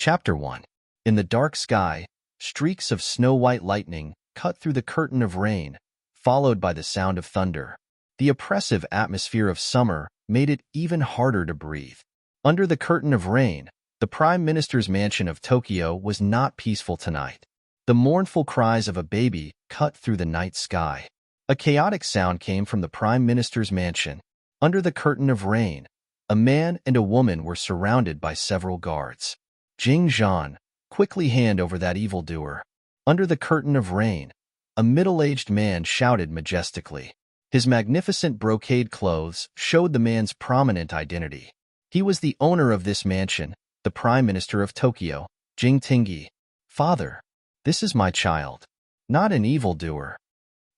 Chapter 1. In the dark sky, streaks of snow-white lightning cut through the curtain of rain, followed by the sound of thunder. The oppressive atmosphere of summer made it even harder to breathe. Under the curtain of rain, the Prime Minister's mansion of Tokyo was not peaceful tonight. The mournful cries of a baby cut through the night sky. A chaotic sound came from the Prime Minister's mansion. Under the curtain of rain, a man and a woman were surrounded by several guards. Jing Zhan, quickly hand over that evildoer. Under the curtain of rain, a middle-aged man shouted majestically. His magnificent brocade clothes showed the man's prominent identity. He was the owner of this mansion, the Prime Minister of Tokyo, Jing Tingi. Father, this is my child, not an evildoer.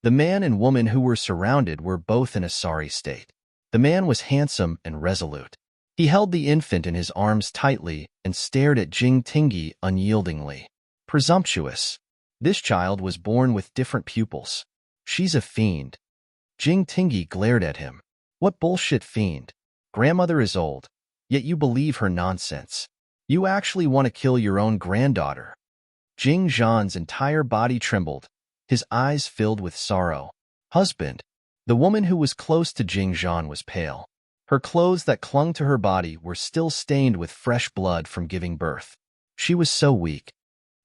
The man and woman who were surrounded were both in a sorry state. The man was handsome and resolute. He held the infant in his arms tightly and stared at Jing Tingi unyieldingly. Presumptuous. This child was born with different pupils. She's a fiend. Jing Tingi glared at him. What bullshit fiend? Grandmother is old, yet you believe her nonsense. You actually want to kill your own granddaughter. Jing Zhan's entire body trembled, his eyes filled with sorrow. Husband. The woman who was close to Jing Zhan was pale. Her clothes that clung to her body were still stained with fresh blood from giving birth. She was so weak.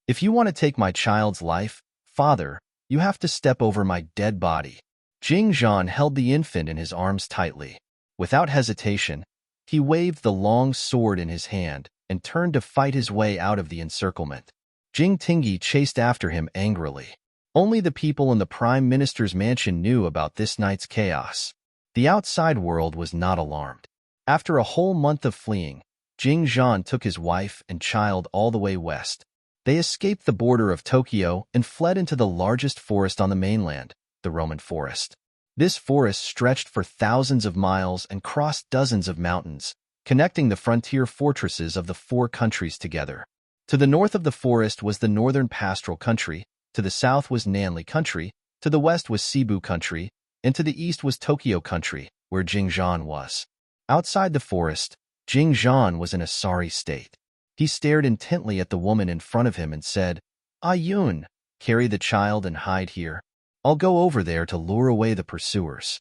If you want to take my child's life, father, you have to step over my dead body. Jing Zhan held the infant in his arms tightly. Without hesitation, he waved the long sword in his hand and turned to fight his way out of the encirclement. Jing Tingi chased after him angrily. Only the people in the Prime Minister's mansion knew about this night's chaos. The outside world was not alarmed. After a whole month of fleeing, Jing Zhan took his wife and child all the way west. They escaped the border of Tokyo and fled into the largest forest on the mainland, the Roman Forest. This forest stretched for thousands of miles and crossed dozens of mountains, connecting the frontier fortresses of the four countries together. To the north of the forest was the northern pastoral country, to the south was Nanli country, to the west was Cebu country, and to the east was Tokyo country, where Jing Zhan was. Outside the forest, Jing Zhan was in a sorry state. He stared intently at the woman in front of him and said, Yun, carry the child and hide here. I'll go over there to lure away the pursuers.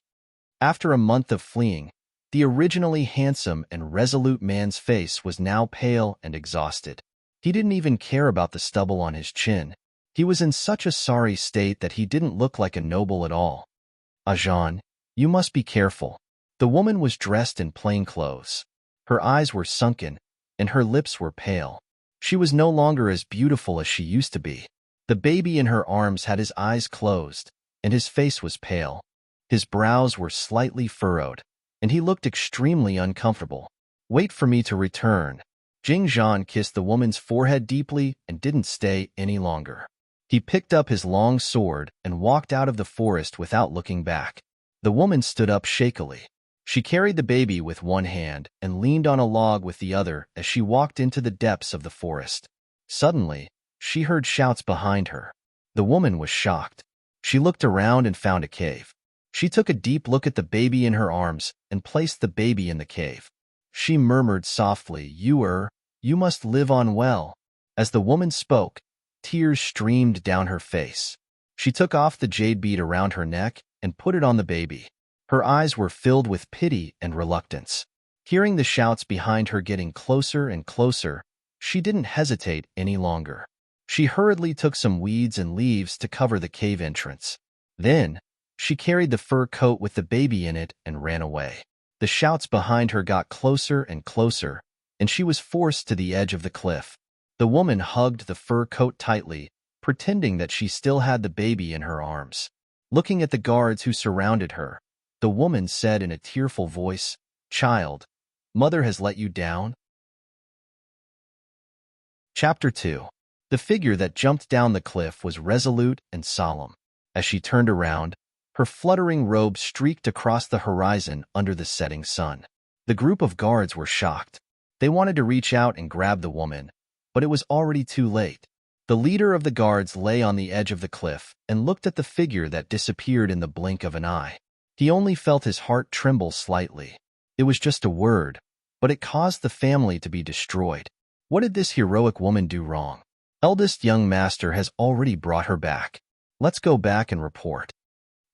After a month of fleeing, the originally handsome and resolute man's face was now pale and exhausted. He didn't even care about the stubble on his chin. He was in such a sorry state that he didn't look like a noble at all. Zhan, you must be careful. The woman was dressed in plain clothes. Her eyes were sunken, and her lips were pale. She was no longer as beautiful as she used to be. The baby in her arms had his eyes closed, and his face was pale. His brows were slightly furrowed, and he looked extremely uncomfortable. Wait for me to return. Jing Zhan kissed the woman's forehead deeply and didn't stay any longer. He picked up his long sword and walked out of the forest without looking back. The woman stood up shakily. She carried the baby with one hand and leaned on a log with the other as she walked into the depths of the forest. Suddenly, she heard shouts behind her. The woman was shocked. She looked around and found a cave. She took a deep look at the baby in her arms and placed the baby in the cave. She murmured softly, You must live on well. As the woman spoke, tears streamed down her face. She took off the jade bead around her neck and put it on the baby. Her eyes were filled with pity and reluctance. Hearing the shouts behind her getting closer and closer, she didn't hesitate any longer. She hurriedly took some weeds and leaves to cover the cave entrance. Then, she carried the fur coat with the baby in it and ran away. The shouts behind her got closer and closer, and she was forced to the edge of the cliff. The woman hugged the fur coat tightly, pretending that she still had the baby in her arms. Looking at the guards who surrounded her, the woman said in a tearful voice, Child, mother has let you down? Chapter 2. The figure that jumped down the cliff was resolute and solemn. As she turned around, her fluttering robe streaked across the horizon under the setting sun. The group of guards were shocked. They wanted to reach out and grab the woman, but it was already too late. The leader of the guards lay on the edge of the cliff and looked at the figure that disappeared in the blink of an eye. He only felt his heart tremble slightly. It was just a word, but it caused the family to be destroyed. What did this heroic woman do wrong? Eldest young master has already brought her back. Let's go back and report.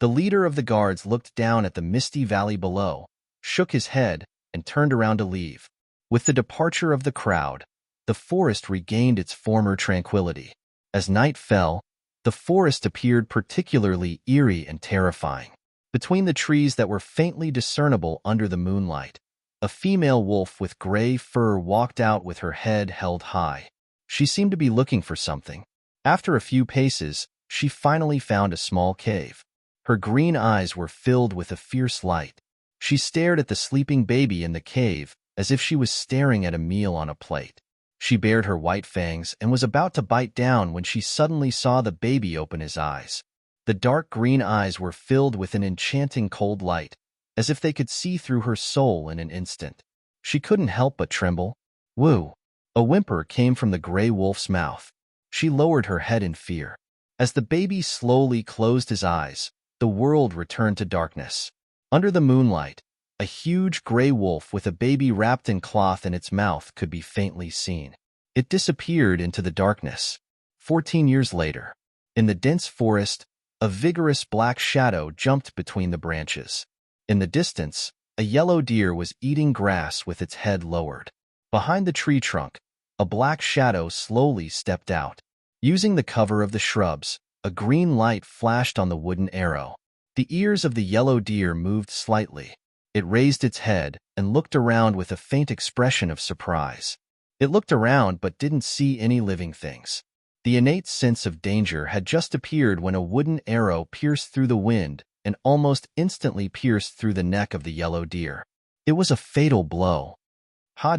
The leader of the guards looked down at the misty valley below, shook his head, and turned around to leave. With the departure of the crowd, the forest regained its former tranquility. As night fell, the forest appeared particularly eerie and terrifying. Between the trees that were faintly discernible under the moonlight, a female wolf with gray fur walked out with her head held high. She seemed to be looking for something. After a few paces, she finally found a small cave. Her green eyes were filled with a fierce light. She stared at the sleeping baby in the cave as if she was staring at a meal on a plate. She bared her white fangs and was about to bite down when she suddenly saw the baby open his eyes. The dark green eyes were filled with an enchanting cold light, as if they could see through her soul in an instant. She couldn't help but tremble. Woo! A whimper came from the gray wolf's mouth. She lowered her head in fear. As the baby slowly closed his eyes, the world returned to darkness. Under the moonlight, a huge gray wolf with a baby wrapped in cloth in its mouth could be faintly seen. It disappeared into the darkness. 14 years later, in the dense forest, a vigorous black shadow jumped between the branches. In the distance, a yellow deer was eating grass with its head lowered. Behind the tree trunk, a black shadow slowly stepped out. Using the cover of the shrubs, a green light flashed on the wooden arrow. The ears of the yellow deer moved slightly. It raised its head and looked around with a faint expression of surprise. It looked around but didn't see any living things. The innate sense of danger had just appeared when a wooden arrow pierced through the wind and almost instantly pierced through the neck of the yellow deer. It was a fatal blow.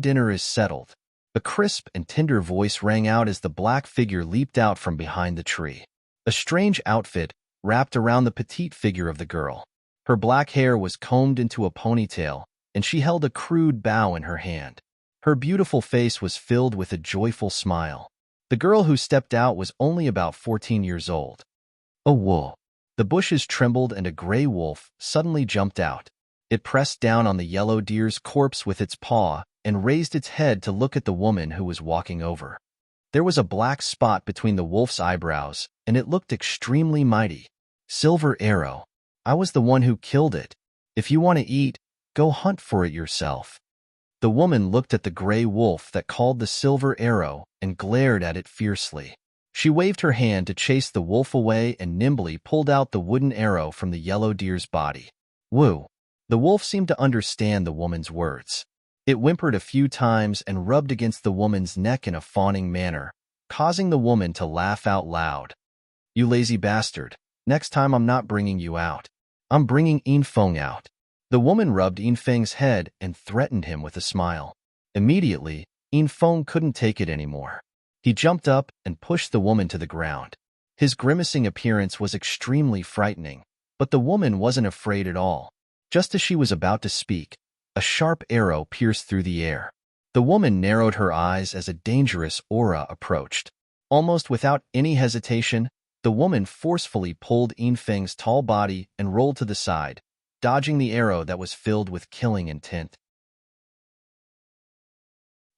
Dinner is settled. A crisp and tender voice rang out as the black figure leaped out from behind the tree. A strange outfit wrapped around the petite figure of the girl. Her black hair was combed into a ponytail, and she held a crude bow in her hand. Her beautiful face was filled with a joyful smile. The girl who stepped out was only about 14 years old. A wolf. The bushes trembled and a gray wolf suddenly jumped out. It pressed down on the yellow deer's corpse with its paw and raised its head to look at the woman who was walking over. There was a black spot between the wolf's eyebrows, and it looked extremely mighty. Silver arrow. I was the one who killed it. If you want to eat, go hunt for it yourself. The woman looked at the gray wolf that called the silver arrow and glared at it fiercely. She waved her hand to chase the wolf away and nimbly pulled out the wooden arrow from the yellow deer's body. Woo! The wolf seemed to understand the woman's words. It whimpered a few times and rubbed against the woman's neck in a fawning manner, causing the woman to laugh out loud. You lazy bastard. Next time I'm not bringing you out. I'm bringing Infeng out. The woman rubbed Infeng's head and threatened him with a smile. Immediately, Infeng couldn't take it anymore. He jumped up and pushed the woman to the ground. His grimacing appearance was extremely frightening, but the woman wasn't afraid at all. Just as she was about to speak, a sharp arrow pierced through the air. The woman narrowed her eyes as a dangerous aura approached. Almost without any hesitation, the woman forcefully pulled Infeng's tall body and rolled to the side, dodging the arrow that was filled with killing intent.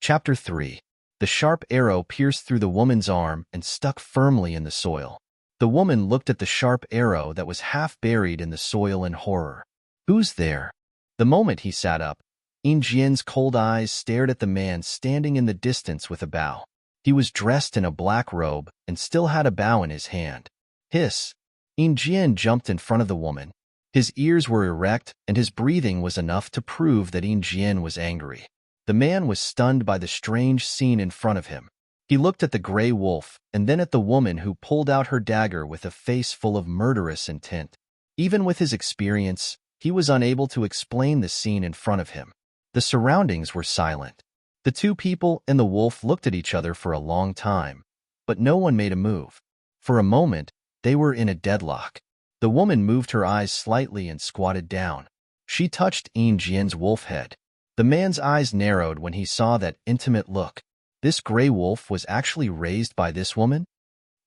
Chapter 3. The sharp arrow pierced through the woman's arm and stuck firmly in the soil. The woman looked at the sharp arrow that was half buried in the soil in horror. Who's there? The moment he sat up, Jian's cold eyes stared at the man standing in the distance with a bow. He was dressed in a black robe and still had a bow in his hand. Hiss! Jian jumped in front of the woman. His ears were erect and his breathing was enough to prove that Jian was angry. The man was stunned by the strange scene in front of him. He looked at the gray wolf and then at the woman who pulled out her dagger with a face full of murderous intent. Even with his experience, he was unable to explain the scene in front of him. The surroundings were silent. The two people and the wolf looked at each other for a long time, but no one made a move. For a moment, they were in a deadlock. The woman moved her eyes slightly and squatted down. She touched Jian's wolf head. The man's eyes narrowed when he saw that intimate look. This gray wolf was actually raised by this woman?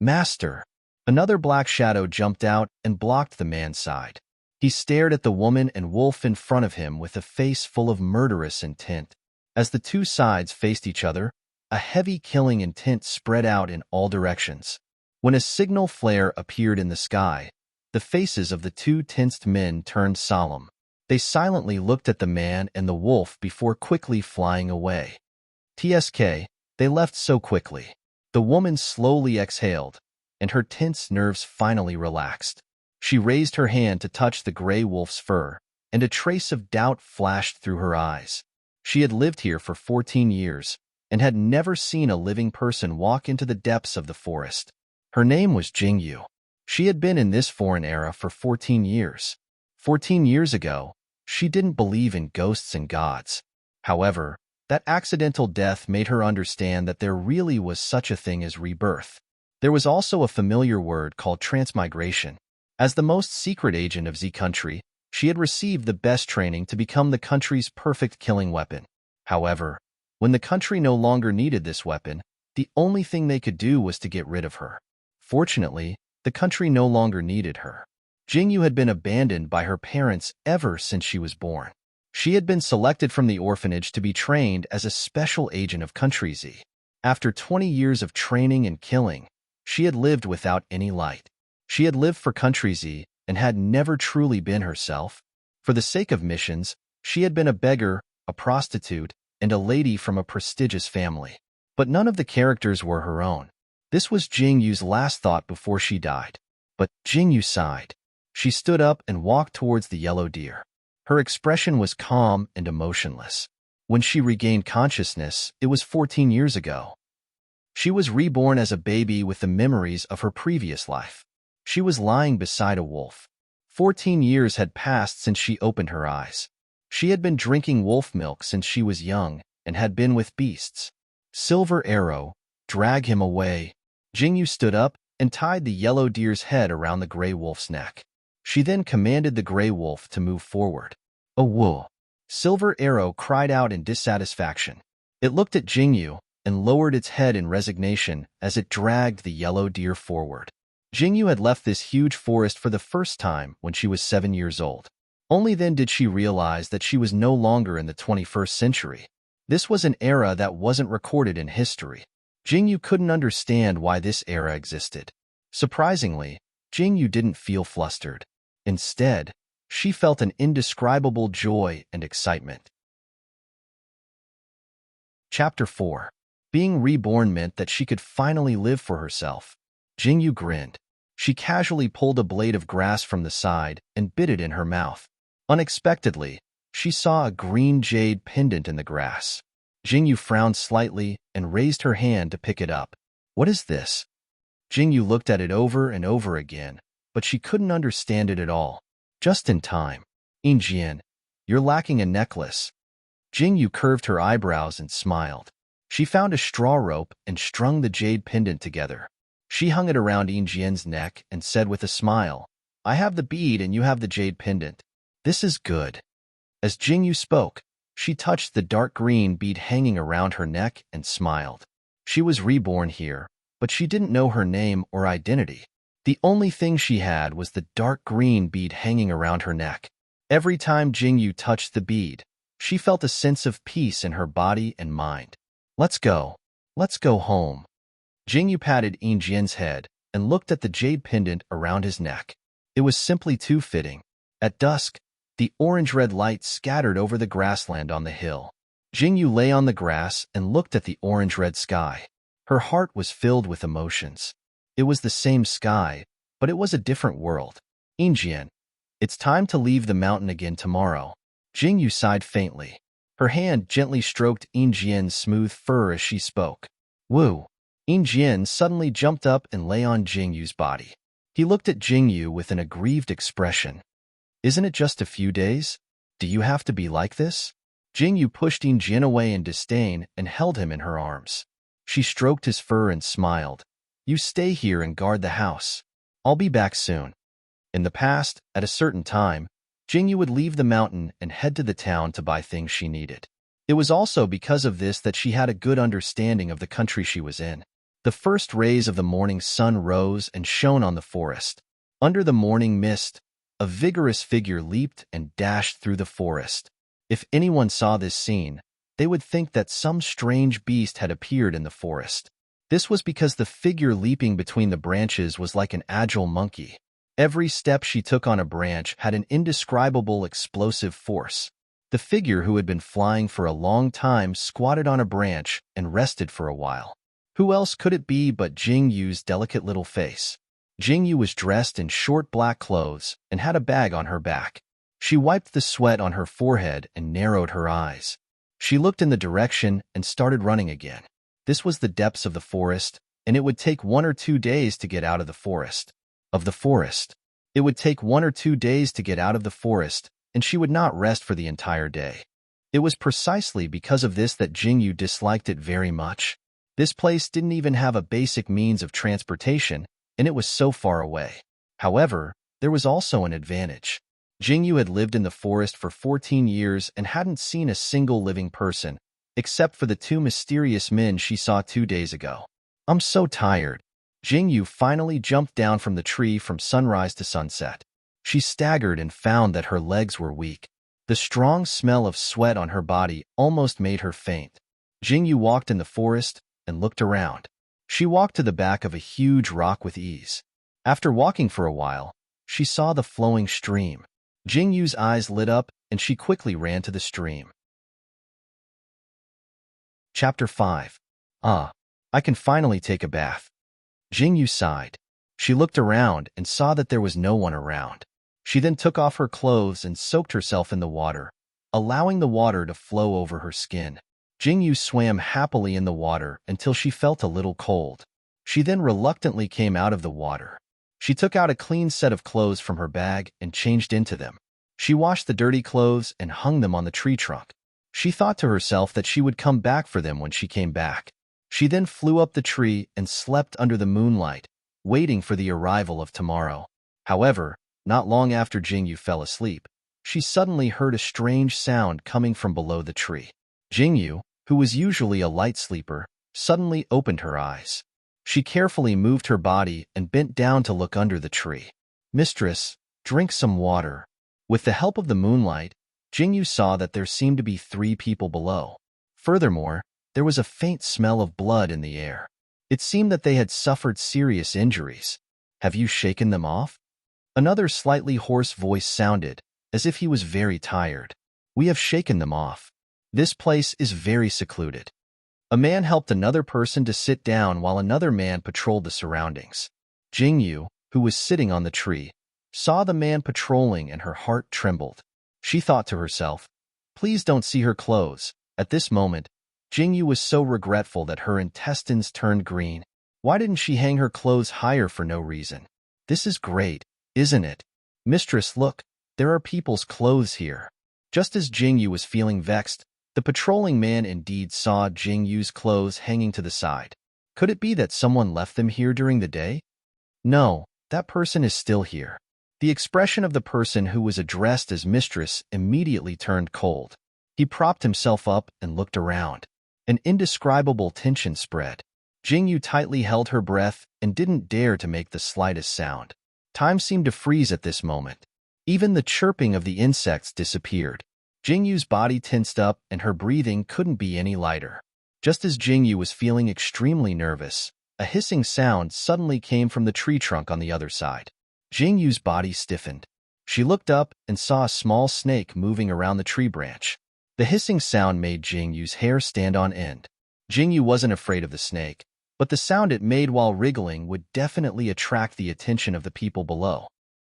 Master! Another black shadow jumped out and blocked the man's side. He stared at the woman and wolf in front of him with a face full of murderous intent. As the two sides faced each other, A heavy killing intent spread out in all directions. When a signal flare appeared in the sky, the faces of the two tensed men turned solemn. They silently looked at the man and the wolf before quickly flying away. TSK, they left so quickly. The woman slowly exhaled, and her tense nerves finally relaxed. She raised her hand to touch the gray wolf's fur, and a trace of doubt flashed through her eyes. She had lived here for 14 years, and had never seen a living person walk into the depths of the forest. Her name was Jingyu. She had been in this foreign era for 14 years. 14 years ago, she didn't believe in ghosts and gods. However, that accidental death made her understand that there really was such a thing as rebirth. There was also a familiar word called transmigration. As the most secret agent of Z country, she had received the best training to become the country's perfect killing weapon. However, when the country no longer needed this weapon, the only thing they could do was to get rid of her. Fortunately, the country no longer needed her. Jingyu had been abandoned by her parents ever since she was born. She had been selected from the orphanage to be trained as a special agent of Country Z. After 20 years of training and killing, she had lived without any light. She had lived for Country Z and had never truly been herself. For the sake of missions, she had been a beggar, a prostitute, and a lady from a prestigious family. But none of the characters were her own. This was Jingyu's last thought before she died. But Jingyu sighed. She stood up and walked towards the yellow deer. Her expression was calm and emotionless. When she regained consciousness, it was 14 years ago. She was reborn as a baby with the memories of her previous life. She was lying beside a wolf. 14 years had passed since she opened her eyes. She had been drinking wolf milk since she was young and had been with beasts. Silver Arrow, drag him away. Jingyu stood up and tied the yellow deer's head around the gray wolf's neck. She then commanded the gray wolf to move forward. "Oh, whoa!" Silver Arrow cried out in dissatisfaction. It looked at Jingyu and lowered its head in resignation as it dragged the yellow deer forward. Jingyu had left this huge forest for the first time when she was 7 years old. Only then did she realize that she was no longer in the 21st century. This was an era that wasn't recorded in history. Jingyu couldn't understand why this era existed. Surprisingly, Jingyu didn't feel flustered. Instead, she felt an indescribable joy and excitement. Chapter 4. Being reborn meant that she could finally live for herself. Jingyu grinned. She casually pulled a blade of grass from the side and bit it in her mouth. Unexpectedly, she saw a green jade pendant in the grass. Jingyu frowned slightly and raised her hand to pick it up. "What is this?" Jingyu looked at it over and over again, but she couldn't understand it at all. Just in time. "Injian, you're lacking a necklace." Jingyu curved her eyebrows and smiled. She found a straw rope and strung the jade pendant together. She hung it around Injian's neck and said with a smile, "I have the bead and you have the jade pendant. This is good." As Jingyu spoke, she touched the dark green bead hanging around her neck and smiled. She was reborn here, but she didn't know her name or identity. The only thing she had was the dark green bead hanging around her neck. Every time Jingyu touched the bead, she felt a sense of peace in her body and mind. Let's go home." Jingyu patted Injian's head and looked at the jade pendant around his neck. It was simply too fitting. At dusk, the orange-red light scattered over the grassland on the hill. Jingyu lay on the grass and looked at the orange-red sky. Her heart was filled with emotions. It was the same sky, but it was a different world. "Injian, it's time to leave the mountain again tomorrow." Jingyu sighed faintly. Her hand gently stroked Injian's smooth fur as she spoke. "Woo!" Injian suddenly jumped up and lay on Jingyu's body. He looked at Jingyu with an aggrieved expression. "Isn't it just a few days? Do you have to be like this?" Jingyu pushed Injian away in disdain and held him in her arms. She stroked his fur and smiled. "You stay here and guard the house. I'll be back soon." In the past, at a certain time, Jingyu would leave the mountain and head to the town to buy things she needed. It was also because of this that she had a good understanding of the country she was in. The first rays of the morning sun rose and shone on the forest. Under the morning mist, a vigorous figure leaped and dashed through the forest. If anyone saw this scene, they would think that some strange beast had appeared in the forest. This was because the figure leaping between the branches was like an agile monkey. Every step she took on a branch had an indescribable explosive force. The figure, who had been flying for a long time, squatted on a branch and rested for a while. Who else could it be but Jingyu's delicate little face? Jingyu was dressed in short black clothes and had a bag on her back. She wiped the sweat on her forehead and narrowed her eyes. She looked in the direction and started running again. This was the depths of the forest, and it would take 1 or 2 days to get out of the forest. It would take 1 or 2 days to get out of the forest, and she would not rest for the entire day. It was precisely because of this that Jingyu disliked it very much. This place didn't even have a basic means of transportation, and it was so far away. However, there was also an advantage. Jingyu had lived in the forest for 14 years and hadn't seen a single living person, except for the 2 mysterious men she saw 2 days ago. "I'm so tired." Jingyu finally jumped down from the tree from sunrise to sunset. She staggered and found that her legs were weak. The strong smell of sweat on her body almost made her faint. Jingyu walked in the forest and looked around. She walked to the back of a huge rock with ease. After walking for a while, she saw the flowing stream. Jingyu's eyes lit up, and she quickly ran to the stream. Chapter 5. I can finally take a bath. Jingyu sighed. She looked around and saw that there was no one around. She then took off her clothes and soaked herself in the water, allowing the water to flow over her skin. Jingyu swam happily in the water until she felt a little cold. She then reluctantly came out of the water. She took out a clean set of clothes from her bag and changed into them. She washed the dirty clothes and hung them on the tree trunk. She thought to herself that she would come back for them when she came back. She then flew up the tree and slept under the moonlight, waiting for the arrival of tomorrow. However, not long after Jingyu fell asleep, she suddenly heard a strange sound coming from below the tree. Jingyu, who was usually a light sleeper, suddenly opened her eyes. She carefully moved her body and bent down to look under the tree. "Mistress, drink some water." With the help of the moonlight, Jingyu saw that there seemed to be 3 people below. Furthermore, there was a faint smell of blood in the air. It seemed that they had suffered serious injuries. "Have you shaken them off?" Another slightly hoarse voice sounded, as if he was very tired. "We have shaken them off. This place is very secluded." A man helped another person to sit down while another man patrolled the surroundings. Jingyu, who was sitting on the tree, saw the man patrolling and her heart trembled. She thought to herself, "Please don't see her clothes." At this moment, Jingyu was so regretful that her intestines turned green. Why didn't she hang her clothes higher for no reason? "This is great, isn't it? Mistress, look, there are people's clothes here." Just as Jingyu was feeling vexed, the patrolling man indeed saw Jingyu's clothes hanging to the side. Could it be that someone left them here during the day? No, that person is still here. The expression of the person who was addressed as mistress immediately turned cold. He propped himself up and looked around. An indescribable tension spread. Jingyu tightly held her breath and didn't dare to make the slightest sound. Time seemed to freeze at this moment. Even the chirping of the insects disappeared. Jingyu's body tensed up and her breathing couldn't be any lighter. Just as Jingyu was feeling extremely nervous, a hissing sound suddenly came from the tree trunk on the other side. Jingyu's body stiffened. She looked up and saw a small snake moving around the tree branch. The hissing sound made Jingyu's hair stand on end. Jingyu wasn't afraid of the snake, but the sound it made while wriggling would definitely attract the attention of the people below.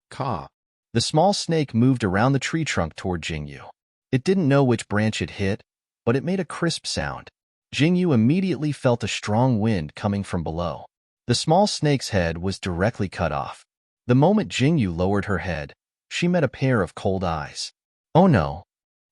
Caw. The small snake moved around the tree trunk toward Jingyu. It didn't know which branch it hit, but it made a crisp sound. Jingyu immediately felt a strong wind coming from below. The small snake's head was directly cut off. The moment Jingyu lowered her head, she met a pair of cold eyes. Oh no!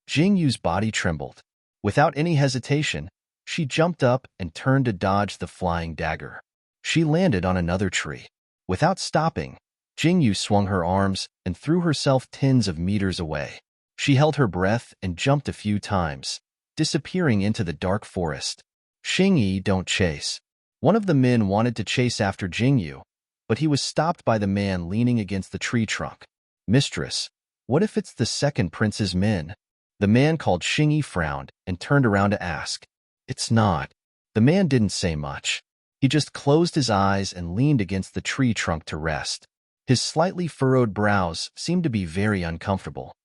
Jingyu's body trembled. Without any hesitation, she jumped up and turned to dodge the flying dagger. She landed on another tree. Without stopping, Jingyu swung her arms and threw herself tens of meters away. She held her breath and jumped a few times, disappearing into the dark forest. "Xingyi, don't chase." One of the men wanted to chase after Jingyu, but he was stopped by the man leaning against the tree trunk. "Mistress, what if it's the second prince's men?" The man called Xingyi frowned and turned around to ask. It's not. The man didn't say much. He just closed his eyes and leaned against the tree trunk to rest. His slightly furrowed brows seemed to be very uncomfortable.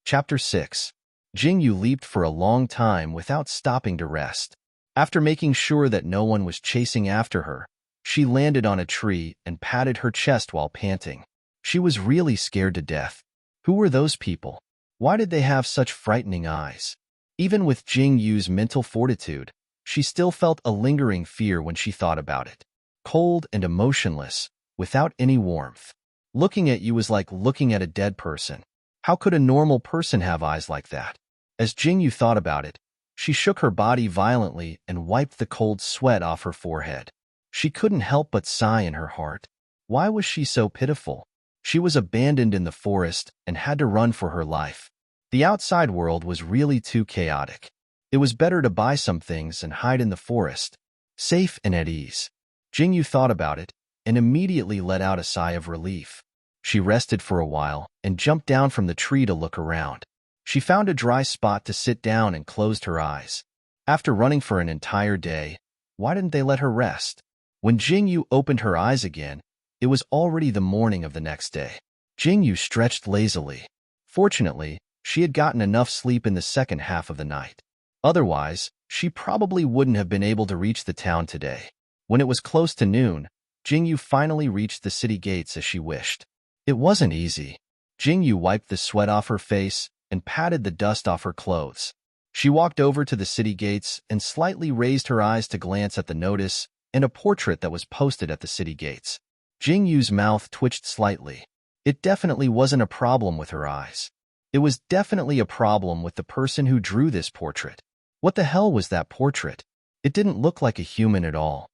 Chapter 6. Jingyu leaped for a long time without stopping to rest. After making sure that no one was chasing after her, she landed on a tree and patted her chest while panting. She was really scared to death. Who were those people? Why did they have such frightening eyes? Even with Jingyu's mental fortitude, she still felt a lingering fear when she thought about it. Cold and emotionless, without any warmth. Looking at you was like looking at a dead person. How could a normal person have eyes like that? As Jingyu thought about it, she shook her body violently and wiped the cold sweat off her forehead. She couldn't help but sigh in her heart. Why was she so pitiful? She was abandoned in the forest and had to run for her life. The outside world was really too chaotic. It was better to buy some things and hide in the forest, safe and at ease. Jingyu thought about it and immediately let out a sigh of relief. She rested for a while and jumped down from the tree to look around. She found a dry spot to sit down and closed her eyes. After running for an entire day, why didn't they let her rest? When Jingyu opened her eyes again, it was already the morning of the next day. Jingyu stretched lazily. Fortunately, she had gotten enough sleep in the second half of the night. Otherwise, she probably wouldn't have been able to reach the town today. When it was close to noon, Jingyu finally reached the city gates as she wished. It wasn't easy. Jingyu wiped the sweat off her face and patted the dust off her clothes. She walked over to the city gates and slightly raised her eyes to glance at the notice and a portrait that was posted at the city gates. Jingyu's mouth twitched slightly. It definitely wasn't a problem with her eyes. It was definitely a problem with the person who drew this portrait. What the hell was that portrait? It didn't look like a human at all.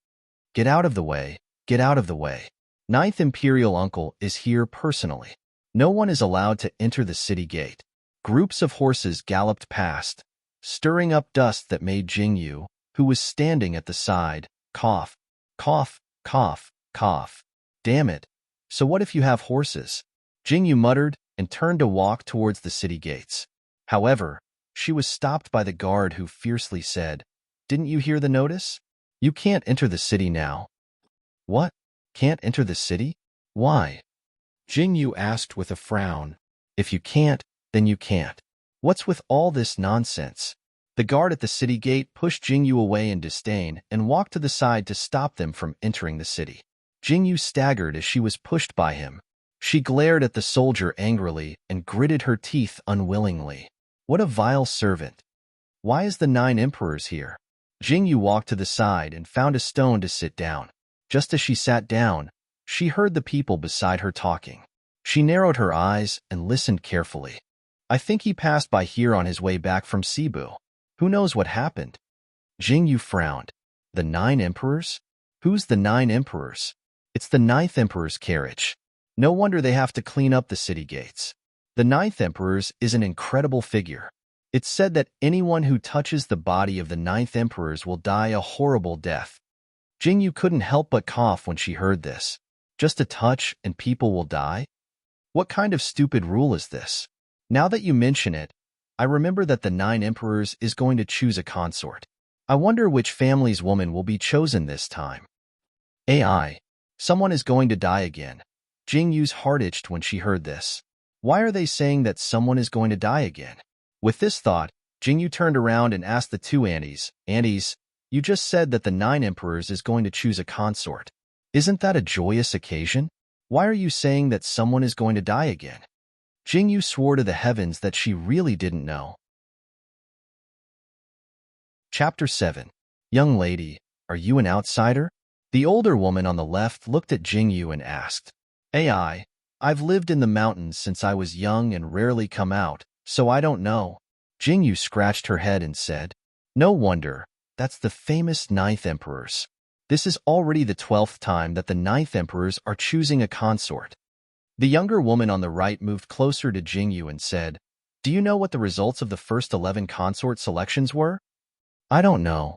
Get out of the way, get out of the way. Ninth Imperial Uncle is here personally. No one is allowed to enter the city gate. Groups of horses galloped past, stirring up dust that made Jingyu, who was standing at the side, cough, cough, cough, cough. Damn it. So what if you have horses? Jingyu muttered and turned to walk towards the city gates. However, she was stopped by the guard who fiercely said, "Didn't you hear the notice? You can't enter the city now." What? Can't enter the city? Why? Jingyu asked with a frown. If you can't, then you can't. What's with all this nonsense? The guard at the city gate pushed Jingyu away in disdain and walked to the side to stop them from entering the city. Jingyu staggered as she was pushed by him. She glared at the soldier angrily and gritted her teeth unwillingly. What a vile servant. Why is the 9 emperors here? Jingyu walked to the side and found a stone to sit down. Just as she sat down, she heard the people beside her talking. She narrowed her eyes and listened carefully. I think he passed by here on his way back from Cebu. Who knows what happened? Jingyu frowned. The 9 emperors? Who's the 9 emperors? It's the 9th emperor's carriage. No wonder they have to clean up the city gates. The 9th emperor's is an incredible figure. It's said that anyone who touches the body of the 9th emperor's will die a horrible death. Jingyu couldn't help but cough when she heard this. Just a touch and people will die? What kind of stupid rule is this? Now that you mention it, I remember that the 9 emperors is going to choose a consort. I wonder which family's woman will be chosen this time. AI. Someone is going to die again. Jingyu's heart itched when she heard this. Why are they saying that someone is going to die again? With this thought, Jingyu turned around and asked the 2 aunties, "Aunties, you just said that the 9 emperors is going to choose a consort. Isn't that a joyous occasion? Why are you saying that someone is going to die again?" Jingyu swore to the heavens that she really didn't know. Chapter 7. Young lady, are you an outsider? The older woman on the left looked at Jingyu and asked, I've lived in the mountains since I was young and rarely come out, so I don't know." Jingyu scratched her head and said, "No wonder, that's the famous 9th emperors. This is already the 12th time that the 9th emperors are choosing a consort." The younger woman on the right moved closer to Jingyu and said, "Do you know what the results of the first 11 consort selections were?" "I don't know."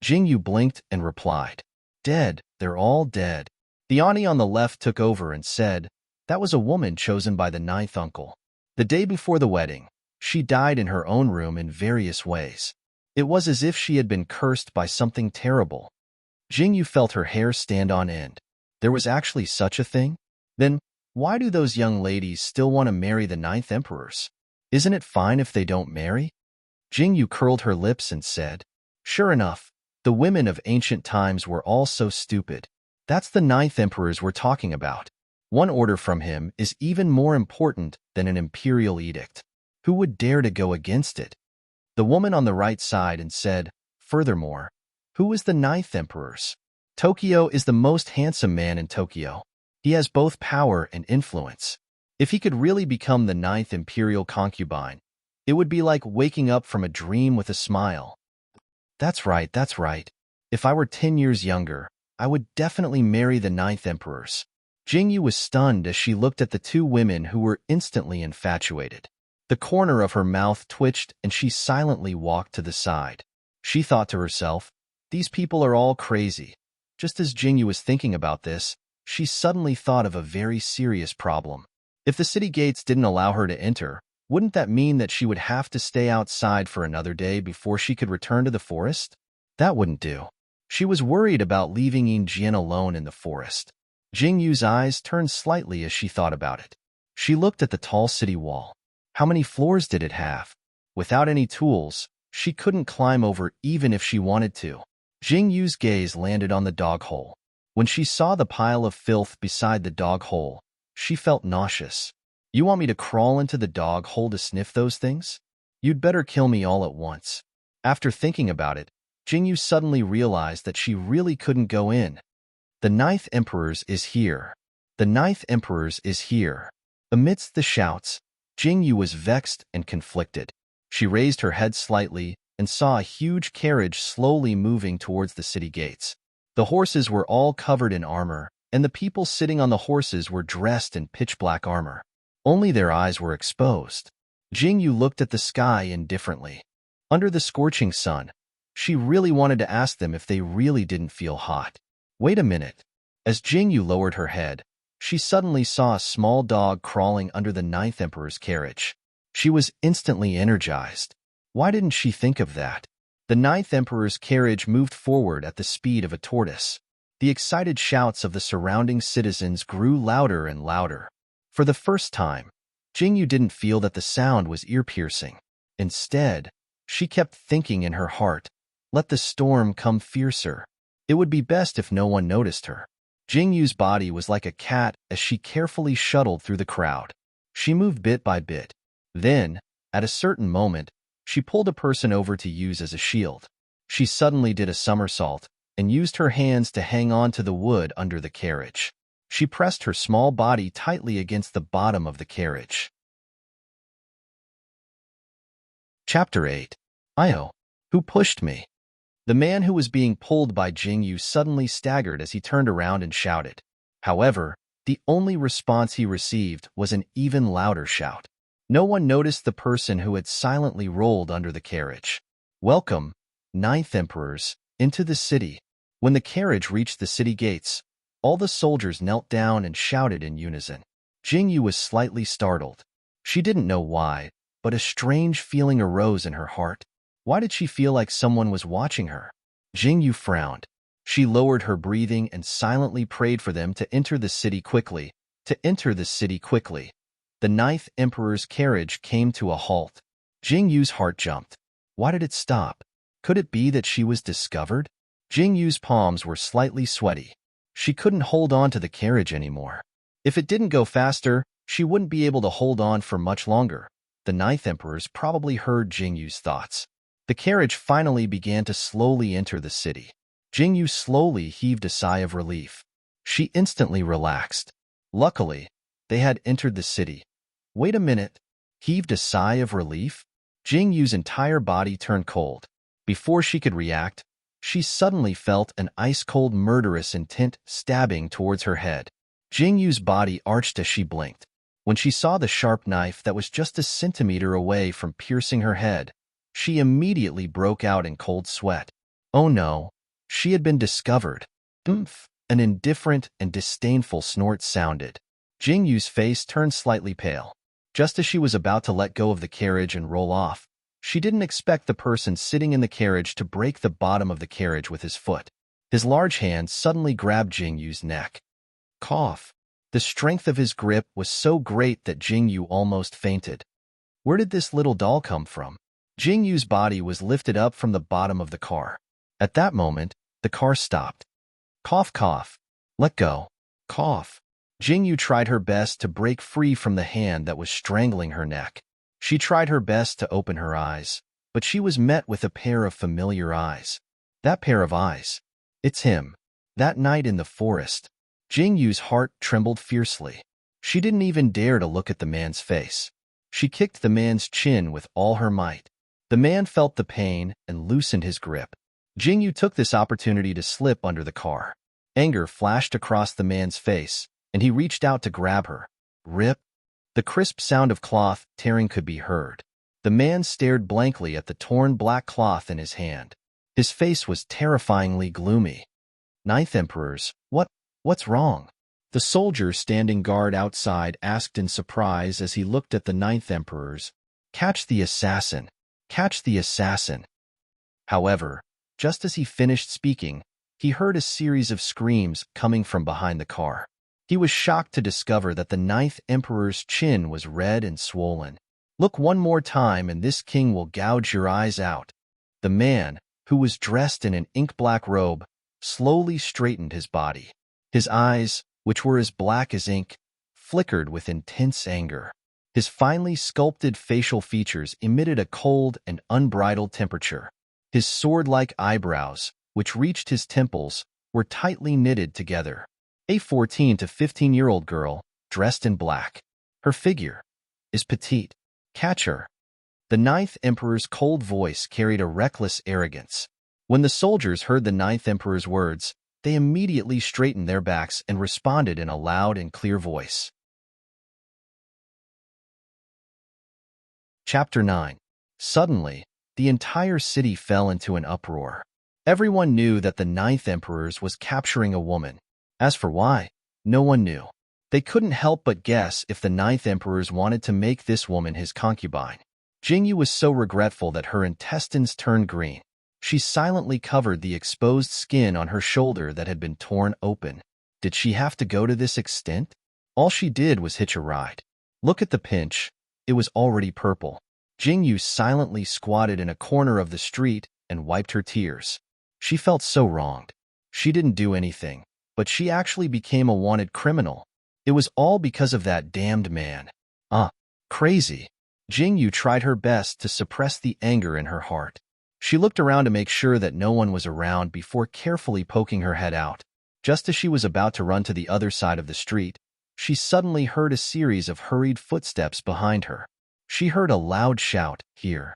Jingyu blinked and replied, "Dead, they're all dead." The auntie on the left took over and said, "That was a woman chosen by the 9th uncle." The day before the wedding, she died in her own room in various ways. It was as if she had been cursed by something terrible. Jingyu felt her hair stand on end. There was actually such a thing? Then, why do those young ladies still want to marry the ninth emperors? Isn't it fine if they don't marry? Jingyu curled her lips and said, "Sure enough, the women of ancient times were all so stupid. That's the ninth emperors we're talking about. One order from him is even more important than an imperial edict. Who would dare to go against it?" The woman on the right sighed and said, "Furthermore, who is the ninth emperors? Tokyo is the most handsome man in Tokyo. He has both power and influence. If he could really become the ninth imperial concubine, it would be like waking up from a dream with a smile." That's right, that's right. If I were 10 years younger, I would definitely marry the ninth emperors." Jingyu was stunned as she looked at the two women who were instantly infatuated. The corner of her mouth twitched and she silently walked to the side. She thought to herself, "These people are all crazy." Just as Jingyu was thinking about this, she suddenly thought of a very serious problem. If the city gates didn't allow her to enter, wouldn't that mean that she would have to stay outside for another day before she could return to the forest? That wouldn't do. She was worried about leaving Yinjian alone in the forest. Jingyu's eyes turned slightly as she thought about it. She looked at the tall city wall. How many floors did it have? Without any tools, she couldn't climb over even if she wanted to. Jingyu's gaze landed on the dog hole. When she saw the pile of filth beside the dog hole, she felt nauseous. "You want me to crawl into the dog hole to sniff those things? You'd better kill me all at once." After thinking about it, Jingyu suddenly realized that she really couldn't go in. "The ninth emperors is here. The ninth emperors is here." Amidst the shouts, Jingyu was vexed and conflicted. She raised her head slightly and saw a huge carriage slowly moving towards the city gates. The horses were all covered in armor, and the people sitting on the horses were dressed in pitch-black armor. Only their eyes were exposed. Jingyu looked at the sky indifferently. Under the scorching sun, she really wanted to ask them if they really didn't feel hot. Wait a minute. As Jingyu lowered her head, she suddenly saw a small dog crawling under the ninth emperor's carriage. She was instantly energized. Why didn't she think of that? The ninth emperor's carriage moved forward at the speed of a tortoise. The excited shouts of the surrounding citizens grew louder and louder. For the first time, Jingyu didn't feel that the sound was ear-piercing. Instead, she kept thinking in her heart, "Let the storm come fiercer." It would be best if no one noticed her. Jingyu's body was like a cat as she carefully shuttled through the crowd. She moved bit by bit. Then, at a certain moment, she pulled a person over to use as a shield. She suddenly did a somersault and used her hands to hang on to the wood under the carriage. She pressed her small body tightly against the bottom of the carriage. Chapter 8. Io. Who pushed me? The man who was being pulled by Jingyu suddenly staggered as he turned around and shouted. However, the only response he received was an even louder shout. No one noticed the person who had silently rolled under the carriage. "Welcome, ninth emperors, into the city." When the carriage reached the city gates, all the soldiers knelt down and shouted in unison. Jingyu was slightly startled. She didn't know why, but a strange feeling arose in her heart. Why did she feel like someone was watching her? Jingyu frowned. She lowered her breathing and silently prayed for them to enter the city quickly. To enter the city quickly. The ninth emperor's carriage came to a halt. Jingyu's heart jumped. Why did it stop? Could it be that she was discovered? Jingyu's palms were slightly sweaty. She couldn't hold on to the carriage anymore. If it didn't go faster, she wouldn't be able to hold on for much longer. The ninth emperors probably heard Jingyu's thoughts. The carriage finally began to slowly enter the city. Jingyu slowly heaved a sigh of relief. She instantly relaxed. Luckily, they had entered the city. Wait a minute. Heaved a sigh of relief? Jingyu's entire body turned cold. Before she could react, she suddenly felt an ice-cold murderous intent stabbing towards her head. Jingyu's body arched as she blinked. When she saw the sharp knife that was just a centimeter away from piercing her head, she immediately broke out in cold sweat. Oh no, she had been discovered. Oomph! An indifferent and disdainful snort sounded. Jingyu's face turned slightly pale. Just as she was about to let go of the carriage and roll off, she didn't expect the person sitting in the carriage to break the bottom of the carriage with his foot. His large hand suddenly grabbed Jingyu's neck. Cough. The strength of his grip was so great that Jingyu almost fainted. Where did this little doll come from? Jingyu's body was lifted up from the bottom of the car. At that moment, the car stopped. Cough, cough. Let go. Cough. Jingyu tried her best to break free from the hand that was strangling her neck. She tried her best to open her eyes, but she was met with a pair of familiar eyes. That pair of eyes. It's him. That night in the forest. Jingyu's heart trembled fiercely. She didn't even dare to look at the man's face. She kicked the man's chin with all her might. The man felt the pain and loosened his grip. Jingyu took this opportunity to slip under the car. Anger flashed across the man's face, and he reached out to grab her. Rip! The crisp sound of cloth tearing could be heard. The man stared blankly at the torn black cloth in his hand. His face was terrifyingly gloomy. Ninth Emperors, what's wrong? The soldier standing guard outside asked in surprise as he looked at the Ninth Emperors. Catch the assassin! Catch the assassin! However, just as he finished speaking, he heard a series of screams coming from behind the car. He was shocked to discover that the Ninth Emperor's chin was red and swollen. Look one more time and this king will gouge your eyes out. The man, who was dressed in an ink-black robe, slowly straightened his body. His eyes, which were as black as ink, flickered with intense anger. His finely sculpted facial features emitted a cold and unbridled temperature. His sword-like eyebrows, which reached his temples, were tightly knitted together. A 14 to 15-year-old girl, dressed in black. Her figure is petite. Catch her. The Ninth Emperor's cold voice carried a reckless arrogance. When the soldiers heard the Ninth Emperor's words, they immediately straightened their backs and responded in a loud and clear voice. Chapter 9. Suddenly, the entire city fell into an uproar. Everyone knew that the Ninth Emperor's was capturing a woman. As for why, no one knew. They couldn't help but guess if the Ninth Emperor's wanted to make this woman his concubine. Jingyu was so regretful that her intestines turned green. She silently covered the exposed skin on her shoulder that had been torn open. Did she have to go to this extent? All she did was hitch a ride. Look at the pinch. It was already purple. Jingyu silently squatted in a corner of the street and wiped her tears. She felt so wronged. She didn't do anything, but she actually became a wanted criminal. It was all because of that damned man. Crazy. Jingyu tried her best to suppress the anger in her heart. She looked around to make sure that no one was around before carefully poking her head out. Just as she was about to run to the other side of the street, she suddenly heard a series of hurried footsteps behind her. She heard a loud shout, "Here.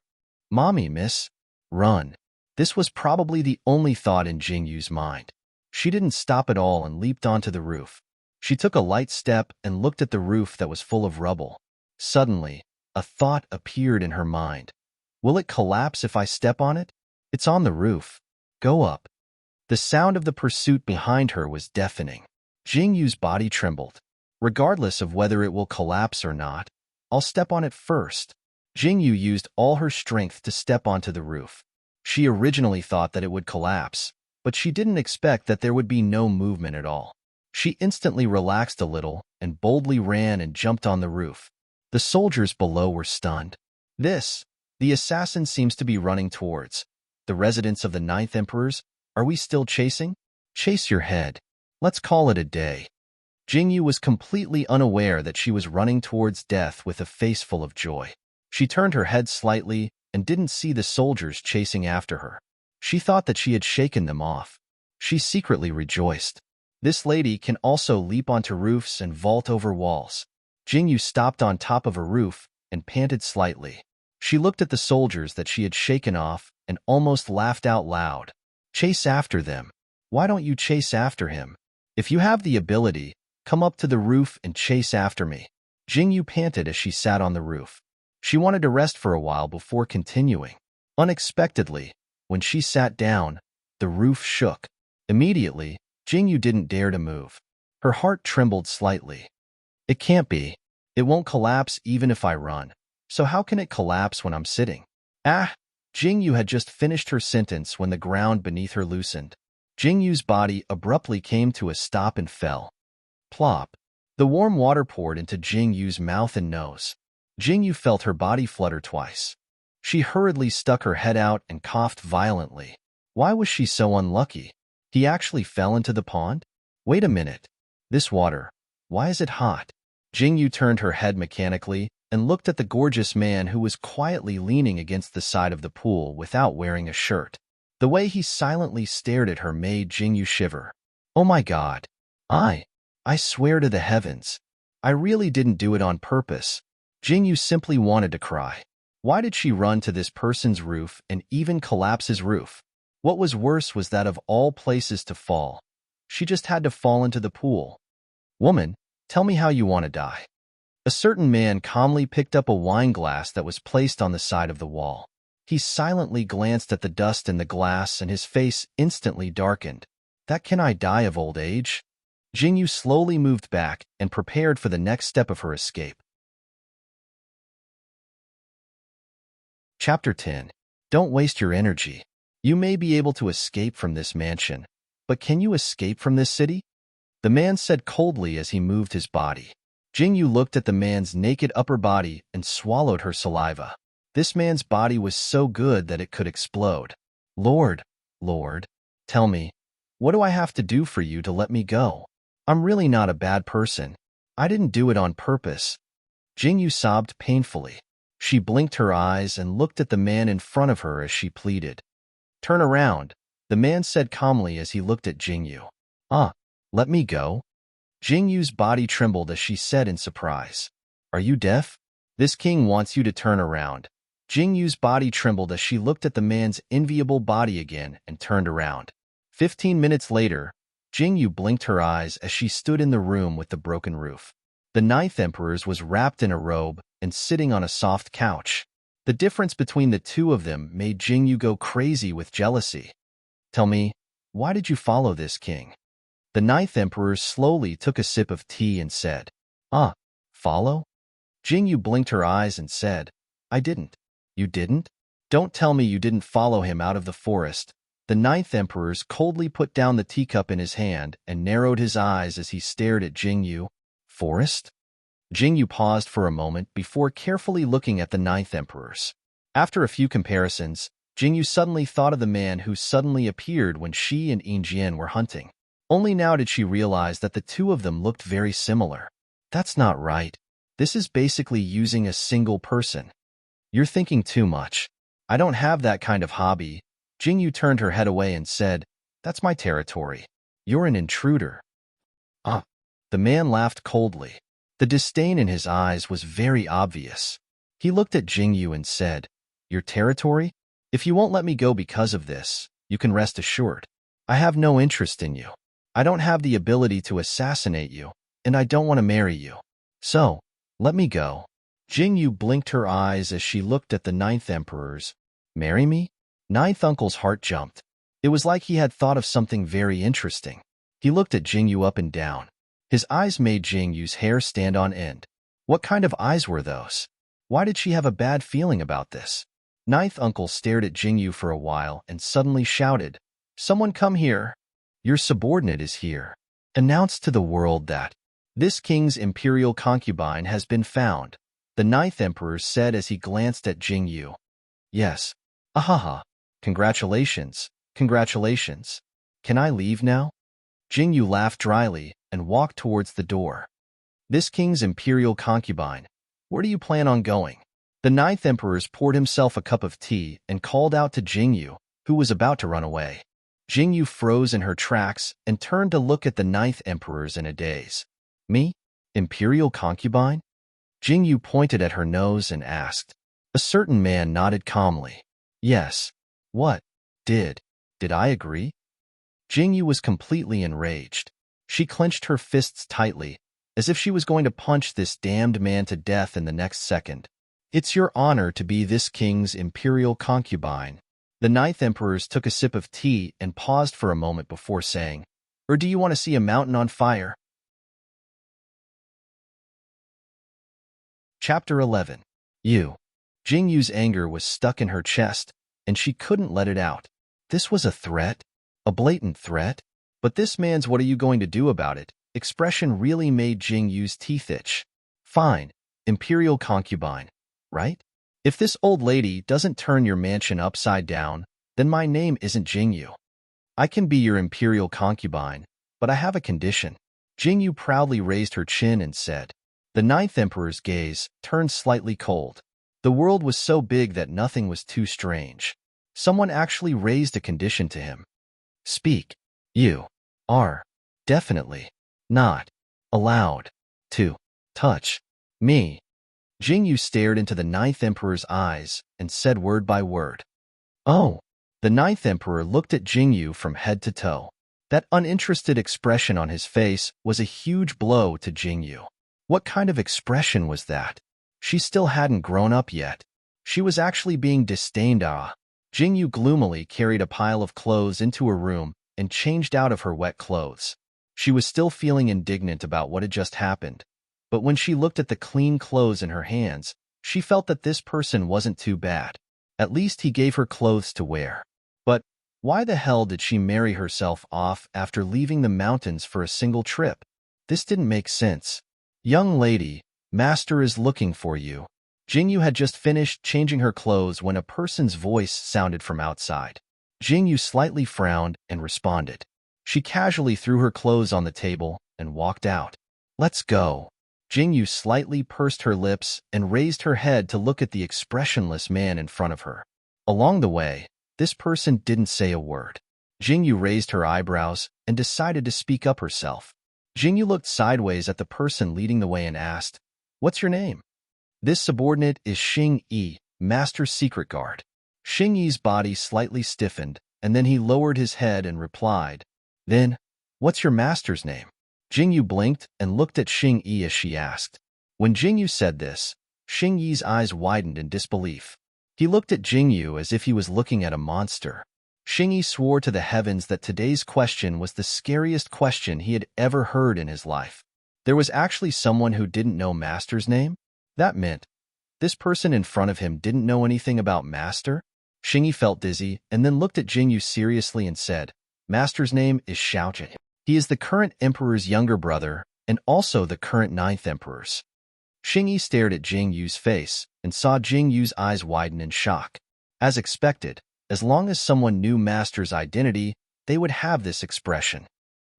Mommy, miss. Run." This was probably the only thought in Jingyu's mind. She didn't stop at all and leaped onto the roof. She took a light step and looked at the roof that was full of rubble. Suddenly, a thought appeared in her mind. Will it collapse if I step on it? It's on the roof. Go up. The sound of the pursuit behind her was deafening. Jingyu's body trembled. Regardless of whether it will collapse or not, I'll step on it first. Jingyu used all her strength to step onto the roof. She originally thought that it would collapse, but she didn't expect that there would be no movement at all. She instantly relaxed a little and boldly ran and jumped on the roof. The soldiers below were stunned. The assassin seems to be running towards the residence of the Ninth Emperors. Are we still chasing? Chase your head. Let's call it a day. Jingyu was completely unaware that she was running towards death with a face full of joy. She turned her head slightly and didn't see the soldiers chasing after her. She thought that she had shaken them off. She secretly rejoiced. This lady can also leap onto roofs and vault over walls. Jingyu stopped on top of a roof and panted slightly. She looked at the soldiers that she had shaken off and almost laughed out loud. Chase after them. Why don't you chase after him? If you have the ability, come up to the roof and chase after me. Jingyu panted as she sat on the roof. She wanted to rest for a while before continuing. Unexpectedly, when she sat down, the roof shook. Immediately, Jingyu didn't dare to move. Her heart trembled slightly. It can't be. It won't collapse even if I run. So how can it collapse when I'm sitting? Ah! Jingyu had just finished her sentence when the ground beneath her loosened. Jingyu's body abruptly came to a stop and fell. Plop. The warm water poured into Jingyu's mouth and nose. Jingyu felt her body flutter twice. She hurriedly stuck her head out and coughed violently. Why was she so unlucky? He actually fell into the pond? Wait a minute. This water, why is it hot? Jingyu turned her head mechanically and looked at the gorgeous man who was quietly leaning against the side of the pool without wearing a shirt. The way he silently stared at her made Jingyu shiver. Oh my God. I swear to the heavens. I really didn't do it on purpose. Jingyu simply wanted to cry. Why did she run to this person's roof and even collapse his roof? What was worse was that of all places to fall, she just had to fall into the pool. Woman, tell me how you want to die. A certain man calmly picked up a wine glass that was placed on the side of the wall. He silently glanced at the dust in the glass and his face instantly darkened. That can I die of old age? Jingyu slowly moved back and prepared for the next step of her escape. Chapter 10. Don't waste your energy. You may be able to escape from this mansion, but can you escape from this city? The man said coldly as he moved his body. Jingyu looked at the man's naked upper body and swallowed her saliva. This man's body was so good that it could explode. Lord, tell me, what do I have to do for you to let me go? I'm really not a bad person. I didn't do it on purpose. Jingyu sobbed painfully. She blinked her eyes and looked at the man in front of her as she pleaded. Turn around, the man said calmly as he looked at Jingyu. Let me go? Jingyu's body trembled as she said in surprise. Are you deaf? This king wants you to turn around. Jingyu's body trembled as she looked at the man's enviable body again and turned around. 15 minutes later, Jingyu blinked her eyes as she stood in the room with the broken roof. The ninth emperor was wrapped in a robe and sitting on a soft couch. The difference between the two of them made Jingyu go crazy with jealousy. Tell me, why did you follow this king? The ninth emperor slowly took a sip of tea and said, Follow? Jingyu blinked her eyes and said, I didn't. You didn't? Don't tell me you didn't follow him out of the forest. The ninth emperor coldly put down the teacup in his hand and narrowed his eyes as he stared at Jingyu. Forest? Jingyu paused for a moment before carefully looking at the ninth emperor. After a few comparisons, Jingyu suddenly thought of the man who suddenly appeared when she and Injian were hunting. Only now did she realize that the two of them looked very similar. That's not right. This is basically using a single person. You're thinking too much. I don't have that kind of hobby. Jingyu turned her head away and said, That's my territory. You're an intruder. The man laughed coldly. The disdain in his eyes was very obvious. He looked at Jingyu and said, Your territory? If you won't let me go because of this, you can rest assured. I have no interest in you. I don't have the ability to assassinate you, and I don't want to marry you. So, let me go. Jingyu blinked her eyes as she looked at the ninth emperor's. Marry me? Ninth uncle's heart jumped. It was like he had thought of something very interesting. He looked at Jingyu up and down. His eyes made Jingyu's hair stand on end. What kind of eyes were those? Why did she have a bad feeling about this? Ninth uncle stared at Jingyu for a while and suddenly shouted, Someone come here. Your subordinate is here. Announce to the world that this king's imperial concubine has been found, the ninth emperor said as he glanced at Jingyu. Yes. Ahaha. Congratulations. Congratulations. Can I leave now? Jingyu laughed dryly and walked towards the door. This king's imperial concubine. Where do you plan on going? The ninth emperor poured himself a cup of tea and called out to Jingyu, who was about to run away. Jingyu froze in her tracks and turned to look at the ninth emperor in a daze. Me? Imperial concubine? Jingyu pointed at her nose and asked. A certain man nodded calmly. Yes. What? Did I agree? Jingyu was completely enraged. She clenched her fists tightly, as if she was going to punch this damned man to death in the next second. It's your honor to be this king's imperial concubine. The ninth emperor took a sip of tea and paused for a moment before saying, Or do you want to see a mountain on fire? Chapter 11. You. Jingyu's anger was stuck in her chest, and she couldn't let it out. This was a threat? A blatant threat? But this man's "what are you going to do about it" expression really made Jingyu's teeth itch. Fine. Imperial concubine. Right? If this old lady doesn't turn your mansion upside down, then my name isn't Jingyu. I can be your imperial concubine, but I have a condition. Jingyu proudly raised her chin and said. The ninth emperor's gaze turned slightly cold. The world was so big that nothing was too strange. Someone actually raised a condition to him. Speak. You are definitely not allowed to touch me. Jingyu stared into the ninth emperor's eyes and said word by word. Oh. The ninth emperor looked at Jingyu from head to toe. That uninterested expression on his face was a huge blow to Jingyu. What kind of expression was that? She still hadn't grown up yet. She was actually being disdained. Jingyu gloomily carried a pile of clothes into her room and changed out of her wet clothes. She was still feeling indignant about what had just happened, but when she looked at the clean clothes in her hands, she felt that this person wasn't too bad. At least he gave her clothes to wear. But why the hell did she marry herself off after leaving the mountains for a single trip? This didn't make sense. Young lady, master is looking for you. Jingyu had just finished changing her clothes when a person's voice sounded from outside. Jingyu slightly frowned and responded. She casually threw her clothes on the table and walked out. Let's go. Jingyu slightly pursed her lips and raised her head to look at the expressionless man in front of her. Along the way, this person didn't say a word. Jingyu raised her eyebrows and decided to speak up herself. Jingyu looked sideways at the person leading the way and asked, What's your name? This subordinate is Xing Yi, Master's secret guard. Xing Yi's body slightly stiffened, and then he lowered his head and replied, Then, what's your master's name? Jingyu blinked and looked at Xing Yi as she asked. When Jingyu said this, Xing Yi's eyes widened in disbelief. He looked at Jingyu as if he was looking at a monster. Xing Yi swore to the heavens that today's question was the scariest question he had ever heard in his life. There was actually someone who didn't know Master's name? That meant this person in front of him didn't know anything about Master? Xing Yi felt dizzy and then looked at Jingyu seriously and said, Master's name is Xiaojun. He is the current emperor's younger brother and also the current ninth emperor's. Xing Yi stared at Jingyu's face and saw Jingyu's eyes widen in shock. As expected, as long as someone knew Master's identity, they would have this expression.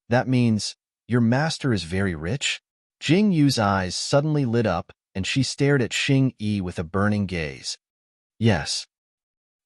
That means, your master is very rich? Jingyu's eyes suddenly lit up and she stared at Xing Yi with a burning gaze. Yes.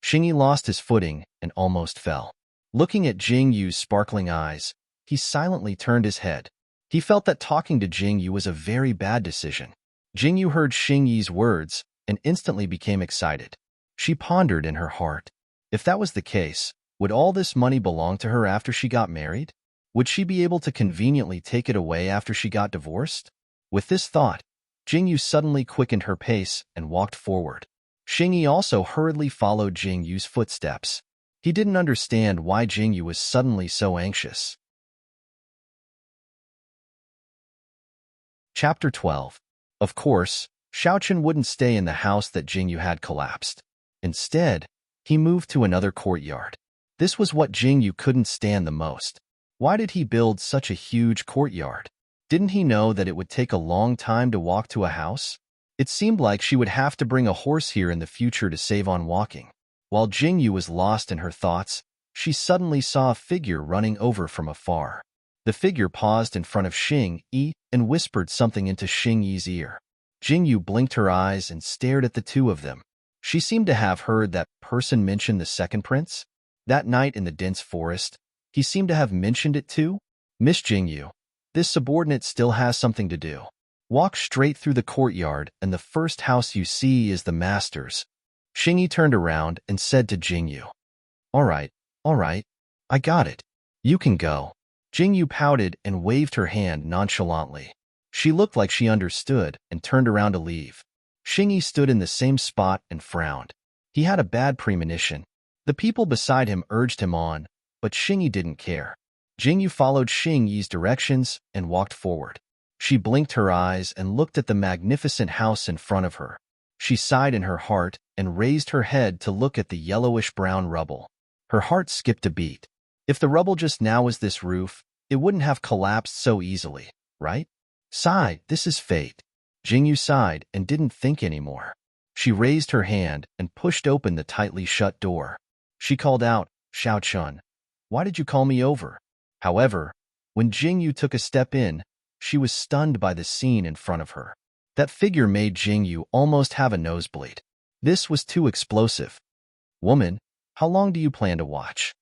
Xing Yi lost his footing and almost fell. Looking at Jingyu's sparkling eyes, he silently turned his head. He felt that talking to Jingyu was a very bad decision. Jingyu heard Xing Yi's words and instantly became excited. She pondered in her heart. If that was the case, would all this money belong to her after she got married? Would she be able to conveniently take it away after she got divorced? With this thought, Jingyu suddenly quickened her pace and walked forward. Xing Yi also hurriedly followed Jingyu's footsteps. He didn't understand why Jingyu was suddenly so anxious. Chapter 12. Of course, Xiaochen wouldn't stay in the house that Jingyu had collapsed. Instead, he moved to another courtyard. This was what Jingyu couldn't stand the most. Why did he build such a huge courtyard? Didn't he know that it would take a long time to walk to a house? It seemed like she would have to bring a horse here in the future to save on walking. While Jingyu was lost in her thoughts, she suddenly saw a figure running over from afar. The figure paused in front of Xing Yi and whispered something into Xing Yi's ear. Jingyu blinked her eyes and stared at the two of them. She seemed to have heard that person mention the second prince. That night in the dense forest, he seemed to have mentioned it too. Miss Jingyu, this subordinate still has something to do. Walk straight through the courtyard and the first house you see is the master's. Xing Yi turned around and said to Jingyu. All right, I got it. You can go. Jingyu pouted and waved her hand nonchalantly. She looked like she understood and turned around to leave. Xing Yi stood in the same spot and frowned. He had a bad premonition. The people beside him urged him on, but Xing Yi didn't care. Jingyu followed Xing Yi's directions and walked forward. She blinked her eyes and looked at the magnificent house in front of her. She sighed in her heart and raised her head to look at the yellowish-brown rubble. Her heart skipped a beat. If the rubble just now was this roof, it wouldn't have collapsed so easily, right? Sigh, this is fate. Jingyu sighed and didn't think anymore. She raised her hand and pushed open the tightly shut door. She called out, Xiao Chun, why did you call me over? However, when Jingyu took a step in, she was stunned by the scene in front of her. That figure made Jingyu almost have a nosebleed. This was too explosive. Woman, how long do you plan to watch?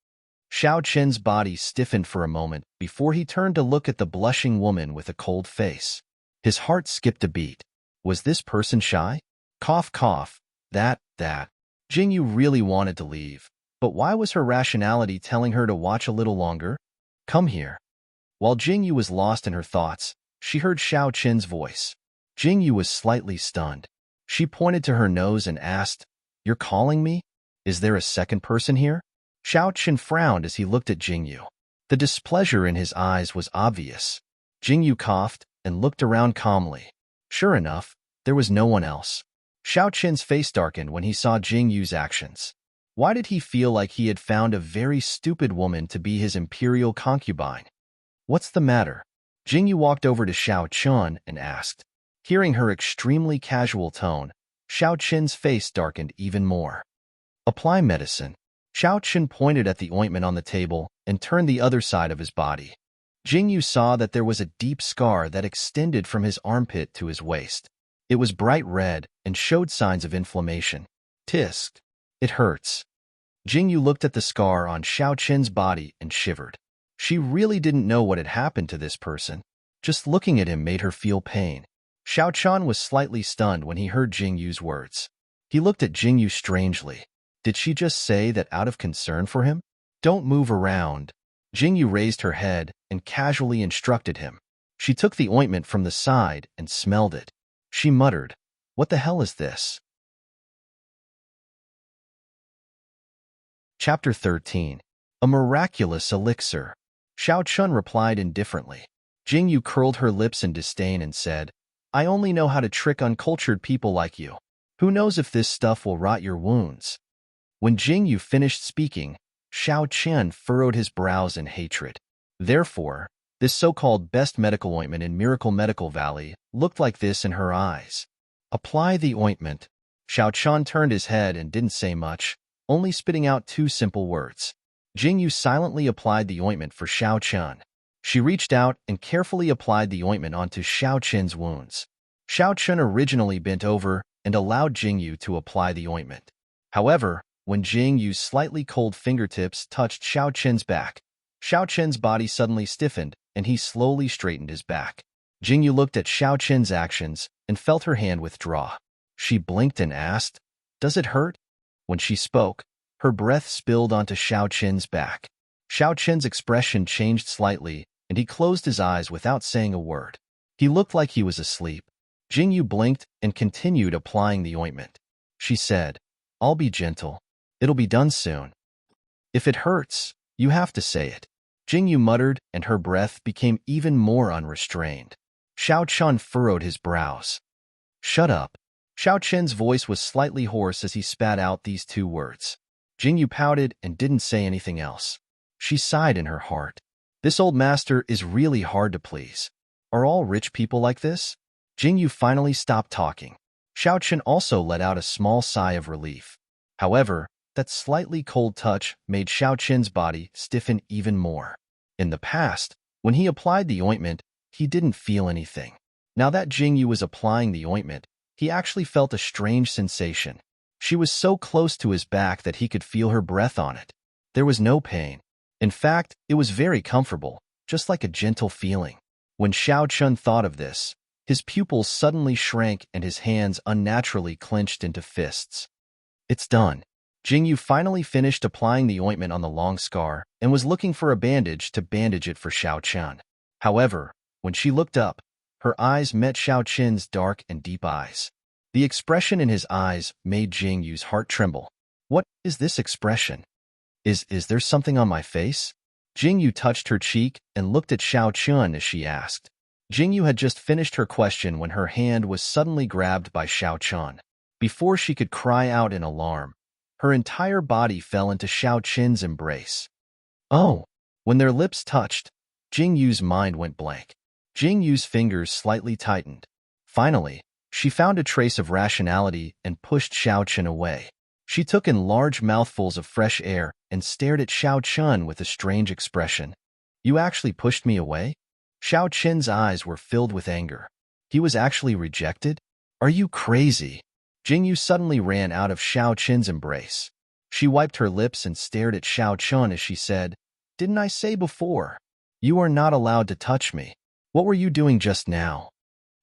Xiao Chen's body stiffened for a moment before he turned to look at the blushing woman with a cold face. His heart skipped a beat. Was this person shy? Cough, cough. That. Jingyu really wanted to leave, but why was her rationality telling her to watch a little longer? Come here. While Jingyu was lost in her thoughts, she heard Xiao Chen's voice. Jingyu was slightly stunned. She pointed to her nose and asked, You're calling me? Is there a second person here? Xiao Chen frowned as he looked at Jingyu. The displeasure in his eyes was obvious. Jingyu coughed and looked around calmly. Sure enough, there was no one else. Xiao Chen's face darkened when he saw Jingyu's actions. Why did he feel like he had found a very stupid woman to be his imperial concubine? What's the matter? Jingyu walked over to Xiao Chen and asked. Hearing her extremely casual tone, Xiao Chen's face darkened even more. Apply medicine. Xiao Chen pointed at the ointment on the table and turned the other side of his body. Jingyu saw that there was a deep scar that extended from his armpit to his waist. It was bright red and showed signs of inflammation. Tisk. It hurts. Jingyu looked at the scar on Xiao Chen's body and shivered. She really didn't know what had happened to this person. Just looking at him made her feel pain. Xiao Chen was slightly stunned when he heard Jingyu's words. He looked at Jingyu strangely. Did she just say that out of concern for him? Don't move around. Jingyu raised her head and casually instructed him. She took the ointment from the side and smelled it. She muttered, What the hell is this? Chapter 13. A Miraculous Elixir. Xiao Chun replied indifferently. Jingyu curled her lips in disdain and said, I only know how to trick uncultured people like you. Who knows if this stuff will rot your wounds? When Jingyu finished speaking, Xiao Chen furrowed his brows in hatred. Therefore, this so-called best medical ointment in Miracle Medical Valley looked like this in her eyes. Apply the ointment. Xiao Chen turned his head and didn't say much, only spitting out two simple words. Jingyu silently applied the ointment for Xiao Chen. She reached out and carefully applied the ointment onto Xiao Chen's wounds. Xiao Chen originally bent over and allowed Jingyu to apply the ointment. However, when Jingyu's slightly cold fingertips touched Xiao Chen's back, Xiao Chen's body suddenly stiffened and he slowly straightened his back. Jingyu looked at Xiao Chen's actions and felt her hand withdraw. She blinked and asked, Does it hurt? When she spoke, her breath spilled onto Xiao Chen's back. Xiao Chen's expression changed slightly and he closed his eyes without saying a word. He looked like he was asleep. Jingyu blinked and continued applying the ointment. She said, I'll be gentle. It'll be done soon. If it hurts, you have to say it. Jingyu muttered and her breath became even more unrestrained. Xiao Chen furrowed his brows. Shut up. Xiao Chen's voice was slightly hoarse as he spat out these two words. Jingyu pouted and didn't say anything else. She sighed in her heart. This old master is really hard to please. Are all rich people like this? Jingyu finally stopped talking. Xiao Chen also let out a small sigh of relief. However, that slightly cold touch made Xiao Chen's body stiffen even more. In the past, when he applied the ointment, he didn't feel anything. Now that Jingyu was applying the ointment, he actually felt a strange sensation. She was so close to his back that he could feel her breath on it. There was no pain. In fact, it was very comfortable, just like a gentle feeling. When Xiao Chen thought of this, his pupils suddenly shrank and his hands unnaturally clenched into fists. It's done. Jingyu finally finished applying the ointment on the long scar and was looking for a bandage to bandage it for Xiao Chen. However, when she looked up, her eyes met Xiao Chen's dark and deep eyes. The expression in his eyes made Jingyu's heart tremble. What is this expression? Is there something on my face? Jingyu touched her cheek and looked at Xiao Chen as she asked. Jingyu had just finished her question when her hand was suddenly grabbed by Xiao Qian. Before she could cry out in alarm, her entire body fell into Xiao Qin's embrace. Oh! When their lips touched, Jingyu's mind went blank. Jingyu's fingers slightly tightened. Finally, she found a trace of rationality and pushed Xiao Qin away. She took in large mouthfuls of fresh air and stared at Xiao Qin with a strange expression. You actually pushed me away? Xiao Qin's eyes were filled with anger. He was actually rejected? Are you crazy? Jingyu suddenly ran out of Xiao Qin's embrace. She wiped her lips and stared at Xiao Qin as she said, Didn't I say before? You are not allowed to touch me. What were you doing just now?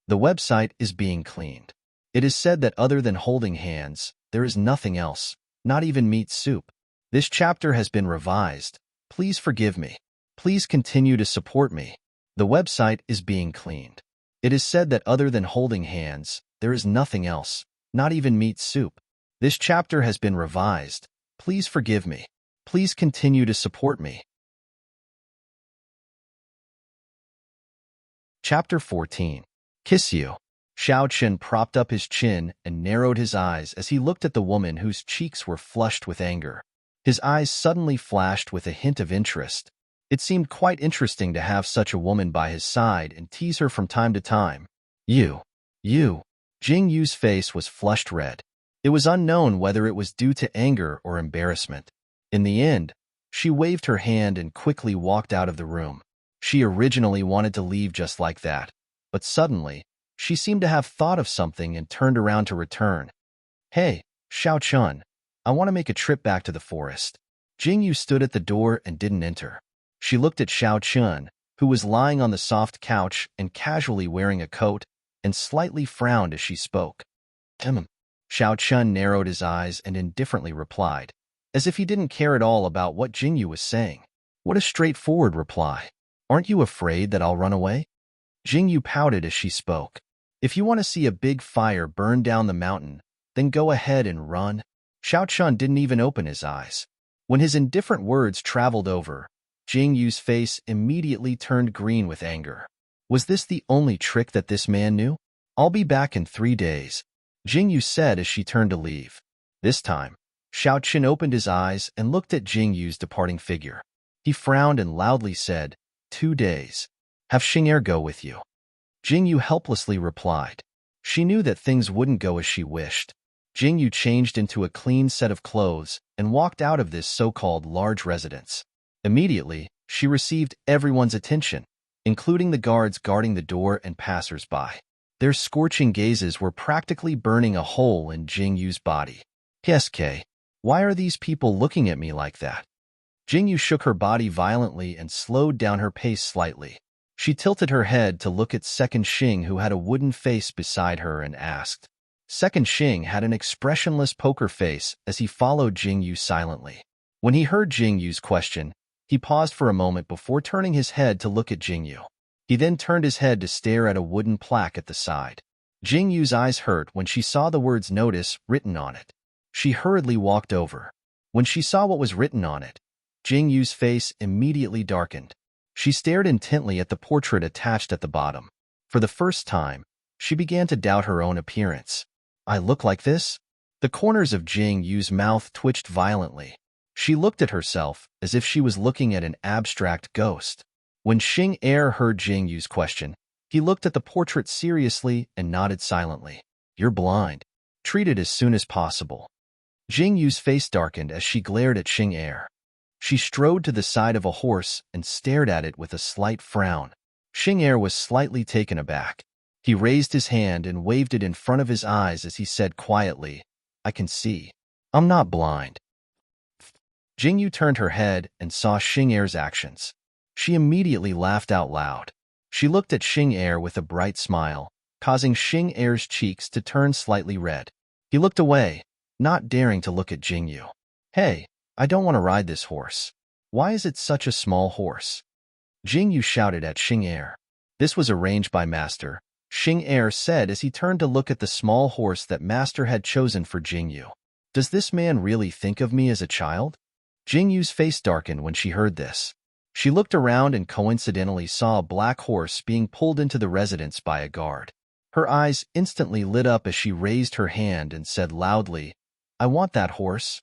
The website is being cleaned. It is said that other than holding hands, there is nothing else, not even meat soup. This chapter has been revised. Please forgive me. Please continue to support me. The website is being cleaned. It is said that other than holding hands, there is nothing else, not even meat soup. This chapter has been revised. Please forgive me. Please continue to support me. Chapter 14. Kiss You. Xiao Qin propped up his chin and narrowed his eyes as he looked at the woman whose cheeks were flushed with anger. His eyes suddenly flashed with a hint of interest. It seemed quite interesting to have such a woman by his side and tease her from time to time. You. Jingyu's face was flushed red. It was unknown whether it was due to anger or embarrassment. In the end, she waved her hand and quickly walked out of the room. She originally wanted to leave just like that, but suddenly, she seemed to have thought of something and turned around to return. Hey, Xiao Qin, I want to make a trip back to the forest. Jingyu stood at the door and didn't enter. She looked at Xiao Qin, who was lying on the soft couch and casually wearing a coat, and slightly frowned as she spoke. Xiao Qin narrowed his eyes and indifferently replied, as if he didn't care at all about what Jingyu was saying. What a straightforward reply. Aren't you afraid that I'll run away? Jingyu pouted as she spoke. If you want to see a big fire burn down the mountain, then go ahead and run. Xiao Qin didn't even open his eyes. When his indifferent words traveled over, Jingyu's face immediately turned green with anger. Was this the only trick that this man knew? I'll be back in 3 days, Jingyu said as she turned to leave. This time, Xiao Qin opened his eyes and looked at Jingyu's departing figure. He frowned and loudly said, 2 days. Have Xing'er go with you. Jingyu helplessly replied. She knew that things wouldn't go as she wished. Jingyu changed into a clean set of clothes and walked out of this so-called large residence. Immediately, she received everyone's attention, including the guards guarding the door and passers-by. Their scorching gazes were practically burning a hole in Jingyu's body. PSK, why are these people looking at me like that? Jingyu shook her body violently and slowed down her pace slightly. She tilted her head to look at Second Xing, who had a wooden face beside her, and asked. Second Xing had an expressionless poker face as he followed Jingyu silently. When he heard Jingyu's question, he paused for a moment before turning his head to look at Jingyu. He then turned his head to stare at a wooden plaque at the side. Jingyu's eyes hurt when she saw the words "Notice" written on it. She hurriedly walked over. When she saw what was written on it, Jingyu's face immediately darkened. She stared intently at the portrait attached at the bottom. For the first time, she began to doubt her own appearance. I look like this? The corners of Jingyu's mouth twitched violently. She looked at herself as if she was looking at an abstract ghost. When Xing'er heard Jingyu's question, he looked at the portrait seriously and nodded silently. You're blind. Treat it as soon as possible. Jingyu's face darkened as she glared at Xing'er. She strode to the side of a horse and stared at it with a slight frown. Xing'er was slightly taken aback. He raised his hand and waved it in front of his eyes as he said quietly, I can see. I'm not blind. Jingyu turned her head and saw Xing'er's actions. She immediately laughed out loud. She looked at Xing'er with a bright smile, causing Xing'er's cheeks to turn slightly red. He looked away, not daring to look at Jingyu. Hey, I don't want to ride this horse. Why is it such a small horse? Jingyu shouted at Xing'er. This was arranged by Master, Xing'er said as he turned to look at the small horse that Master had chosen for Jingyu. Does this man really think of me as a child? Jingyu's face darkened when she heard this. She looked around and coincidentally saw a black horse being pulled into the residence by a guard. Her eyes instantly lit up as she raised her hand and said loudly, "I want that horse."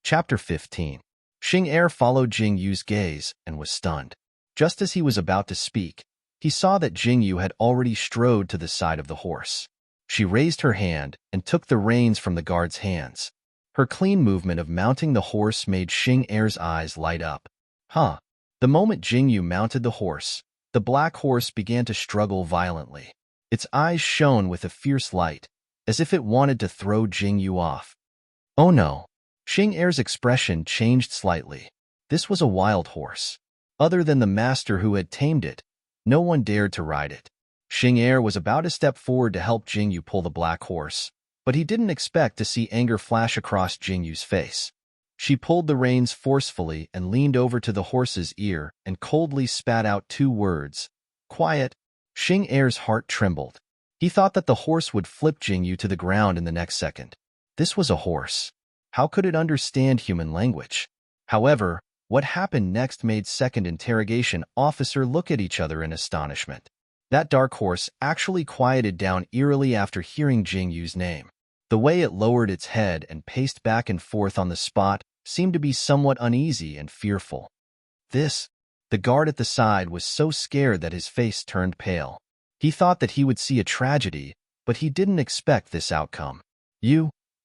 Chapter 15. Xing Er followed Jing Yu's gaze and was stunned. Just as he was about to speak, he saw that Jing Yu had already strode to the side of the horse. She raised her hand and took the reins from the guard's hands. Her clean movement of mounting the horse made Xing Er's eyes light up. Huh. The moment Jing Yu mounted the horse, the black horse began to struggle violently. Its eyes shone with a fierce light, as if it wanted to throw Jing Yu off. Oh no. Xing Er's expression changed slightly. This was a wild horse. Other than the master who had tamed it, no one dared to ride it. Xing Er was about to step forward to help Jing Yu pull the black horse, but he didn't expect to see anger flash across Jing Yu's face. She pulled the reins forcefully and leaned over to the horse's ear and coldly spat out 2 words. Quiet. Xing Er's heart trembled. He thought that the horse would flip Jing Yu to the ground in the next second. This was a horse. How could it understand human language? However, what happened next made second interrogation officer look at each other in astonishment. That dark horse actually quieted down eerily after hearing Jing Yu's name. The way it lowered its head and paced back and forth on the spot seemed to be somewhat uneasy and fearful. The guard at the side was so scared that his face turned pale. He thought that he would see a tragedy, but he didn't expect this outcome.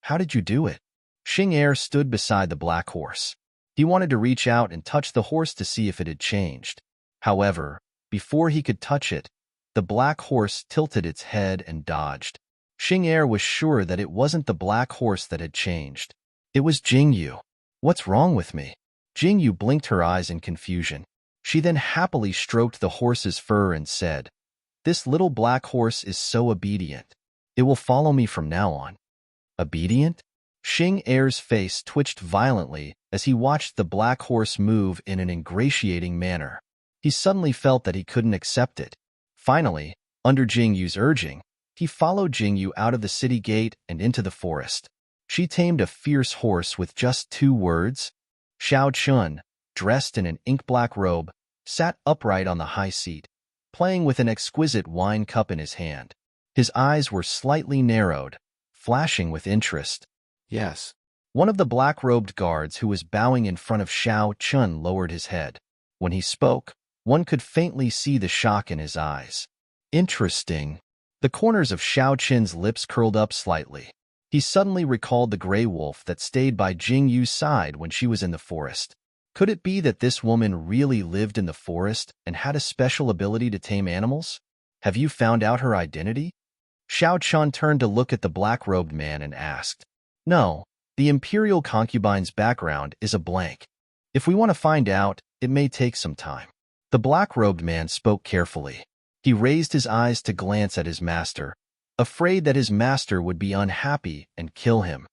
How did you do it? Xing Er stood beside the black horse. He wanted to reach out and touch the horse to see if it had changed. However, before he could touch it, the black horse tilted its head and dodged. Xing Er was sure that it wasn't the black horse that had changed. It was Jing Yu. What's wrong with me? Jing Yu blinked her eyes in confusion. She then happily stroked the horse's fur and said, "This little black horse is so obedient. It will follow me from now on." Obedient? Xing Er's face twitched violently as he watched the black horse move in an ingratiating manner. He suddenly felt that he couldn't accept it. Finally, under Jing Yu's urging, he followed Jing Yu out of the city gate and into the forest. She tamed a fierce horse with just 2 words. Xiao Chun, dressed in an ink-black robe, sat upright on the high seat, playing with an exquisite wine cup in his hand. His eyes were slightly narrowed, flashing with interest. Yes. One of the black-robed guards who was bowing in front of Xiao Chun lowered his head. When he spoke, one could faintly see the shock in his eyes. Interesting. The corners of Xiao Chun's lips curled up slightly. He suddenly recalled the gray wolf that stayed by Jing Yu's side when she was in the forest. Could it be that this woman really lived in the forest and had a special ability to tame animals? Have you found out her identity? Xiao Chun turned to look at the black-robed man and asked. No, the imperial concubine's background is a blank. If we want to find out, it may take some time. The black-robed man spoke carefully. He raised his eyes to glance at his master, afraid that his master would be unhappy and kill him.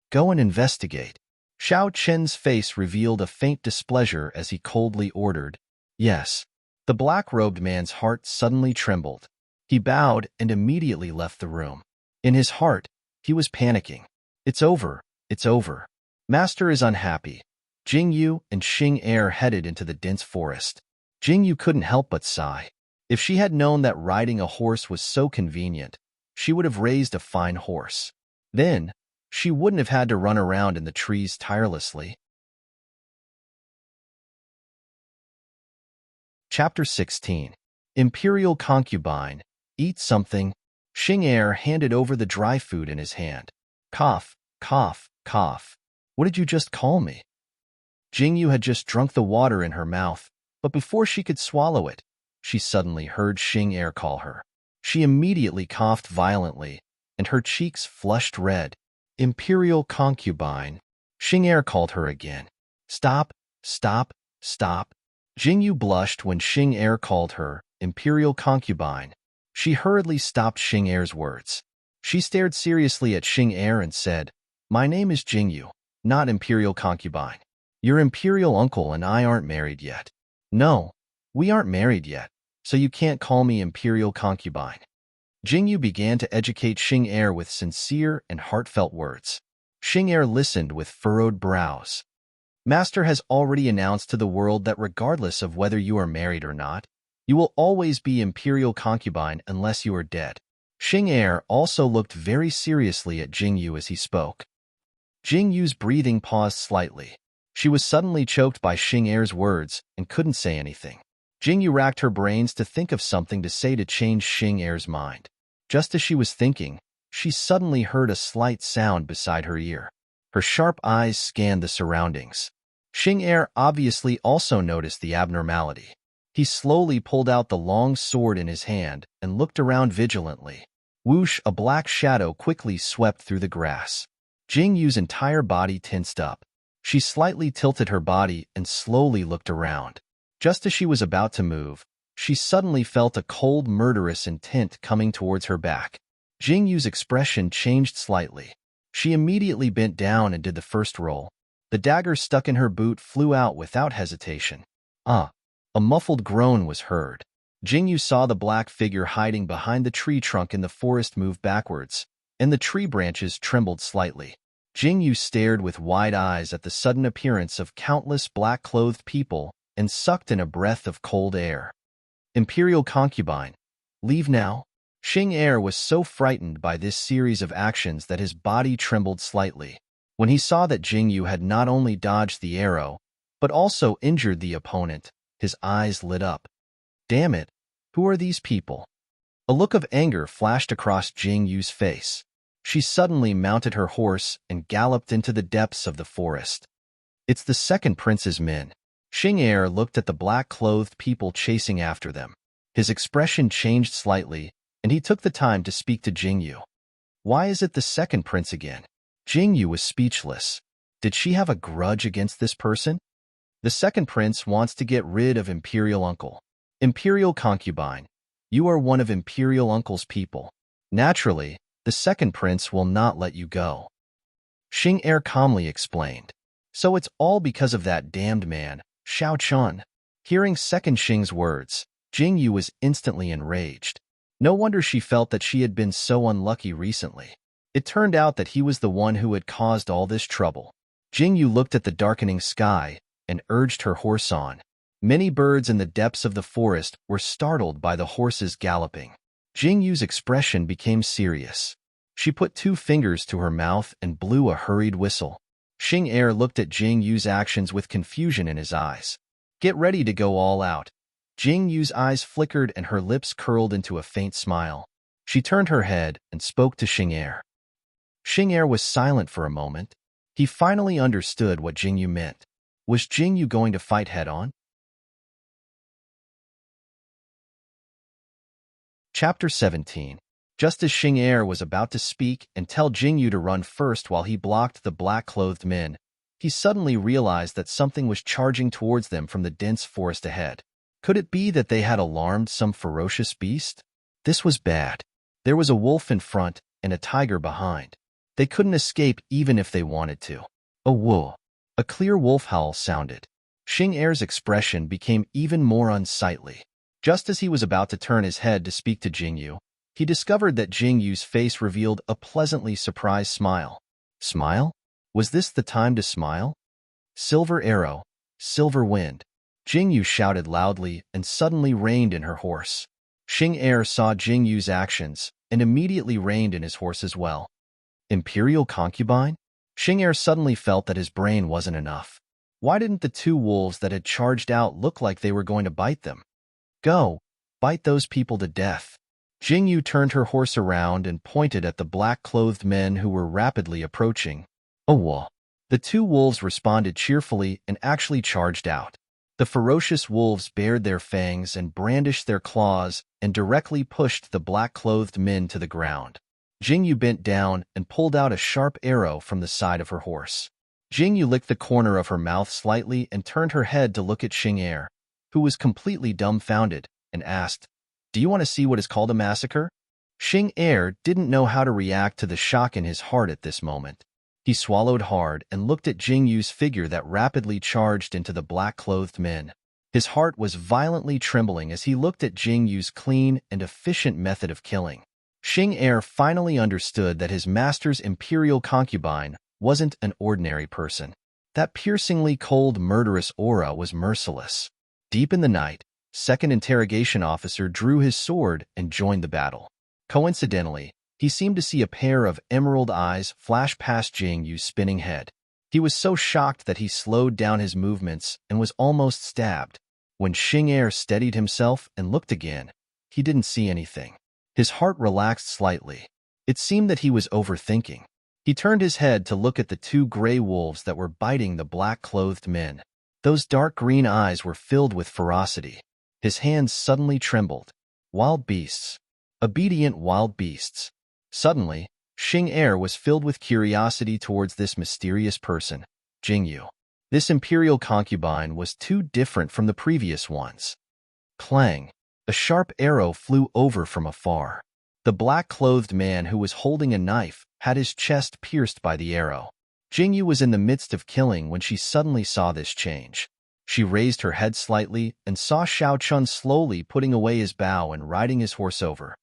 Go and investigate. Xiao Chen's face revealed a faint displeasure as he coldly ordered. Yes. The black-robed man's heart suddenly trembled. He bowed and immediately left the room. In his heart, he was panicking. It's over. It's over. Master is unhappy. Jing Yu and Xing Er headed into the dense forest. Jing Yu couldn't help but sigh. If she had known that riding a horse was so convenient, she would have raised a fine horse. Then, she wouldn't have had to run around in the trees tirelessly. Chapter 16. Imperial Concubine. Eat something. Xing Er handed over the dry food in his hand. Cough, cough, cough. What did you just call me? Jing Yu had just drunk the water in her mouth, but before she could swallow it, she suddenly heard Xing Er call her. She immediately coughed violently, and her cheeks flushed red. Imperial Concubine. Xing Er called her again. Stop, stop, stop. Jing Yu blushed when Xing Er called her Imperial Concubine. She hurriedly stopped Xing Er's words. She stared seriously at Xing Er and said, My name is Jing Yu, not Imperial Concubine. Your Imperial uncle and I aren't married yet. No, we aren't married yet, so you can't call me Imperial Concubine. Jing Yu began to educate Xing Er with sincere and heartfelt words. Xing'er listened with furrowed brows. Master has already announced to the world that regardless of whether you are married or not, you will always be imperial concubine unless you are dead. Xing'er also looked very seriously at Jingyu as he spoke. Jingyu's breathing paused slightly. She was suddenly choked by Xing'er's words and couldn't say anything. Jingyu racked her brains to think of something to say to change Xing'er's mind. Just as she was thinking, she suddenly heard a slight sound beside her ear. Her sharp eyes scanned the surroundings. Xing'er obviously also noticed the abnormality. He slowly pulled out the long sword in his hand and looked around vigilantly. Whoosh, a black shadow quickly swept through the grass. Jingyu's entire body tensed up. She slightly tilted her body and slowly looked around. Just as she was about to move, she suddenly felt a cold, murderous intent coming towards her back. Jingyu's expression changed slightly. She immediately bent down and did the first roll. The dagger stuck in her boot flew out without hesitation. Ah! A muffled groan was heard. Jingyu saw the black figure hiding behind the tree trunk in the forest move backwards, and the tree branches trembled slightly. Jingyu stared with wide eyes at the sudden appearance of countless black-clothed people and sucked in a breath of cold air. Imperial concubine, leave now? Xing'er was so frightened by this series of actions that his body trembled slightly. When he saw that Jingyu had not only dodged the arrow, but also injured the opponent, his eyes lit up. Damn it, who are these people? A look of anger flashed across Jingyu's face. She suddenly mounted her horse and galloped into the depths of the forest. It's the second prince's men. Xing'er looked at the black-clothed people chasing after them. His expression changed slightly, and he took the time to speak to Jingyu. Why is it the second prince again? Jingyu was speechless. Did she have a grudge against this person? The second prince wants to get rid of Imperial Uncle. Imperial concubine, you are one of Imperial Uncle's people. Naturally, the second prince will not let you go. Xing'er calmly explained. So it's all because of that damned man, Xiao Chun. Hearing Second Xing's words, Jingyu was instantly enraged. No wonder she felt that she had been so unlucky recently. It turned out that he was the one who had caused all this trouble. Jingyu looked at the darkening sky and urged her horse on. Many birds in the depths of the forest were startled by the horse's galloping. Jingyu's expression became serious. She put 2 fingers to her mouth and blew a hurried whistle. Xing'er looked at Jingyu's actions with confusion in his eyes. Get ready to go all out. Jingyu's eyes flickered and her lips curled into a faint smile. She turned her head and spoke to Xing'er. Xing'er was silent for a moment. He finally understood what Jingyu meant. Was Jingyu going to fight head-on? Chapter 17. Just as Xing'er was about to speak and tell Jingyu to run first while he blocked the black-clothed men, he suddenly realized that something was charging towards them from the dense forest ahead. Could it be that they had alarmed some ferocious beast? This was bad. There was a wolf in front and a tiger behind. They couldn't escape even if they wanted to. A woo! A clear wolf howl sounded. Xing'er's expression became even more unsightly. Just as he was about to turn his head to speak to Jingyu, he discovered that Jingyu's face revealed a pleasantly surprised smile. Smile? Was this the time to smile? Silver arrow, silver wind. Jingyu shouted loudly and suddenly reined in her horse. Xing'er saw Jingyu's actions and immediately reined in his horse as well. Imperial concubine? Xing'er suddenly felt that his brain wasn't enough. Why didn't the 2 wolves that had charged out look like they were going to bite them? Go, bite those people to death. Jingyu turned her horse around and pointed at the black-clothed men who were rapidly approaching. Oh, the 2 wolves responded cheerfully and actually charged out. The ferocious wolves bared their fangs and brandished their claws and directly pushed the black-clothed men to the ground. Jingyu bent down and pulled out a sharp arrow from the side of her horse. Jingyu licked the corner of her mouth slightly and turned her head to look at Xing'er, who was completely dumbfounded, and asked, "Do you want to see what is called a massacre?" Xing'er didn't know how to react to the shock in his heart at this moment. He swallowed hard and looked at Jingyu's figure that rapidly charged into the black-clothed men. His heart was violently trembling as he looked at Jingyu's clean and efficient method of killing. Xing'er finally understood that his master's imperial concubine wasn't an ordinary person. That piercingly cold, murderous aura was merciless. Deep in the night, Second Interrogation Officer drew his sword and joined the battle. Coincidentally, he seemed to see a pair of emerald eyes flash past Jing Yu's spinning head. He was so shocked that he slowed down his movements and was almost stabbed. When Xing steadied himself and looked again, he didn't see anything. His heart relaxed slightly. It seemed that he was overthinking. He turned his head to look at the two gray wolves that were biting the black-clothed men. Those dark green eyes were filled with ferocity. His hands suddenly trembled. Wild beasts. Obedient wild beasts. Suddenly, Xing was filled with curiosity towards this mysterious person, Jing Yu. This imperial concubine was too different from the previous ones. Clang! A sharp arrow flew over from afar. The black-clothed man who was holding a knife had his chest pierced by the arrow. Jing Yu was in the midst of killing when she suddenly saw this change. She raised her head slightly and saw Shao Chun slowly putting away his bow and riding his horse over.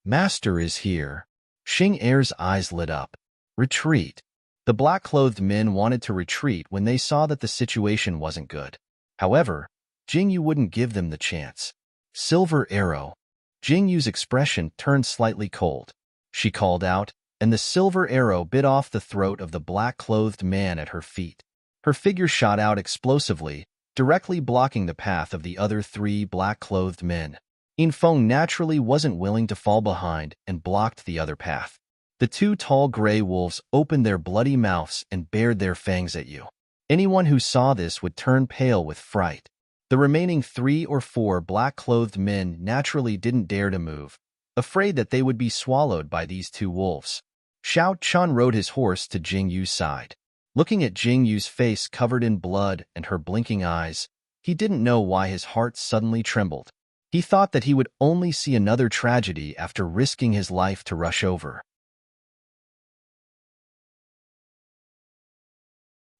"Master is here." Xing eyes lit up. Retreat. The black-clothed men wanted to retreat when they saw that the situation wasn't good. However, Jing Yu wouldn't give them the chance. Silver arrow. Jing Yu's expression turned slightly cold. She called out, and the silver arrow bit off the throat of the black-clothed man at her feet. Her figure shot out explosively, directly blocking the path of the other three black-clothed men. Yin Feng naturally wasn't willing to fall behind and blocked the other path. The two tall gray wolves opened their bloody mouths and bared their fangs at you. Anyone who saw this would turn pale with fright. The remaining 3 or 4 black-clothed men naturally didn't dare to move, afraid that they would be swallowed by these two wolves. Shao Chun rode his horse to Jing Yu's side. Looking at Jing Yu's face covered in blood and her blinking eyes, he didn't know why his heart suddenly trembled. He thought that he would only see another tragedy after risking his life to rush over.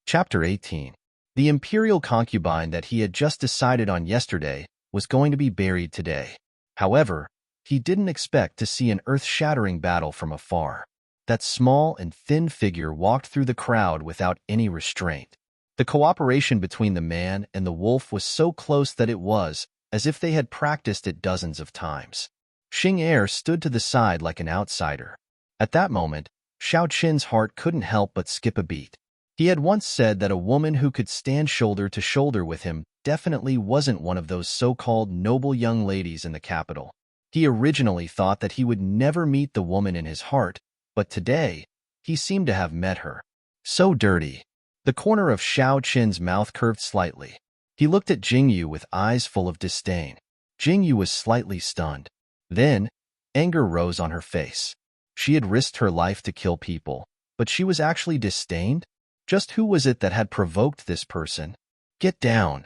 Chapter 18. The imperial concubine that he had just decided on yesterday was going to be buried today. However, he didn't expect to see an earth-shattering battle from afar. That small and thin figure walked through the crowd without any restraint. The cooperation between the man and the wolf was so close that it was as if they had practiced it dozens of times. Xing stood to the side like an outsider. At that moment, Shao Qin's heart couldn't help but skip a beat. He had once said that a woman who could stand shoulder to shoulder with him definitely wasn't one of those so-called noble young ladies in the capital. He originally thought that he would never meet the woman in his heart, but today, he seemed to have met her. So dirty. The corner of Shao Qin's mouth curved slightly. He looked at Jing Yu with eyes full of disdain. Jing Yu was slightly stunned. Then, anger rose on her face. She had risked her life to kill people, but she was actually disdained? Just who was it that had provoked this person? Get down.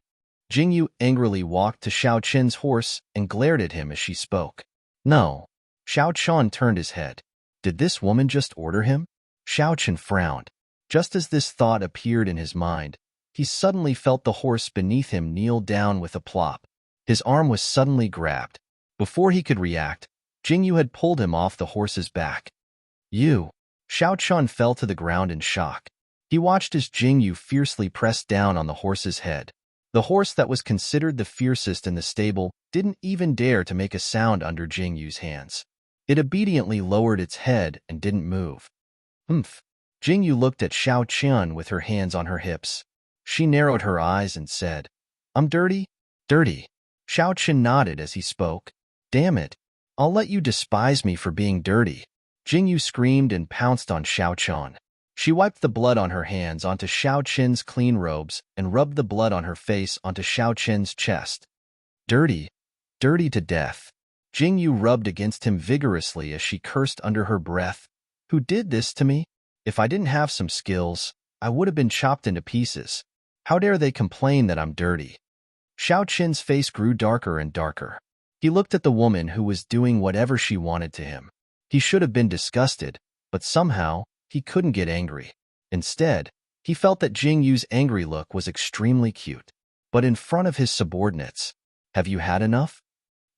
Jing Yu angrily walked to Shao Qin's horse and glared at him as she spoke. No. Shao Chun turned his head. Did this woman just order him? Shao Qin frowned. Just as this thought appeared in his mind, he suddenly felt the horse beneath him kneel down with a plop. His arm was suddenly grabbed. Before he could react, Jing Yu had pulled him off the horse's back. You. Shao Chun fell to the ground in shock. He watched as Jing Yu fiercely pressed down on the horse's head. The horse that was considered the fiercest in the stable didn't even dare to make a sound under Jing Yu's hands. It obediently lowered its head and didn't move. Humph. Jing Yu looked at Shao Chun with her hands on her hips. She narrowed her eyes and said, I'm dirty? Dirty. Shao Chun nodded as he spoke. Damn it. I'll let you despise me for being dirty. Jing Yu screamed and pounced on Shao Chun. She wiped the blood on her hands onto Shao Qin's clean robes and rubbed the blood on her face onto Shao Qin's chest. Dirty. Dirty to death. Jing Yu rubbed against him vigorously as she cursed under her breath. Who did this to me? If I didn't have some skills, I would have been chopped into pieces. How dare they complain that I'm dirty? Shao Qin's face grew darker and darker. He looked at the woman who was doing whatever she wanted to him. He should have been disgusted, but somehow, he couldn't get angry. Instead, he felt that Jing Yu's angry look was extremely cute. But in front of his subordinates, have you had enough?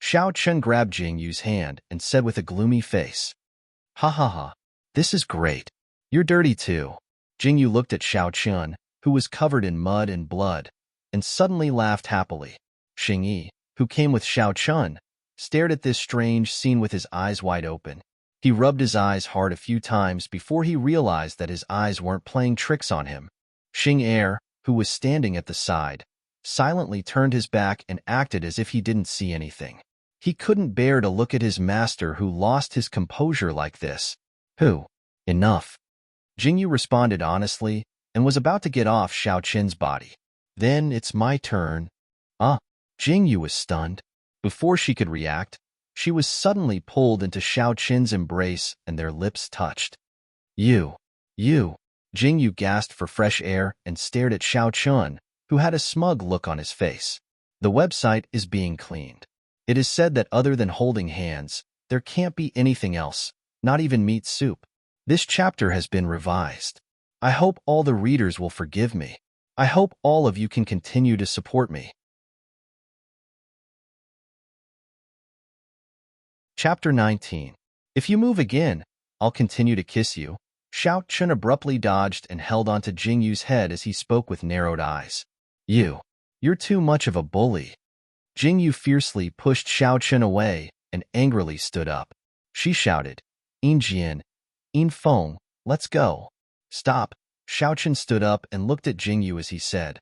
Shao Chun grabbed Jing Yu's hand and said with a gloomy face, Ha ha ha, this is great. You're dirty too. Jingyu looked at Xiao Chun, who was covered in mud and blood, and suddenly laughed happily. Xingyi, who came with Xiao Chun, stared at this strange scene with his eyes wide open. He rubbed his eyes hard a few times before he realized that his eyes weren't playing tricks on him. Xing, who was standing at the side, silently turned his back and acted as if he didn't see anything. He couldn't bear to look at his master who lost his composure like this. Enough. Jingyu responded honestly and was about to get off Xiao Qin's body. Then it's my turn. Jingyu was stunned. Before she could react, she was suddenly pulled into Xiao Qin's embrace and their lips touched. You. Jingyu gasped for fresh air and stared at Xiao Chun, who had a smug look on his face. The website is being cleaned. It is said that other than holding hands, there can't be anything else, not even meat soup. This chapter has been revised. I hope all the readers will forgive me. I hope all of you can continue to support me. Chapter 19. If you move again, I'll continue to kiss you. Xiao Chun abruptly dodged and held onto Jingyu's head as he spoke with narrowed eyes. You're too much of a bully. Jingyu fiercely pushed Xiao Chun away and angrily stood up. She shouted, Injian, Feng, let's go. Stop. Xiao Chun stood up and looked at Jingyu as he said,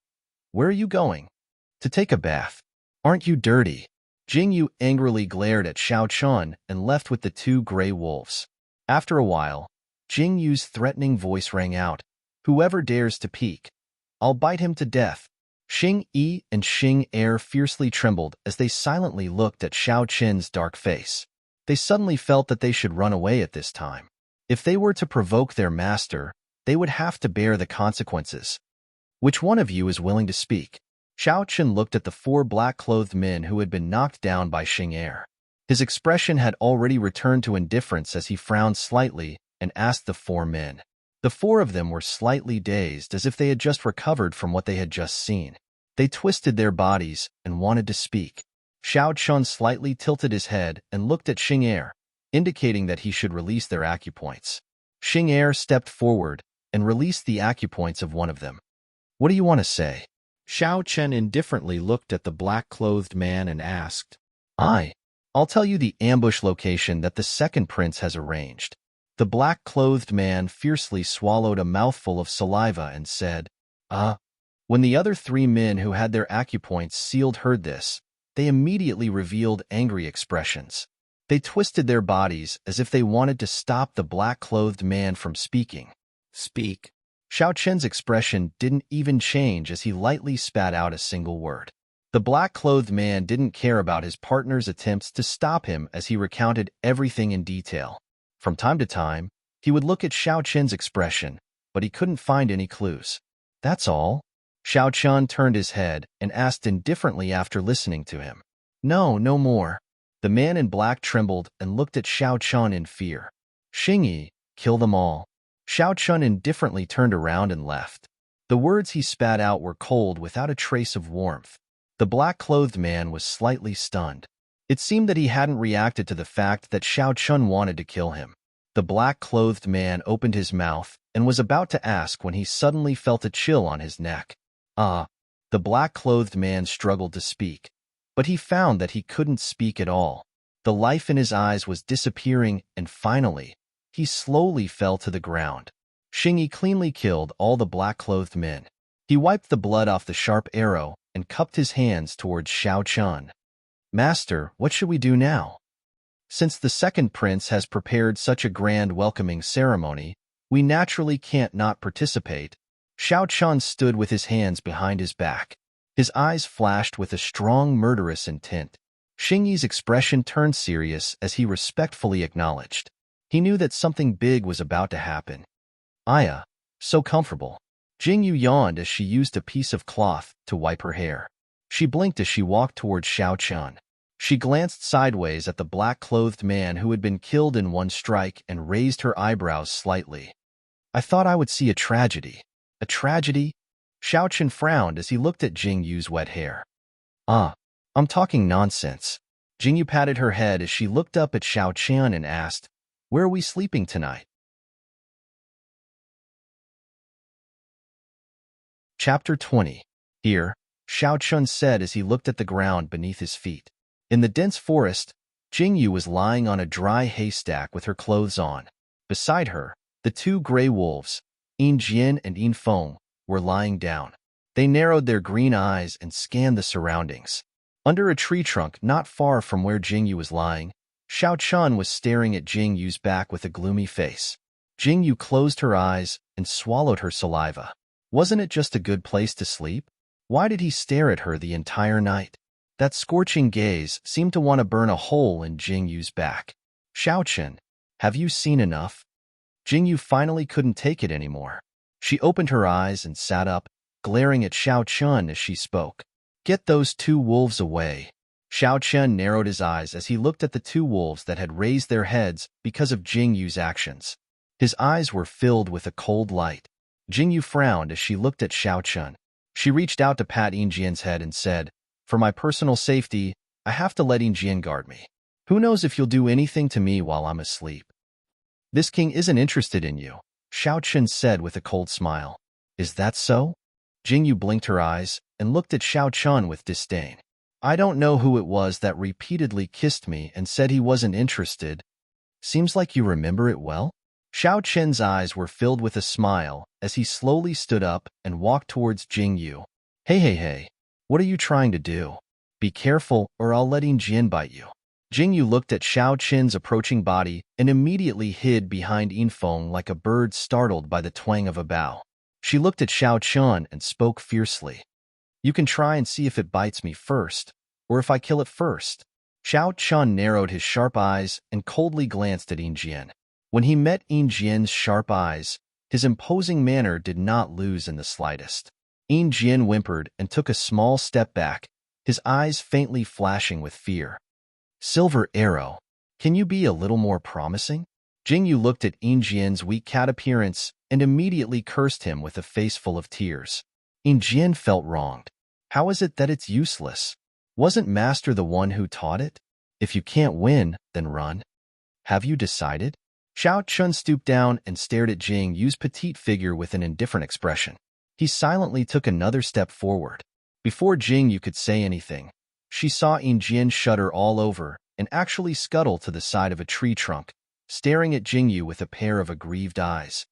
Where are you going? To take a bath. Aren't you dirty? Jingyu angrily glared at Xiao Chun and left with the two gray wolves. After a while, Jingyu's threatening voice rang out, Whoever dares to peek, I'll bite him to death. Xing and Xing fiercely trembled as they silently looked at Xiao Qin's dark face. They suddenly felt that they should run away at this time. If they were to provoke their master, they would have to bear the consequences. Which one of you is willing to speak? Xiao Qin looked at the four black-clothed men who had been knocked down by Xing. His expression had already returned to indifference as he frowned slightly and asked the four men. The four of them were slightly dazed as if they had just recovered from what they had just seen. They twisted their bodies and wanted to speak. Xiao Chun slightly tilted his head and looked at Xing, indicating that he should release their acupoints. Xing stepped forward and released the acupoints of one of them. What do you want to say? Xiao Chen indifferently looked at the black-clothed man and asked, I'll tell you the ambush location that the second prince has arranged. The black-clothed man fiercely swallowed a mouthful of saliva and said, When the other three men who had their acupoints sealed heard this, they immediately revealed angry expressions. They twisted their bodies as if they wanted to stop the black-clothed man from speaking. Speak. Xiao Chen's expression didn't even change as he lightly spat out a single word. The black-clothed man didn't care about his partner's attempts to stop him as he recounted everything in detail. From time to time, he would look at Xiao Chen's expression, but he couldn't find any clues. That's all? Xiao Chen turned his head and asked indifferently after listening to him. No more. The man in black trembled and looked at Xiao Chen in fear. Xingyi, kill them all. Xiao Chun indifferently turned around and left. The words he spat out were cold without a trace of warmth. The black-clothed man was slightly stunned. It seemed that he hadn't reacted to the fact that Xiao Chun wanted to kill him. The black-clothed man opened his mouth and was about to ask when he suddenly felt a chill on his neck. The black-clothed man struggled to speak, but he found that he couldn't speak at all. The life in his eyes was disappearing, and finally, he slowly fell to the ground. Xingyi cleanly killed all the black-clothed men. He wiped the blood off the sharp arrow and cupped his hands towards Xiao Chun. Master, what should we do now? Since the second prince has prepared such a grand welcoming ceremony, we naturally can't not participate. Xiao Chun stood with his hands behind his back. His eyes flashed with a strong murderous intent. Xingyi's expression turned serious as he respectfully acknowledged. He knew that something big was about to happen. Aya, so comfortable. Jingyu yawned as she used a piece of cloth to wipe her hair. She blinked as she walked towards Xiao Chun. She glanced sideways at the black-clothed man who had been killed in one strike and raised her eyebrows slightly. I thought I would see a tragedy. A tragedy? Xiao Chun frowned as he looked at Jingyu's wet hair. I'm talking nonsense. Jingyu patted her head as she looked up at Xiao Chun and asked, Where are we sleeping tonight? Chapter 20. Here, Xiao Chun said as he looked at the ground beneath his feet. In the dense forest, Jingyu was lying on a dry haystack with her clothes on. Beside her, the two gray wolves, Yin Jian and Yin Feng, were lying down. They narrowed their green eyes and scanned the surroundings. Under a tree trunk not far from where Jingyu was lying, Xiao Chun was staring at Jingyu's back with a gloomy face. Jingyu closed her eyes and swallowed her saliva. Wasn't it just a good place to sleep? Why did he stare at her the entire night? That scorching gaze seemed to want to burn a hole in Jingyu's back. Xiao Chun, have you seen enough? Jingyu finally couldn't take it anymore. She opened her eyes and sat up, glaring at Xiao Chun as she spoke. Get those two wolves away. Xiao Chun narrowed his eyes as he looked at the two wolves that had raised their heads because of Jingyu's actions. His eyes were filled with a cold light. Jingyu frowned as she looked at Xiao Chun. She reached out to pat Yin Jian's head and said, "For my personal safety, I have to let Yin Jian guard me. Who knows if you'll do anything to me while I'm asleep?" "This king isn't interested in you," Xiao Chun said with a cold smile. "Is that so?" Jingyu blinked her eyes and looked at Xiao Chun with disdain. "I don't know who it was that repeatedly kissed me and said he wasn't interested. Seems like you remember it well?" Xiao Chun's eyes were filled with a smile as he slowly stood up and walked towards Jingyu. Hey, what are you trying to do? Be careful or I'll let Yin Jian bite you." Jingyu looked at Xiao Chun's approaching body and immediately hid behind Yin Feng like a bird startled by the twang of a bough. She looked at Xiao Chun and spoke fiercely. "You can try and see if it bites me first, or if I kill it first." Xiao Chun narrowed his sharp eyes and coldly glanced at Yin Jian. When he met Yin Jian's sharp eyes, his imposing manner did not lose in the slightest. Yin Jian whimpered and took a small step back, his eyes faintly flashing with fear. "Silver Arrow, can you be a little more promising?" Jingyu looked at Yin Jian's weak cat appearance and immediately cursed him with a face full of tears. Yin Jian felt wronged. How is it that it's useless? Wasn't Master the one who taught it? If you can't win, then run. Have you decided? Xiao Chun stooped down and stared at Jingyu's petite figure with an indifferent expression. He silently took another step forward. Before Jingyu could say anything, she saw Yin Jian shudder all over and actually scuttle to the side of a tree trunk, staring at Jingyu with a pair of aggrieved eyes.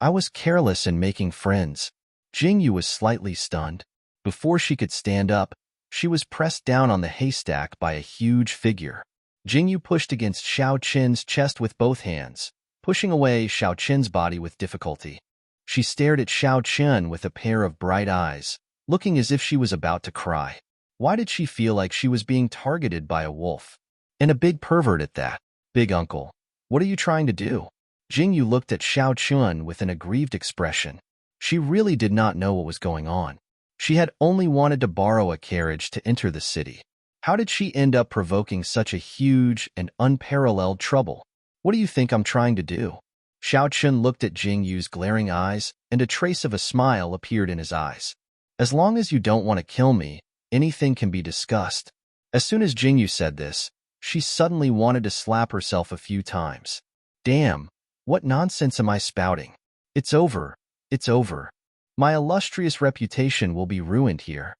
"I was careless in making friends." Jingyu was slightly stunned. Before she could stand up, she was pressed down on the haystack by a huge figure. Jingyu pushed against Xiao Chun's chest with both hands, pushing away Xiao Chun's body with difficulty. She stared at Xiao Chun with a pair of bright eyes, looking as if she was about to cry. Why did she feel like she was being targeted by a wolf? And a big pervert at that. "Big uncle, what are you trying to do?" Jingyu looked at Xiao Chun with an aggrieved expression. She really did not know what was going on. She had only wanted to borrow a carriage to enter the city. How did she end up provoking such a huge and unparalleled trouble? "What do you think I'm trying to do?" Xiao Chun looked at Jingyu's glaring eyes, and a trace of a smile appeared in his eyes. "As long as you don't want to kill me, anything can be discussed." As soon as Jingyu said this, she suddenly wanted to slap herself a few times. Damn, what nonsense am I spouting? It's over. It's over. My illustrious reputation will be ruined here.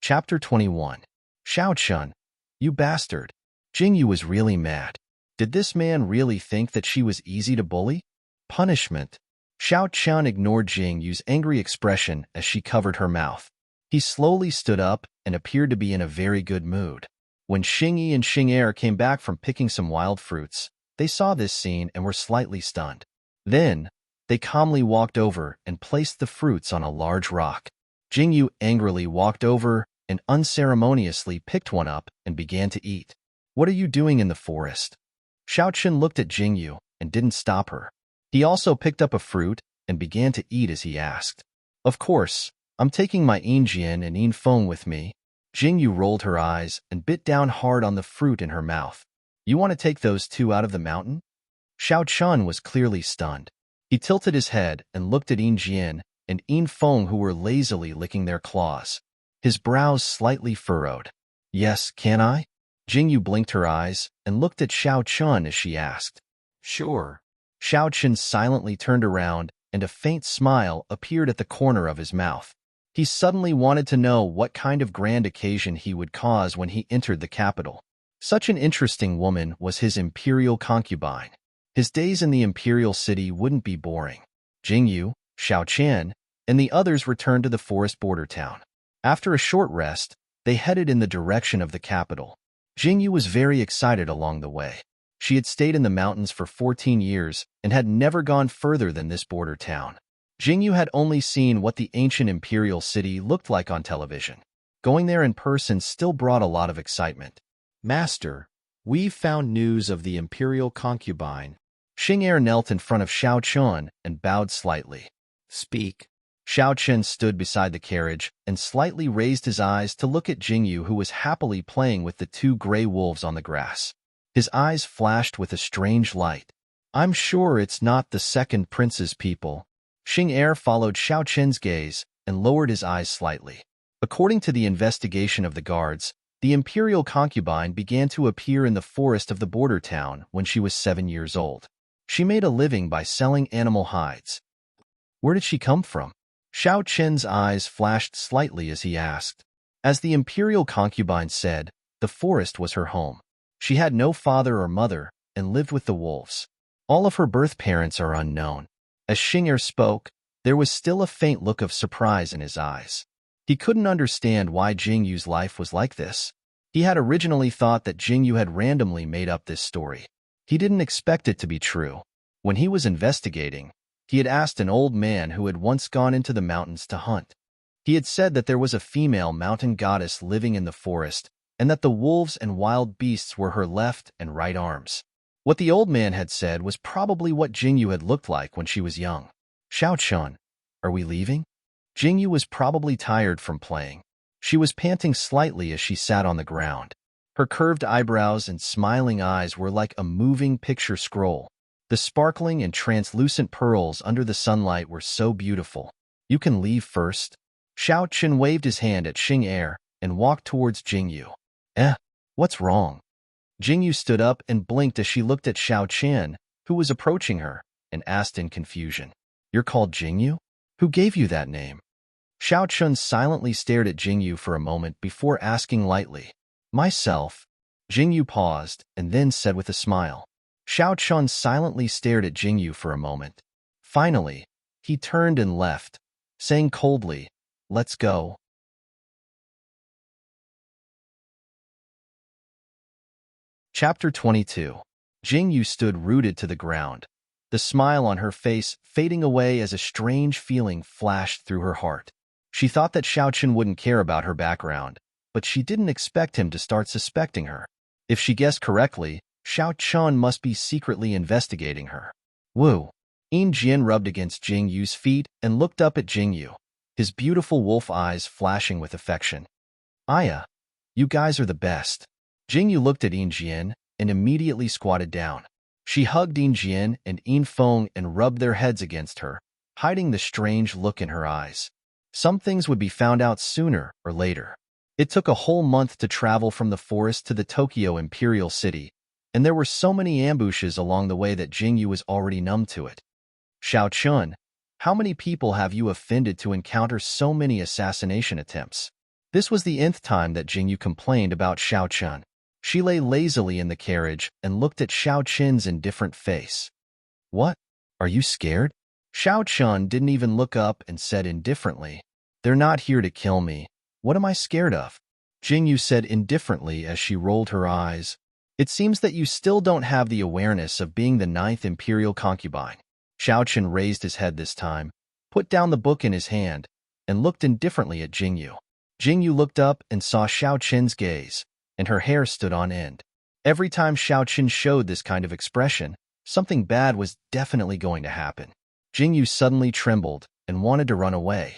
Chapter 21. Xiao Chun, you bastard. Jingyu was really mad. Did this man really think that she was easy to bully? Punishment. Xiao Chun ignored Jingyu's angry expression as she covered her mouth. He slowly stood up and appeared to be in a very good mood. When Xingyi and Xing'er came back from picking some wild fruits, they saw this scene and were slightly stunned. Then, they calmly walked over and placed the fruits on a large rock. Jingyu angrily walked over and unceremoniously picked one up and began to eat. "What are you doing in the forest?" Xiao Chun looked at Jingyu and didn't stop her. He also picked up a fruit and began to eat as he asked. "Of course, I'm taking my Yin Jian and Yin Feng with me." Jingyu rolled her eyes and bit down hard on the fruit in her mouth. "You want to take those two out of the mountain?" Xiao Chun was clearly stunned. He tilted his head and looked at Yin Jian and Yin Feng, who were lazily licking their claws. His brows slightly furrowed. "Yes, can I?" Jingyu blinked her eyes and looked at Xiao Chun as she asked. "Sure." Xiao Chen silently turned around, and a faint smile appeared at the corner of his mouth. He suddenly wanted to know what kind of grand occasion he would cause when he entered the capital. Such an interesting woman was his imperial concubine. His days in the imperial city wouldn't be boring. Jingyu, Xiao Chen, and the others returned to the forest border town. After a short rest, they headed in the direction of the capital. Jingyu was very excited along the way. She had stayed in the mountains for 14 years and had never gone further than this border town. Jingyu had only seen what the ancient imperial city looked like on television. Going there in person still brought a lot of excitement. Master, we've found news of the imperial concubine. Xing'er knelt in front of Xiao Chen and bowed slightly. Speak. Xiao Chen stood beside the carriage and slightly raised his eyes to look at Jingyu, who was happily playing with the two gray wolves on the grass. His eyes flashed with a strange light. I'm sure it's not the second prince's people. Xing'er followed Xiao Chen's gaze and lowered his eyes slightly. According to the investigation of the guards, the imperial concubine began to appear in the forest of the border town when she was 7 years old. She made a living by selling animal hides. Where did she come from? Xiao Chen's eyes flashed slightly as he asked. As the imperial concubine said, the forest was her home. She had no father or mother and lived with the wolves. All of her birth parents are unknown. As Xing'er spoke, there was still a faint look of surprise in his eyes. He couldn't understand why Jingyu's life was like this. He had originally thought that Jingyu had randomly made up this story. He didn't expect it to be true. When he was investigating, he had asked an old man who had once gone into the mountains to hunt. He had said that there was a female mountain goddess living in the forest and that the wolves and wild beasts were her left and right arms. What the old man had said was probably what Jingyu had looked like when she was young. Xiao Chen, are we leaving? Jingyu was probably tired from playing. She was panting slightly as she sat on the ground. Her curved eyebrows and smiling eyes were like a moving picture scroll. The sparkling and translucent pearls under the sunlight were so beautiful. You can leave first. Xiao Chen waved his hand at Xing'er and walked towards Jingyu. What's wrong? Jingyu stood up and blinked as she looked at Xiao Chen, who was approaching her, and asked in confusion, You're called Jingyu? Who gave you that name? Xiao Chen silently stared at Jingyu for a moment before asking lightly, Myself. Jingyu paused and then said with a smile. Xiao Chen silently stared at Jingyu for a moment. Finally, he turned and left, saying coldly, Let's go. Chapter 22. Jingyu stood rooted to the ground, the smile on her face fading away as a strange feeling flashed through her heart. She thought that Xiao Chen wouldn't care about her background, but she didn't expect him to start suspecting her. If she guessed correctly, Xiao Chen must be secretly investigating her. Woo! Jin rubbed against Jingyu's feet and looked up at Jingyu, his beautiful wolf eyes flashing with affection. Aya, you guys are the best. Jingyu looked at Jin and immediately squatted down. She hugged Jin and Feng and rubbed their heads against her, hiding the strange look in her eyes. Some things would be found out sooner or later. It took a whole month to travel from the forest to the Tokyo Imperial City, and there were so many ambushes along the way that Jingyu was already numb to it. Xiao Chen, how many people have you offended to encounter so many assassination attempts? This was the nth time that Jingyu complained about Xiao Chen. She lay lazily in the carriage and looked at Xiao Chen's indifferent face. What? Are you scared? Xiao Chen didn't even look up and said indifferently, They're not here to kill me. What am I scared of? Jingyu said indifferently as she rolled her eyes. It seems that you still don't have the awareness of being the 9th imperial concubine. Xiao Chen raised his head this time, put down the book in his hand, and looked indifferently at Jingyu. Jingyu looked up and saw Xiao Chen's gaze, and her hair stood on end. Every time Xiao Chen showed this kind of expression, something bad was definitely going to happen. Jingyu suddenly trembled and wanted to run away.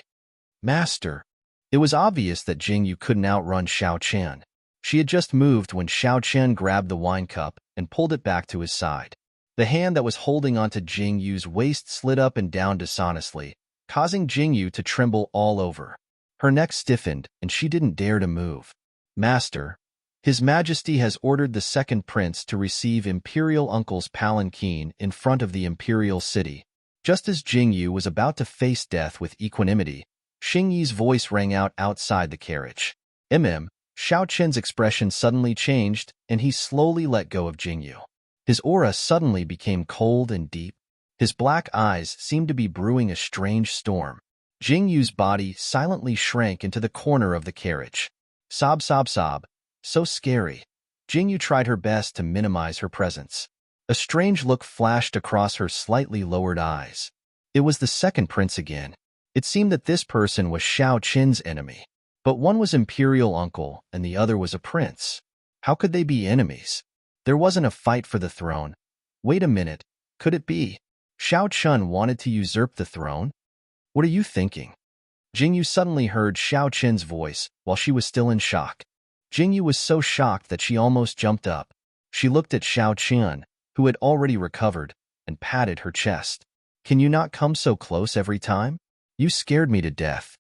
Master! It was obvious that Jingyu couldn't outrun Xiao Chen. She had just moved when Xiao Chen grabbed the wine cup and pulled it back to his side. The hand that was holding onto Jingyu's waist slid up and down dishonestly, causing Jingyu to tremble all over. Her neck stiffened and she didn't dare to move. Master! His Majesty has ordered the second prince to receive Imperial Uncle's palanquin in front of the Imperial City. Just as Jingyu was about to face death with equanimity, Xingyi's voice rang out outside the carriage. Xiao Qin's expression suddenly changed, and he slowly let go of Jingyu. His aura suddenly became cold and deep. His black eyes seemed to be brewing a strange storm. Jingyu's body silently shrank into the corner of the carriage. Sob, sob, sob. So scary. Jingyu tried her best to minimize her presence. A strange look flashed across her slightly lowered eyes. It was the second prince again. It seemed that this person was Xiao Qin's enemy. But one was Imperial Uncle and the other was a prince. How could they be enemies? There wasn't a fight for the throne. Wait a minute. Could it be? Xiao Qin wanted to usurp the throne? What are you thinking? Jingyu suddenly heard Xiao Qin's voice while she was still in shock. Jingyu was so shocked that she almost jumped up. She looked at Xiao Qin, who had already recovered, and patted her chest. Can you not come so close every time? You scared me to death.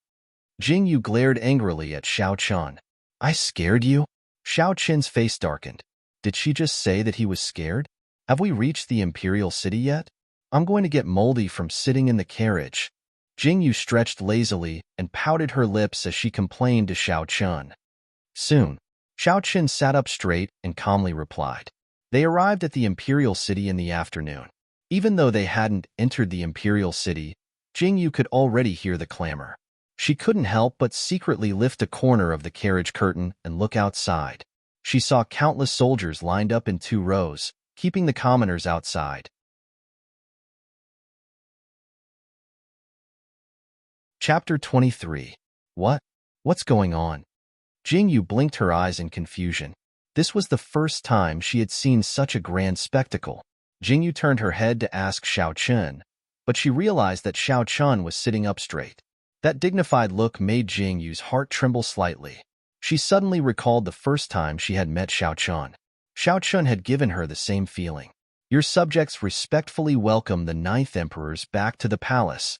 Jingyu glared angrily at Xiao Qin. I scared you? Xiao Qin's face darkened. Did she just say that he was scared? Have we reached the Imperial City yet? I'm going to get moldy from sitting in the carriage. Jingyu stretched lazily and pouted her lips as she complained to Xiao Qin. Soon, Xiao Qin sat up straight and calmly replied. They arrived at the Imperial City in the afternoon. Even though they hadn't entered the Imperial City, Jingyu could already hear the clamor. She couldn't help but secretly lift a corner of the carriage curtain and look outside. She saw countless soldiers lined up in 2 rows, keeping the commoners outside. Chapter 23. What's going on? Jingyu blinked her eyes in confusion. This was the first time she had seen such a grand spectacle. Jingyu turned her head to ask Xiao Qin, but she realized that Xiao Qin was sitting up straight. That dignified look made Jingyu's heart tremble slightly. She suddenly recalled the first time she had met Xiao Qin. Xiao Qin had given her the same feeling. Your subjects respectfully welcome the 9th Emperors back to the palace.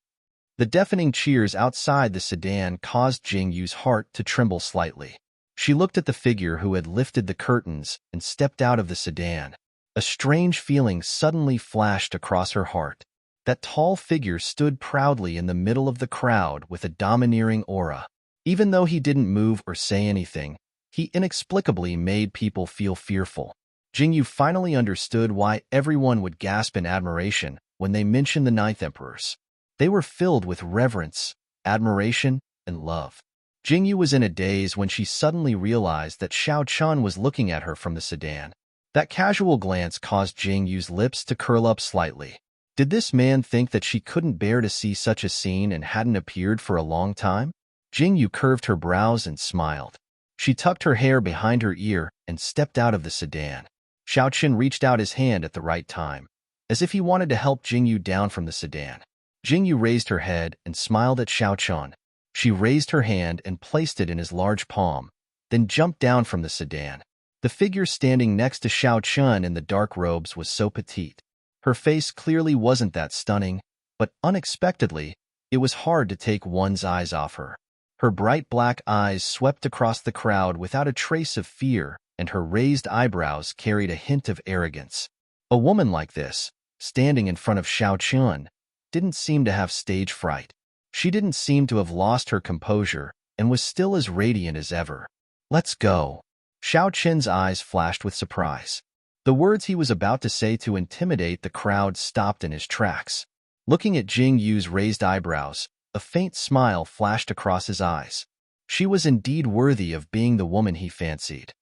The deafening cheers outside the sedan caused Jingyu's heart to tremble slightly. She looked at the figure who had lifted the curtains and stepped out of the sedan. A strange feeling suddenly flashed across her heart. That tall figure stood proudly in the middle of the crowd with a domineering aura. Even though he didn't move or say anything, he inexplicably made people feel fearful. Jingyu finally understood why everyone would gasp in admiration when they mentioned the 9th Emperors. They were filled with reverence, admiration, and love. Jingyu was in a daze when she suddenly realized that Xiao Qin was looking at her from the sedan. That casual glance caused Jingyu's lips to curl up slightly. Did this man think that she couldn't bear to see such a scene and hadn't appeared for a long time? Jingyu curved her brows and smiled. She tucked her hair behind her ear and stepped out of the sedan. Xiao Qin reached out his hand at the right time, as if he wanted to help Jingyu down from the sedan. Jingyu raised her head and smiled at Xiao Qin. She raised her hand and placed it in his large palm, then jumped down from the sedan. The figure standing next to Xiao Qin in the dark robes was so petite. Her face clearly wasn't that stunning, but unexpectedly, it was hard to take one's eyes off her. Her bright black eyes swept across the crowd without a trace of fear, and her raised eyebrows carried a hint of arrogance. A woman like this, standing in front of Xiao Qin, didn't seem to have stage fright. She didn't seem to have lost her composure and was still as radiant as ever. Let's go. Xiao Qin's eyes flashed with surprise. The words he was about to say to intimidate the crowd stopped in his tracks. Looking at Jingyu's raised eyebrows, a faint smile flashed across his eyes. She was indeed worthy of being the woman he fancied.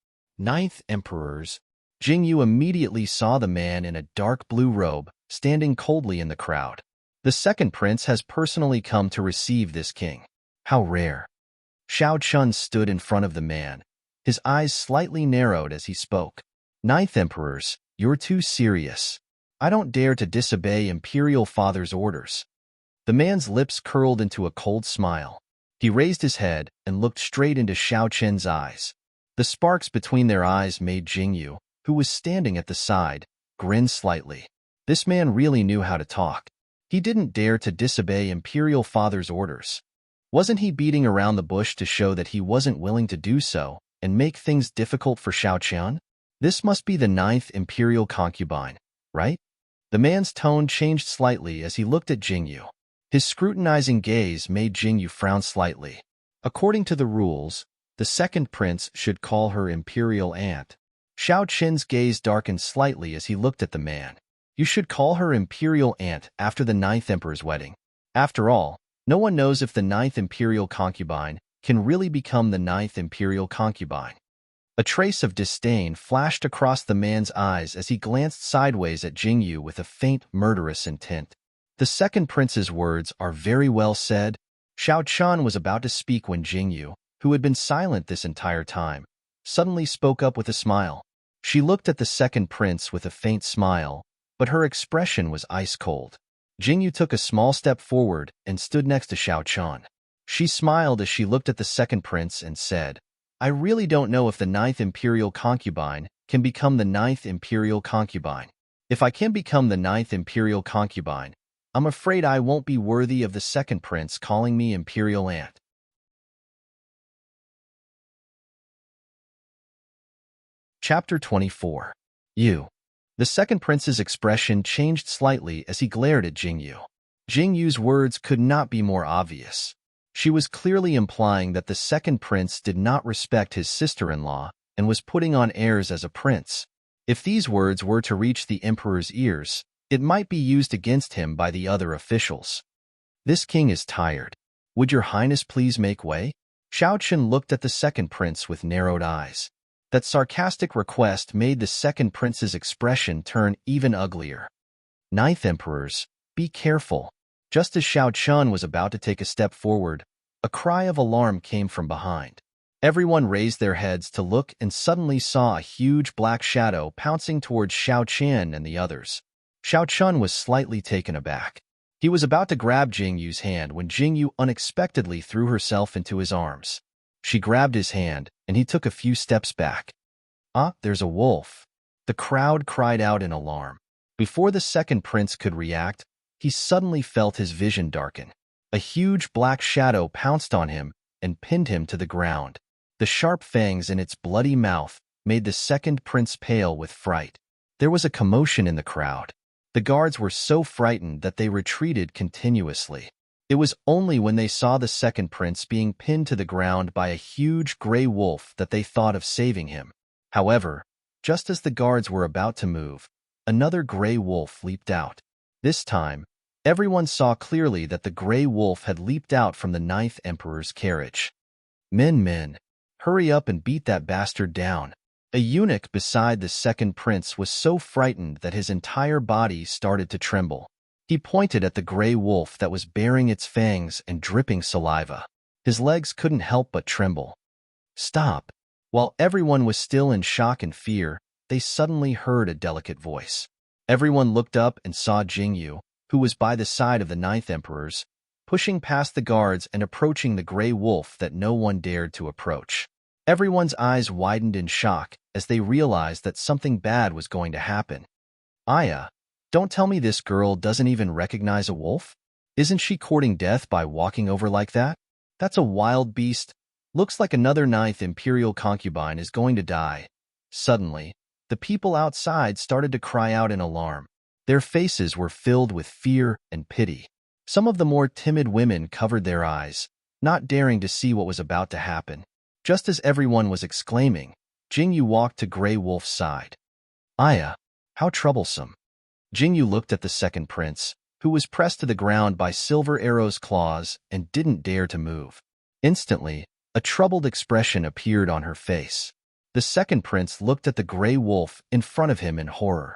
9th Emperors. Jingyu immediately saw the man in a dark blue robe standing coldly in the crowd. The second prince has personally come to receive this king. How rare. Xiao Qin stood in front of the man, his eyes slightly narrowed as he spoke. 9th Emperors, you're too serious. I don't dare to disobey Imperial Father's orders. The man's lips curled into a cold smile. He raised his head and looked straight into Xiao Qin's eyes. The sparks between their eyes made Jingyu, who was standing at the side, grin slightly. This man really knew how to talk. He didn't dare to disobey Imperial Father's orders. Wasn't he beating around the bush to show that he wasn't willing to do so, and make things difficult for Xiao Qian? This must be the 9th imperial concubine, right? The man's tone changed slightly as he looked at Jingyu. His scrutinizing gaze made Jingyu frown slightly. According to the rules, the second prince should call her imperial aunt. Xiao Qin's gaze darkened slightly as he looked at the man. You should call her imperial aunt after the 9th emperor's wedding. After all, no one knows if the 9th imperial concubine can really become the 9th imperial concubine. A trace of disdain flashed across the man's eyes as he glanced sideways at Jingyu with a faint, murderous intent. The second prince's words are very well said. Xiao Qian was about to speak when Jingyu, who had been silent this entire time, suddenly spoke up with a smile. She looked at the second prince with a faint smile, but her expression was ice-cold. Jingyu took a small step forward and stood next to Xiao Qian. She smiled as she looked at the second prince and said, I really don't know if the 9th imperial concubine can become the 9th imperial concubine. If I can become the 9th imperial concubine, I'm afraid I won't be worthy of the second prince calling me imperial aunt. Chapter 24. You. The second prince's expression changed slightly as he glared at Jingyu. Jingyu's words could not be more obvious. She was clearly implying that the second prince did not respect his sister-in-law and was putting on airs as a prince. If these words were to reach the emperor's ears, it might be used against him by the other officials. This king is tired. Would your highness please make way? Xiao Qian looked at the second prince with narrowed eyes. That sarcastic request made the second prince's expression turn even uglier. 9th emperors, be careful. Just as Xiao Qian was about to take a step forward, a cry of alarm came from behind. Everyone raised their heads to look and suddenly saw a huge black shadow pouncing towards Xiao Qian and the others. Xiao Qian was slightly taken aback. He was about to grab Jingyu's hand when Jingyu unexpectedly threw herself into his arms. She grabbed his hand, and he took a few steps back. Ah, there's a wolf. The crowd cried out in alarm. Before the second prince could react, he suddenly felt his vision darken. A huge black shadow pounced on him and pinned him to the ground. The sharp fangs in its bloody mouth made the second prince pale with fright. There was a commotion in the crowd. The guards were so frightened that they retreated continuously. It was only when they saw the second prince being pinned to the ground by a huge gray wolf that they thought of saving him. However, just as the guards were about to move, another gray wolf leaped out. This time, everyone saw clearly that the gray wolf had leaped out from the 9th emperor's carriage. Men, hurry up and beat that bastard down. A eunuch beside the second prince was so frightened that his entire body started to tremble. He pointed at the gray wolf that was baring its fangs and dripping saliva. His legs couldn't help but tremble. Stop! While everyone was still in shock and fear, they suddenly heard a delicate voice. Everyone looked up and saw Jingyu, who was by the side of the 9th emperors, pushing past the guards and approaching the gray wolf that no one dared to approach. Everyone's eyes widened in shock as they realized that something bad was going to happen. Aya, don't tell me this girl doesn't even recognize a wolf? Isn't she courting death by walking over like that? That's a wild beast. Looks like another 9th imperial concubine is going to die. Suddenly, the people outside started to cry out in alarm. Their faces were filled with fear and pity. Some of the more timid women covered their eyes, not daring to see what was about to happen. Just as everyone was exclaiming, Jingyu walked to Grey Wolf's side. Aya, how troublesome. Jingyu looked at the second prince, who was pressed to the ground by Silver Arrow's claws and didn't dare to move. Instantly, a troubled expression appeared on her face. The second prince looked at the gray wolf in front of him in horror.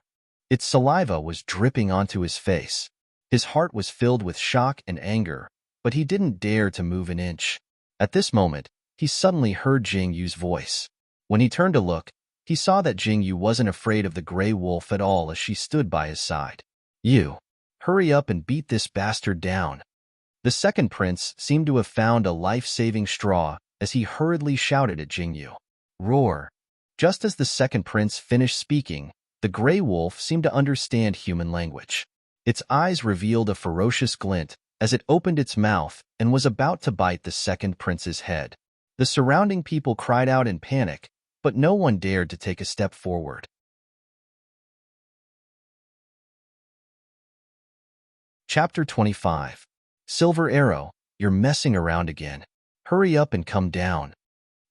Its saliva was dripping onto his face. His heart was filled with shock and anger, but he didn't dare to move an inch. At this moment, he suddenly heard Jingyu's voice. When he turned to look, he saw that Jingyu wasn't afraid of the gray wolf at all as she stood by his side. You, hurry up and beat this bastard down. The second prince seemed to have found a life-saving straw as he hurriedly shouted at Jingyu. Roar! Just as the second prince finished speaking, the gray wolf seemed to understand human language. Its eyes revealed a ferocious glint as it opened its mouth and was about to bite the second prince's head. The surrounding people cried out in panic, but no one dared to take a step forward. Chapter 25. Silver Arrow, you're messing around again. Hurry up and come down.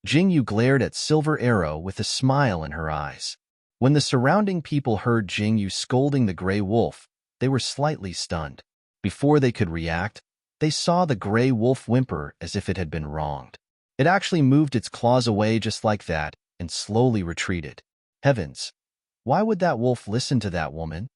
Jingyu glared at Silver Arrow with a smile in her eyes. When the surrounding people heard Jingyu scolding the gray wolf, they were slightly stunned. Before they could react, they saw the gray wolf whimper as if it had been wronged. It actually moved its claws away just like that and slowly retreated. Heavens! Why would that wolf listen to that woman?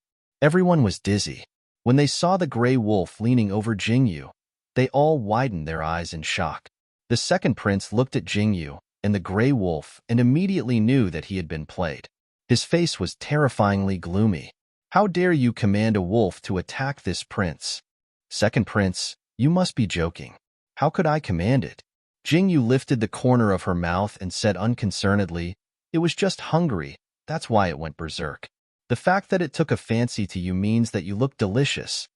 Everyone was dizzy. When they saw the gray wolf leaning over Jingyu, they all widened their eyes in shock. The second prince looked at Jingyu and the gray wolf and immediately knew that he had been played. His face was terrifyingly gloomy. How dare you command a wolf to attack this prince? Second prince, you must be joking. How could I command it? Jingyu lifted the corner of her mouth and said unconcernedly, it was just hungry, that's why it went berserk. The fact that it took a fancy to you means that you look delicious.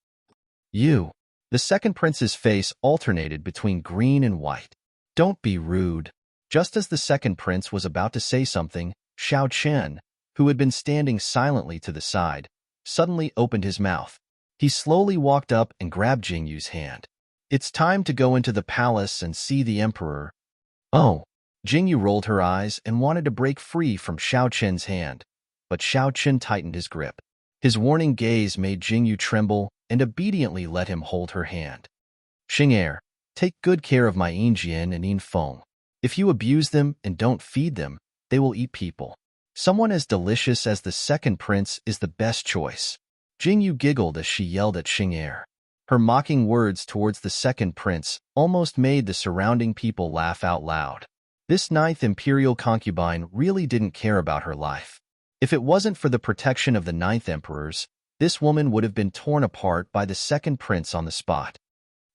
You. The second prince's face alternated between green and white. Don't be rude. Just as the second prince was about to say something, Xiao Chen, who had been standing silently to the side, suddenly opened his mouth. He slowly walked up and grabbed Jingyu's hand. It's time to go into the palace and see the emperor. Oh. Jingyu rolled her eyes and wanted to break free from Xiao Chen's hand, but Xiao Chen tightened his grip. His warning gaze made Jingyu tremble and obediently let him hold her hand. Xing'er, take good care of my Yinjian and Yinfeng. If you abuse them and don't feed them, they will eat people. Someone as delicious as the second prince is the best choice. Jingyu giggled as she yelled at Xing'er. Her mocking words towards the second prince almost made the surrounding people laugh out loud. This ninth imperial concubine really didn't care about her life. If it wasn't for the protection of the ninth emperors, this woman would have been torn apart by the second prince on the spot.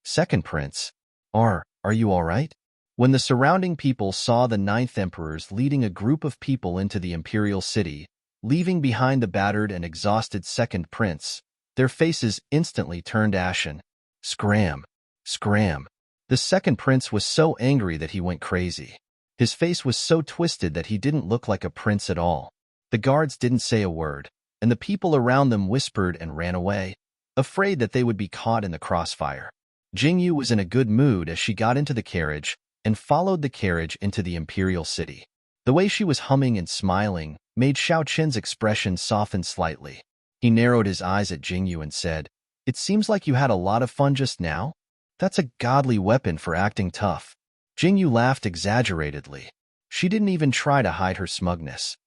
Second prince, are you all right? When the surrounding people saw the ninth emperors leading a group of people into the imperial city, leaving behind the battered and exhausted second prince, their faces instantly turned ashen. Scram! Scram! The second prince was so angry that he went crazy. His face was so twisted that he didn't look like a prince at all. The guards didn't say a word, and the people around them whispered and ran away, afraid that they would be caught in the crossfire. Jingyu was in a good mood as she got into the carriage and followed the carriage into the imperial city. The way she was humming and smiling made Xiao Chen's expression soften slightly. He narrowed his eyes at Jingyu and said, "It seems like you had a lot of fun just now? That's a godly weapon for acting tough." Jingyu laughed exaggeratedly. She didn't even try to hide her smugness.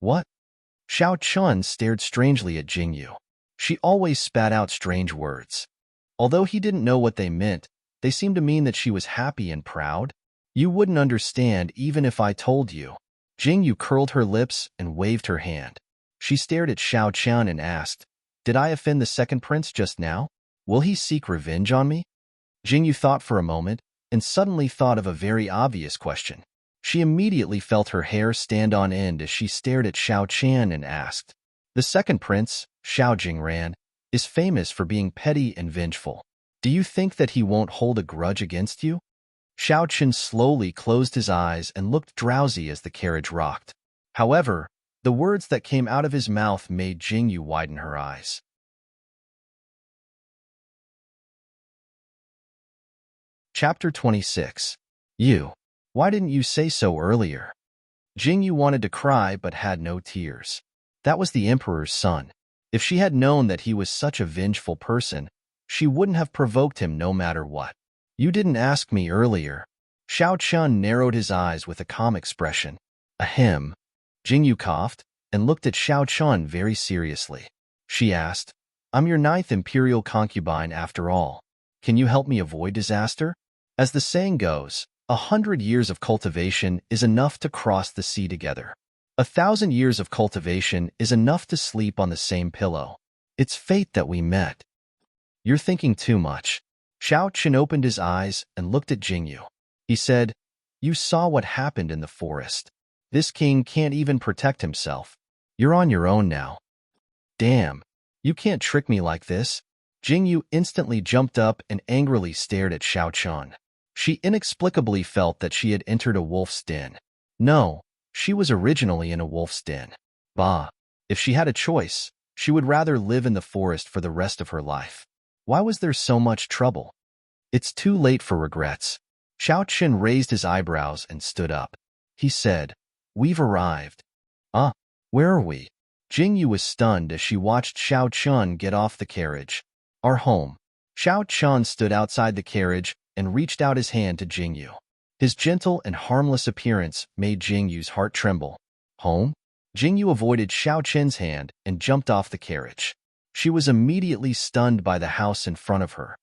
What? Xiao Chun stared strangely at Jingyu. She always spat out strange words. Although he didn't know what they meant, they seemed to mean that she was happy and proud. You wouldn't understand even if I told you. Jingyu curled her lips and waved her hand. She stared at Xiao Chen and asked, "Did I offend the second prince just now? Will he seek revenge on me?" Jingyu thought for a moment and suddenly thought of a very obvious question. She immediately felt her hair stand on end as she stared at Xiao Chen and asked, "The second prince, Xiao Jingran, is famous for being petty and vengeful. Do you think that he won't hold a grudge against you?" Xiao Chen slowly closed his eyes and looked drowsy as the carriage rocked. However, the words that came out of his mouth made Jingyu widen her eyes. Chapter 26. You. Why didn't you say so earlier? Jingyu wanted to cry but had no tears. That was the emperor's son. If she had known that he was such a vengeful person, she wouldn't have provoked him no matter what. You didn't ask me earlier. Xiao Chun narrowed his eyes with a calm expression. Ahem. Jingyu coughed and looked at Xiao Chun very seriously. She asked, "I'm your ninth imperial concubine after all. Can you help me avoid disaster? As the saying goes, 100 years of cultivation is enough to cross the sea together. 1,000 years of cultivation is enough to sleep on the same pillow. It's fate that we met." You're thinking too much. Xiao Chen opened his eyes and looked at Jingyu. He said, "You saw what happened in the forest. This king can't even protect himself. You're on your own now." Damn, you can't trick me like this. Jingyu instantly jumped up and angrily stared at Xiao Chen. She inexplicably felt that she had entered a wolf's den. No, she was originally in a wolf's den. Bah! If she had a choice, she would rather live in the forest for the rest of her life. Why was there so much trouble? It's too late for regrets. Xiao Chen raised his eyebrows and stood up. He said, "We've arrived." "Ah, where are we?" Jingyu was stunned as she watched Xiao Chun get off the carriage. "Our home." Xiao Chun stood outside the carriage and reached out his hand to Jingyu. His gentle and harmless appearance made Jingyu's heart tremble. "Home?" Jingyu avoided Xiao Chen's hand and jumped off the carriage. She was immediately stunned by the house in front of her.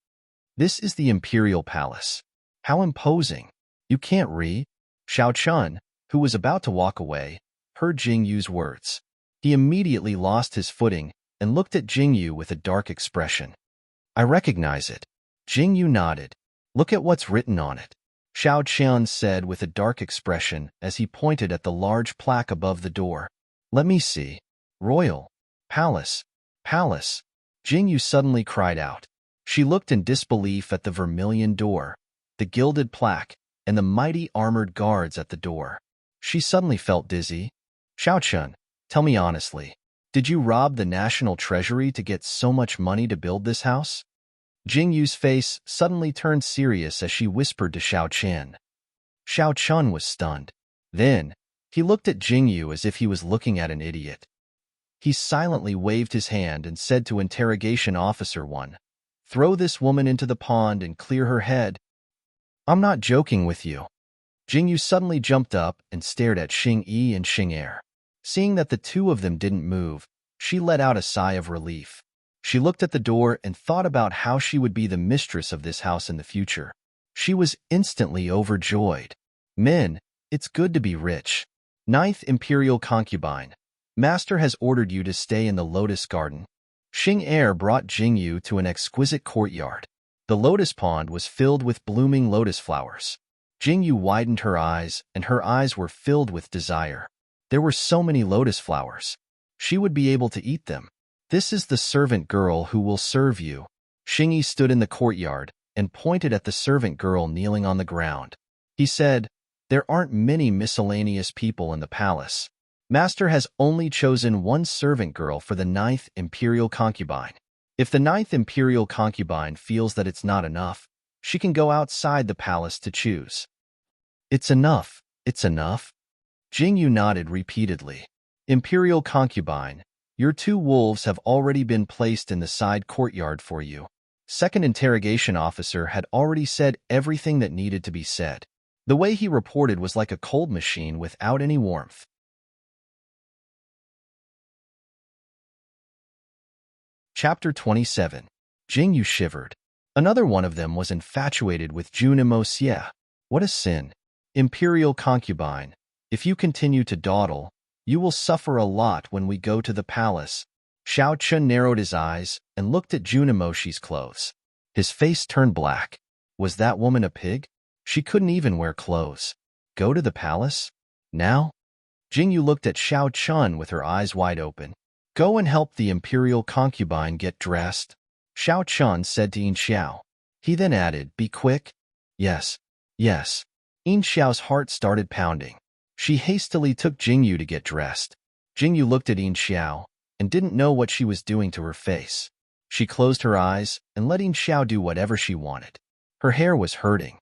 "This is the Imperial Palace. How imposing." "You can't read." Xiao Chun, who was about to walk away, heard Jingyu's words. He immediately lost his footing and looked at Jingyu with a dark expression. "I recognize it." Jingyu nodded. "Look at what's written on it," Xiao Qian said with a dark expression as he pointed at the large plaque above the door. "Let me see. Royal. Palace. Palace." Jingyu suddenly cried out. She looked in disbelief at the vermilion door, the gilded plaque, and the mighty armored guards at the door. She suddenly felt dizzy. "Xiao Chun, tell me honestly, did you rob the national treasury to get so much money to build this house?" Jingyu's face suddenly turned serious as she whispered to Xiao Chen. Xiao Chun was stunned. Then, he looked at Jingyu as if he was looking at an idiot. He silently waved his hand and said to Interrogation Officer 1, "Throw this woman into the pond and clear her head." "I'm not joking with you." Jingyu suddenly jumped up and stared at Xing Yi and Xing Er. Seeing that the two of them didn't move, she let out a sigh of relief. She looked at the door and thought about how she would be the mistress of this house in the future. She was instantly overjoyed. "Men, it's good to be rich." Ninth Imperial Concubine. "Master has ordered you to stay in the Lotus Garden." Xing Er brought Jingyu to an exquisite courtyard. The lotus pond was filled with blooming lotus flowers. Jingyu widened her eyes, and her eyes were filled with desire. There were so many lotus flowers. She would be able to eat them. "This is the servant girl who will serve you." Xingyi stood in the courtyard and pointed at the servant girl kneeling on the ground. He said, "There aren't many miscellaneous people in the palace. Master has only chosen one servant girl for the 9th Imperial Concubine. If the 9th Imperial Concubine feels that it's not enough, she can go outside the palace to choose." "It's enough. It's enough." Jingyu nodded repeatedly. "Imperial Concubine, your 2 wolves have already been placed in the side courtyard for you." Second Interrogation Officer had already said everything that needed to be said. The way he reported was like a cold machine without any warmth. Chapter 27. Jingyu shivered. Another one of them was infatuated with Junimo Xie. What a sin. "Imperial Concubine, if you continue to dawdle, you will suffer a lot when we go to the palace." Xiao Chun narrowed his eyes and looked at Junimoshi's clothes. His face turned black. Was that woman a pig? She couldn't even wear clothes. Go to the palace? Now? Jingyu looked at Xiao Chun with her eyes wide open. "Go and help the Imperial Concubine get dressed," Xiao Chun said to Yin Xiao. He then added, "Be quick." "Yes, yes." Yin Xiao's heart started pounding. She hastily took Jingyu to get dressed. Jingyu looked at Yin Xiao and didn't know what she was doing to her face. She closed her eyes and let Yin Xiao do whatever she wanted. Her hair was hurting.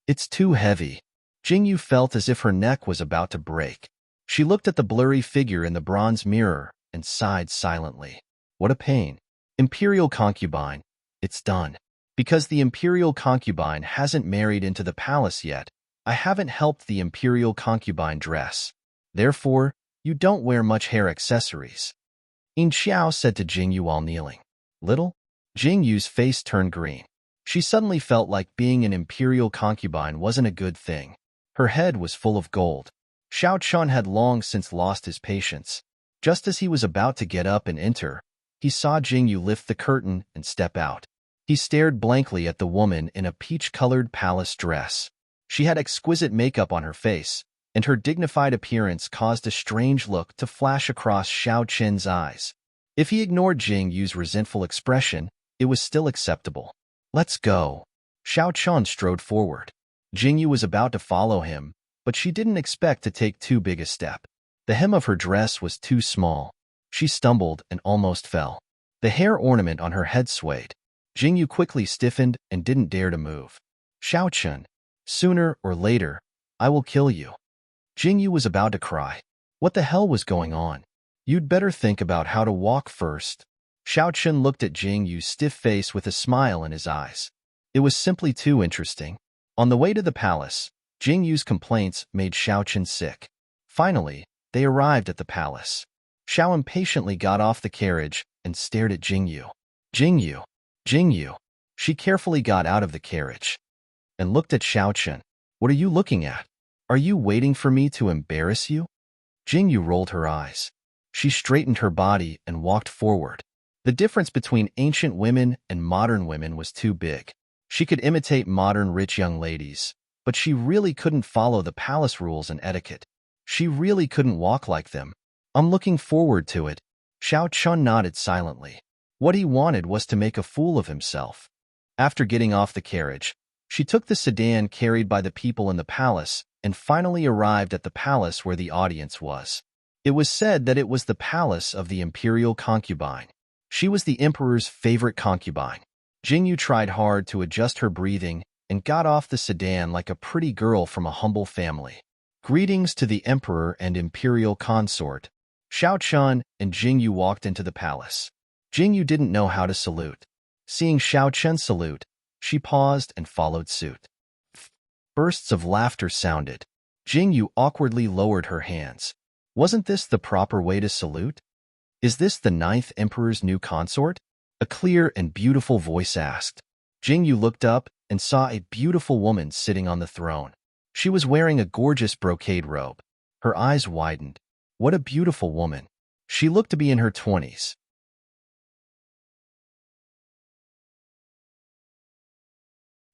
"It's too heavy." Jingyu felt as if her neck was about to break. She looked at the blurry figure in the bronze mirror and sighed silently. What a pain. "Imperial Concubine, it's done. Because the Imperial Concubine hasn't married into the palace yet, I haven't helped the Imperial Concubine dress. Therefore, you don't wear much hair accessories." Yin Xiao said to Jingyu while kneeling. "Little?" Jingyu's face turned green. She suddenly felt like being an Imperial Concubine wasn't a good thing. Her head was full of gold. Xiao Chun had long since lost his patience. Just as he was about to get up and enter, he saw Jingyu lift the curtain and step out. He stared blankly at the woman in a peach-colored palace dress. She had exquisite makeup on her face, and her dignified appearance caused a strange look to flash across Xiao Chen's eyes. If he ignored Jingyu's resentful expression, it was still acceptable. "Let's go." Xiao Chen strode forward. Jingyu was about to follow him, but she didn't expect to take too big a step. The hem of her dress was too small. She stumbled and almost fell. The hair ornament on her head swayed. Jingyu quickly stiffened and didn't dare to move. Xiaochun, sooner or later, I will kill you. Jingyu was about to cry. What the hell was going on? You'd better think about how to walk first. Xiaochun looked at Jingyu's stiff face with a smile in his eyes. It was simply too interesting. On the way to the palace, Jingyu's complaints made Xiaochun sick. Finally, they arrived at the palace. Xiao impatiently got off the carriage and stared at Jingyu. Jingyu, Jingyu. She carefully got out of the carriage and looked at Xiaochun. What are you looking at? Are you waiting for me to embarrass you? Jingyu rolled her eyes. She straightened her body and walked forward. The difference between ancient women and modern women was too big. She could imitate modern rich young ladies, but she really couldn't follow the palace rules and etiquette. She really couldn't walk like them. I'm looking forward to it. Xiaochun nodded silently. What he wanted was to make a fool of himself. After getting off the carriage, she took the sedan carried by the people in the palace and finally arrived at the palace where the audience was. It was said that it was the palace of the imperial concubine. She was the emperor's favorite concubine. Jingyu tried hard to adjust her breathing and got off the sedan like a pretty girl from a humble family. Greetings to the emperor and imperial consort. Xiaochun and Jingyu walked into the palace. Jingyu didn't know how to salute. Seeing Xiaochun salute, she paused and followed suit. Bursts of laughter sounded. Jingyu awkwardly lowered her hands. Wasn't this the proper way to salute? Is this the 9th emperor's new consort? A clear and beautiful voice asked. Jingyu looked up and saw a beautiful woman sitting on the throne. She was wearing a gorgeous brocade robe. Her eyes widened. What a beautiful woman. She looked to be in her 20s.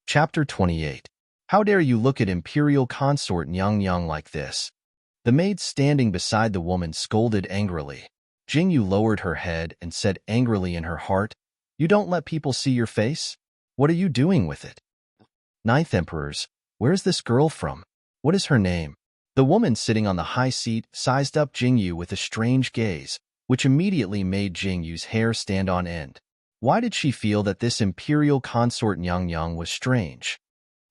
Chapter 28. How dare you look at imperial consort Nyang like this? The maid standing beside the woman scolded angrily. Jingyu lowered her head and said angrily in her heart, You don't let people see your face? What are you doing with it? 9th emperors, where's this girl from? What is her name? The woman sitting on the high seat sized up Jingyu with a strange gaze, which immediately made Jingyu's hair stand on end. Why did she feel that this imperial consort Nyang was strange?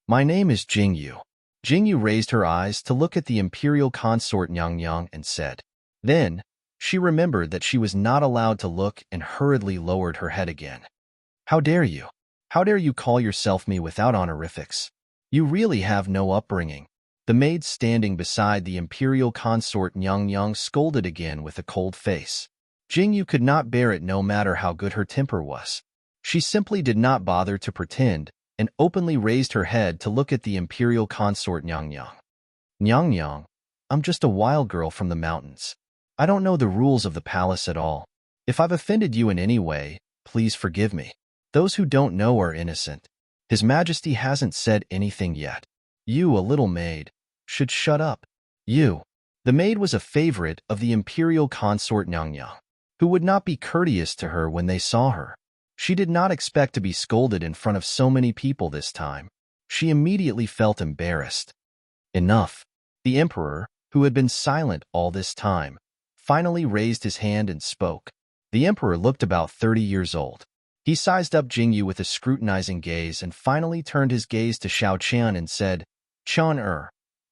My name is Jingyu. Jingyu raised her eyes to look at the imperial consort Nyang and said. Then, she remembered that she was not allowed to look and hurriedly lowered her head again. How dare you? How dare you call yourself me without honorifics? You really have no upbringing. The maid standing beside the imperial consort Nyang scolded again with a cold face. Jingyu could not bear it no matter how good her temper was. She simply did not bother to pretend and openly raised her head to look at the imperial consort Nyang. Nyang, I'm just a wild girl from the mountains. I don't know the rules of the palace at all. If I've offended you in any way, please forgive me. Those who don't know are innocent. His Majesty hasn't said anything yet. You, a little maid, should shut up. You. The maid was a favorite of the imperial consort Nyang, who would not be courteous to her when they saw her. She did not expect to be scolded in front of so many people this time. She immediately felt embarrassed. Enough. The emperor, who had been silent all this time, finally raised his hand and spoke. The emperor looked about 30 years old. He sized up Jingyu with a scrutinizing gaze and finally turned his gaze to Xiaochun and said, Chun-er,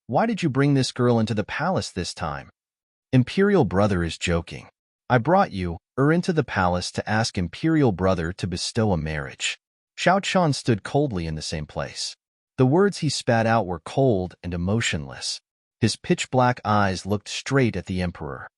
why did you bring this girl into the palace this time? Imperial brother is joking. I brought you, into the palace to ask imperial brother to bestow a marriage. Xiaochun stood coldly in the same place. The words he spat out were cold and emotionless. His pitch-black eyes looked straight at the emperor.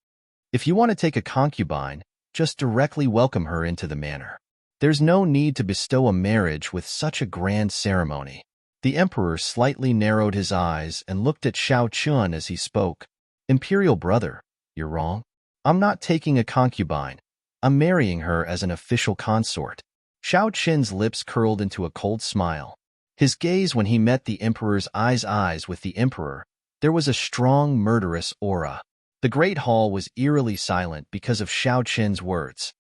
If you want to take a concubine, just directly welcome her into the manor. There's no need to bestow a marriage with such a grand ceremony. The emperor slightly narrowed his eyes and looked at Xiaochun as he spoke. Imperial brother, you're wrong. I'm not taking a concubine. I'm marrying her as an official consort. Xiaochun's lips curled into a cold smile. His gaze when he met the emperor's eyes with the emperor, there was a strong, murderous aura. The great hall was eerily silent because of Xiaochun's words.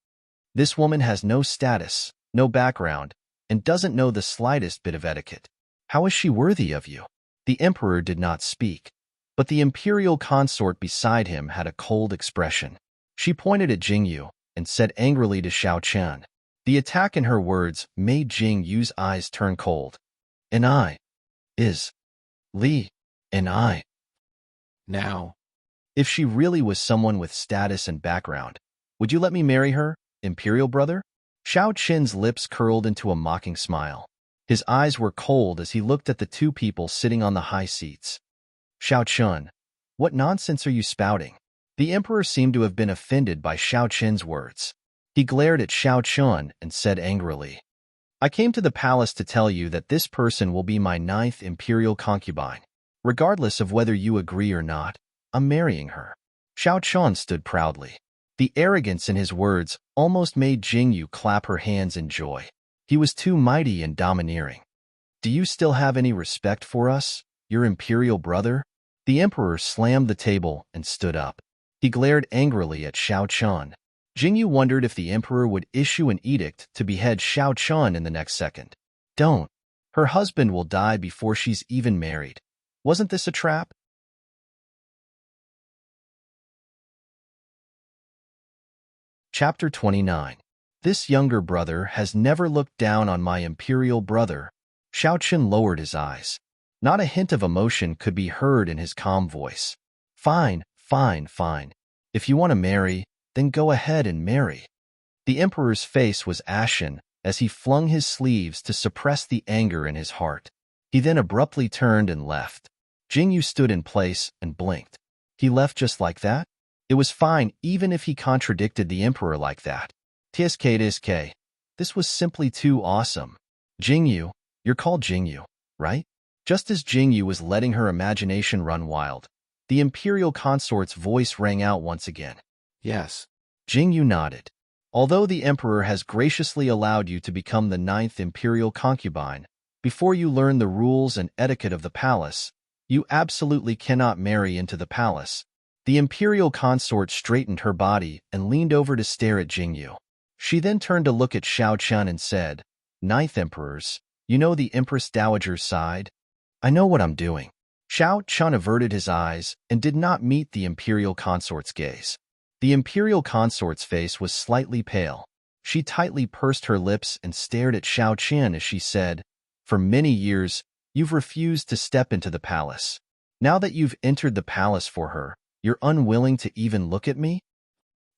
This woman has no status, no background, and doesn't know the slightest bit of etiquette. How is she worthy of you? The emperor did not speak, but the imperial consort beside him had a cold expression. She pointed at Jingyu and said angrily to Xiao Chen. The attack in her words made Jingyu's eyes turn cold. "And I is Li, and I." Now, If she really was someone with status and background, would you let me marry her, imperial brother? Xiao Chen's lips curled into a mocking smile. His eyes were cold as he looked at the two people sitting on the high seats. Xiao Chen, what nonsense are you spouting? The emperor seemed to have been offended by Xiao Chen's words. He glared at Xiao Chen and said angrily, "I came to the palace to tell you that this person will be my 9th imperial concubine. Regardless of whether you agree or not, I'm marrying her." Xiao Chen stood proudly. The arrogance in his words almost made Jingyu clap her hands in joy. He was too mighty and domineering. "Do you still have any respect for us, your imperial brother?" The emperor slammed the table and stood up. He glared angrily at Xiao Chen. Jingyu wondered if the emperor would issue an edict to behead Xiao Chen in the next second. Don't. Her husband will die before she's even married. Wasn't this a trap? Chapter 29. This younger brother has never looked down on my imperial brother. Xiao Chen lowered his eyes. Not a hint of emotion could be heard in his calm voice. Fine, fine, fine. If you want to marry, then go ahead and marry. The emperor's face was ashen as he flung his sleeves to suppress the anger in his heart. He then abruptly turned and left. Jingyu stood in place and blinked. He left just like that? It was fine even if he contradicted the emperor like that. TSK. This was simply too awesome. Jingyu, you're called Jingyu, right? Just as Jingyu was letting her imagination run wild, the imperial consort's voice rang out once again. yes. Jingyu nodded. Although the emperor has graciously allowed you to become the 9th imperial concubine, before you learn the rules and etiquette of the palace, you absolutely cannot marry into the palace. The imperial consort straightened her body and leaned over to stare at Jingyu. She then turned to look at Xiao Chen and said, 9th emperors, you know the Empress Dowager's side? I know what I'm doing. Xiao Chen averted his eyes and did not meet the imperial consort's gaze. The imperial consort's face was slightly pale. She tightly pursed her lips and stared at Xiao Chen as she said, "For many years, you've refused to step into the palace. Now that you've entered the palace for her, you're unwilling to even look at me?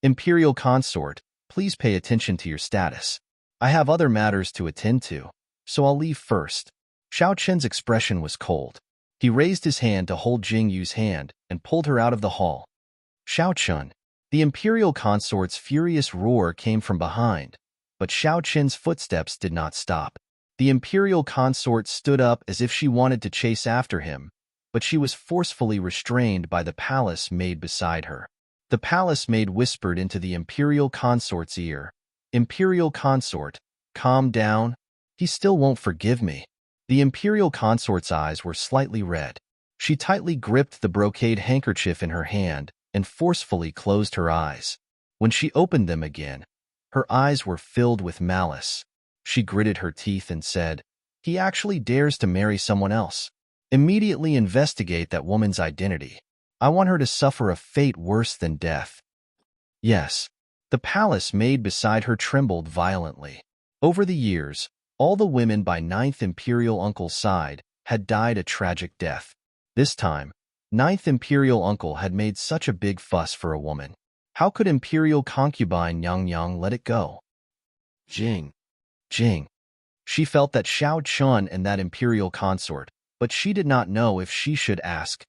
Imperial consort, please pay attention to your status. I have other matters to attend to, so I'll leave first." Xiao Chen's expression was cold. He raised his hand to hold Jingyu's hand and pulled her out of the hall. Xiao Chen. The imperial consort's furious roar came from behind, but Xiao Chen's footsteps did not stop. The imperial consort stood up as if she wanted to chase after him, but she was forcefully restrained by the palace maid beside her. The palace maid whispered into the imperial consort's ear, "Imperial consort, calm down. He still won't forgive me." The imperial consort's eyes were slightly red. She tightly gripped the brocade handkerchief in her hand and forcefully closed her eyes. When she opened them again, her eyes were filled with malice. She gritted her teeth and said, "He actually dares to marry someone else. Immediately investigate that woman's identity. I want her to suffer a fate worse than death." Yes, the palace maid beside her trembled violently. Over the years, all the women by 9th Imperial Uncle's side had died a tragic death. This time, 9th Imperial Uncle had made such a big fuss for a woman. How could Imperial concubine Yang Yang let it go? Jing. She felt that Xiao Chen and that Imperial consort, but she did not know if she should ask.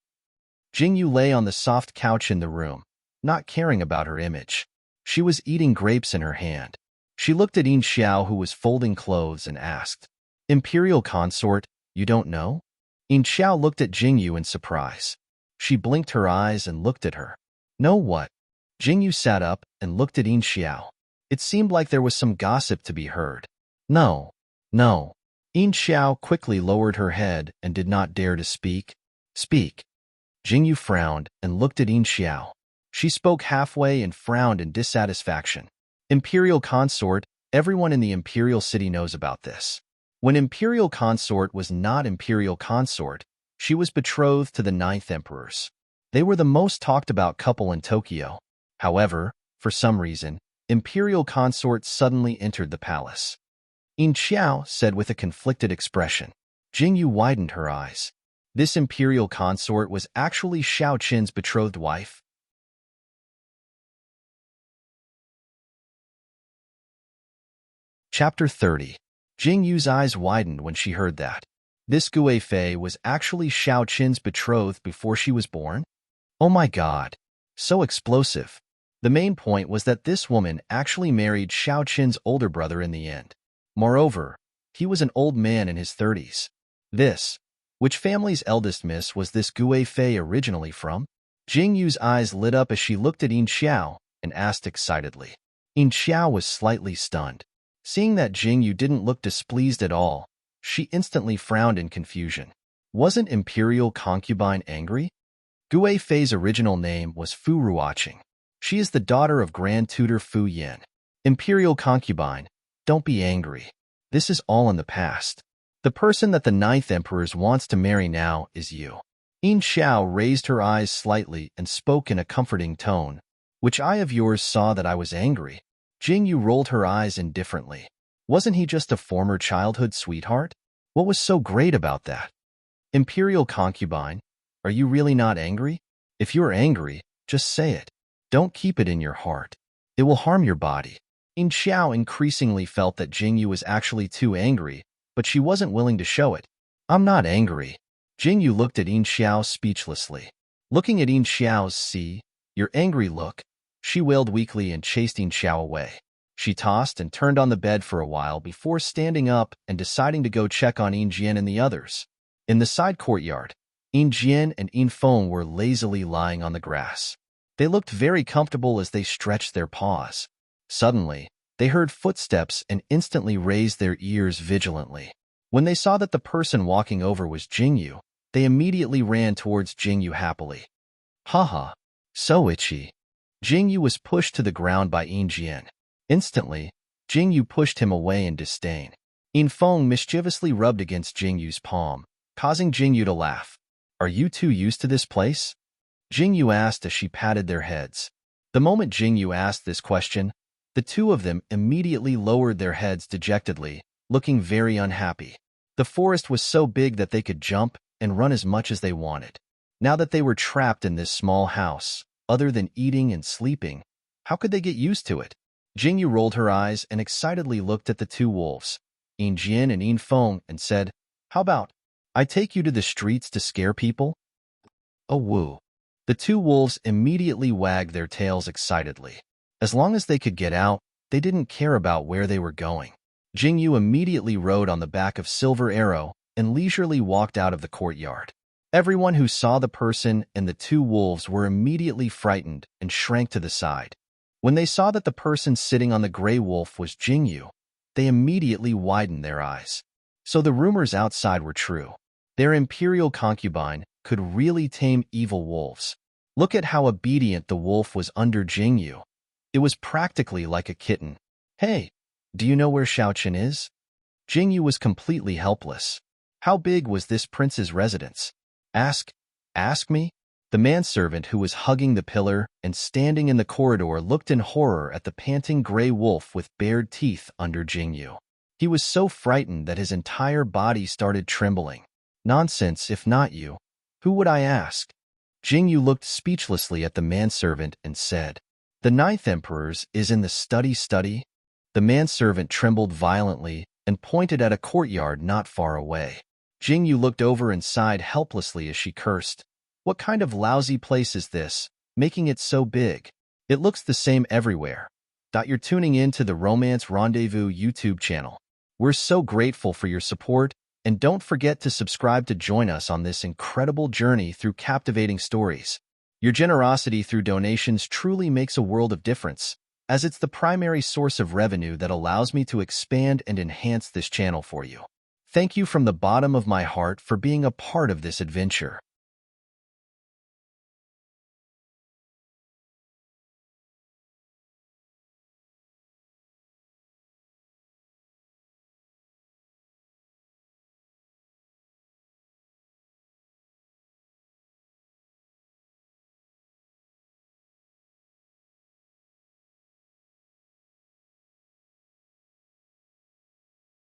Jingyu lay on the soft couch in the room, not caring about her image. She was eating grapes in her hand. She looked at Yin Xiao, who was folding clothes, and asked, "Imperial consort, you don't know?" Yin Xiao looked at Jingyu in surprise. She blinked her eyes and looked at her. "No what?" Jingyu sat up and looked at Yin Xiao. It seemed like there was some gossip to be heard. No. Yin Xiao quickly lowered her head and did not dare to speak. Speak. Jingyu frowned and looked at Yin Xiao. She spoke halfway and frowned in dissatisfaction. "Imperial consort, everyone in the imperial city knows about this. When imperial consort was not imperial consort, She was betrothed to the 9th emperors. They were the most talked about couple in Tokyo. However, for some reason, imperial consorts suddenly entered the palace. In Xiao said with a conflicted expression. Jingyu widened her eyes. This imperial consort was actually Xiao Qin's betrothed wife. Chapter 30. Jingyu's eyes widened when she heard that. This Gui Fei was actually Xiao Qin's betrothed before she was born? Oh my god. So explosive. The main point was that this woman actually married Xiao Qin's older brother in the end. Moreover, he was an old man in his 30s. Which family's eldest miss was this Gui Fei originally from? Jingyu's eyes lit up as she looked at Yin Xiao and asked excitedly. Yin Xiao was slightly stunned. Seeing that Jingyu didn't look displeased at all, she instantly frowned in confusion. Wasn't imperial concubine angry? Gui Fei's original name was Fu Ruoqing. She is the daughter of Grand Tutor Fu Yin. Imperial concubine, don't be angry. This is all in the past. The person that the 9th emperors wants to marry now is you. Yin Xiao raised her eyes slightly and spoke in a comforting tone. Which eye of yours saw that I was angry? Jingyu rolled her eyes indifferently. Wasn't he just a former childhood sweetheart? What was so great about that? Imperial concubine, are you really not angry? If you're angry, just say it. Don't keep it in your heart. It will harm your body. Yin Xiao increasingly felt that Jingyu was actually too angry, but she wasn't willing to show it. I'm not angry. Jingyu looked at Yin Xiao speechlessly. Looking at Yin Xiao's your angry look, she wailed weakly and chased Yin Xiao away. She tossed and turned on the bed for a while before standing up and deciding to go check on Yin Jian and the others. In the side courtyard, Yin Jian and Yin Feng were lazily lying on the grass. They looked very comfortable as they stretched their paws. Suddenly, they heard footsteps and instantly raised their ears vigilantly. When they saw that the person walking over was Jingyu, they immediately ran towards Jingyu happily. Haha, so itchy. Jingyu was pushed to the ground by Yin Jian. Instantly, Jingyu pushed him away in disdain. Yin Feng mischievously rubbed against Jingyu's palm, causing Jingyu to laugh. Are you too used to this place? Jingyu asked as she patted their heads. The moment Jingyu asked this question, the two of them immediately lowered their heads dejectedly, looking very unhappy. The forest was so big that they could jump and run as much as they wanted. Now that they were trapped in this small house, other than eating and sleeping, how could they get used to it? Jingyu rolled her eyes and excitedly looked at the two wolves, Yin Jian and Yin Feng, and said, How about, I take you to the streets to scare people? Oh woo. The two wolves immediately wagged their tails excitedly. As long as they could get out, they didn't care about where they were going. Jingyu immediately rode on the back of Silver Arrow and leisurely walked out of the courtyard. Everyone who saw the person and the two wolves were immediately frightened and shrank to the side. When they saw that the person sitting on the gray wolf was Jingyu, they immediately widened their eyes. So the rumors outside were true. Their imperial concubine could really tame evil wolves. Look at how obedient the wolf was under Jingyu. It was practically like a kitten. Hey, do you know where Xiao Qin is? Jingyu was completely helpless. How big was this prince's residence? Ask me? The manservant who was hugging the pillar and standing in the corridor looked in horror at the panting gray wolf with bared teeth under Jingyu. He was so frightened that his entire body started trembling. Nonsense, if not you. Who would I ask? Jingyu looked speechlessly at the manservant and said, The 9th emperor's is in the study. The manservant trembled violently and pointed at a courtyard not far away. Jingyu looked over and sighed helplessly as she cursed. What kind of lousy place is this, making it so big? It looks the same everywhere. You're tuning in to the Romance Rendezvous YouTube channel. We're so grateful for your support, and don't forget to subscribe to join us on this incredible journey through captivating stories. Your generosity through donations truly makes a world of difference, as it's the primary source of revenue that allows me to expand and enhance this channel for you. Thank you from the bottom of my heart for being a part of this adventure.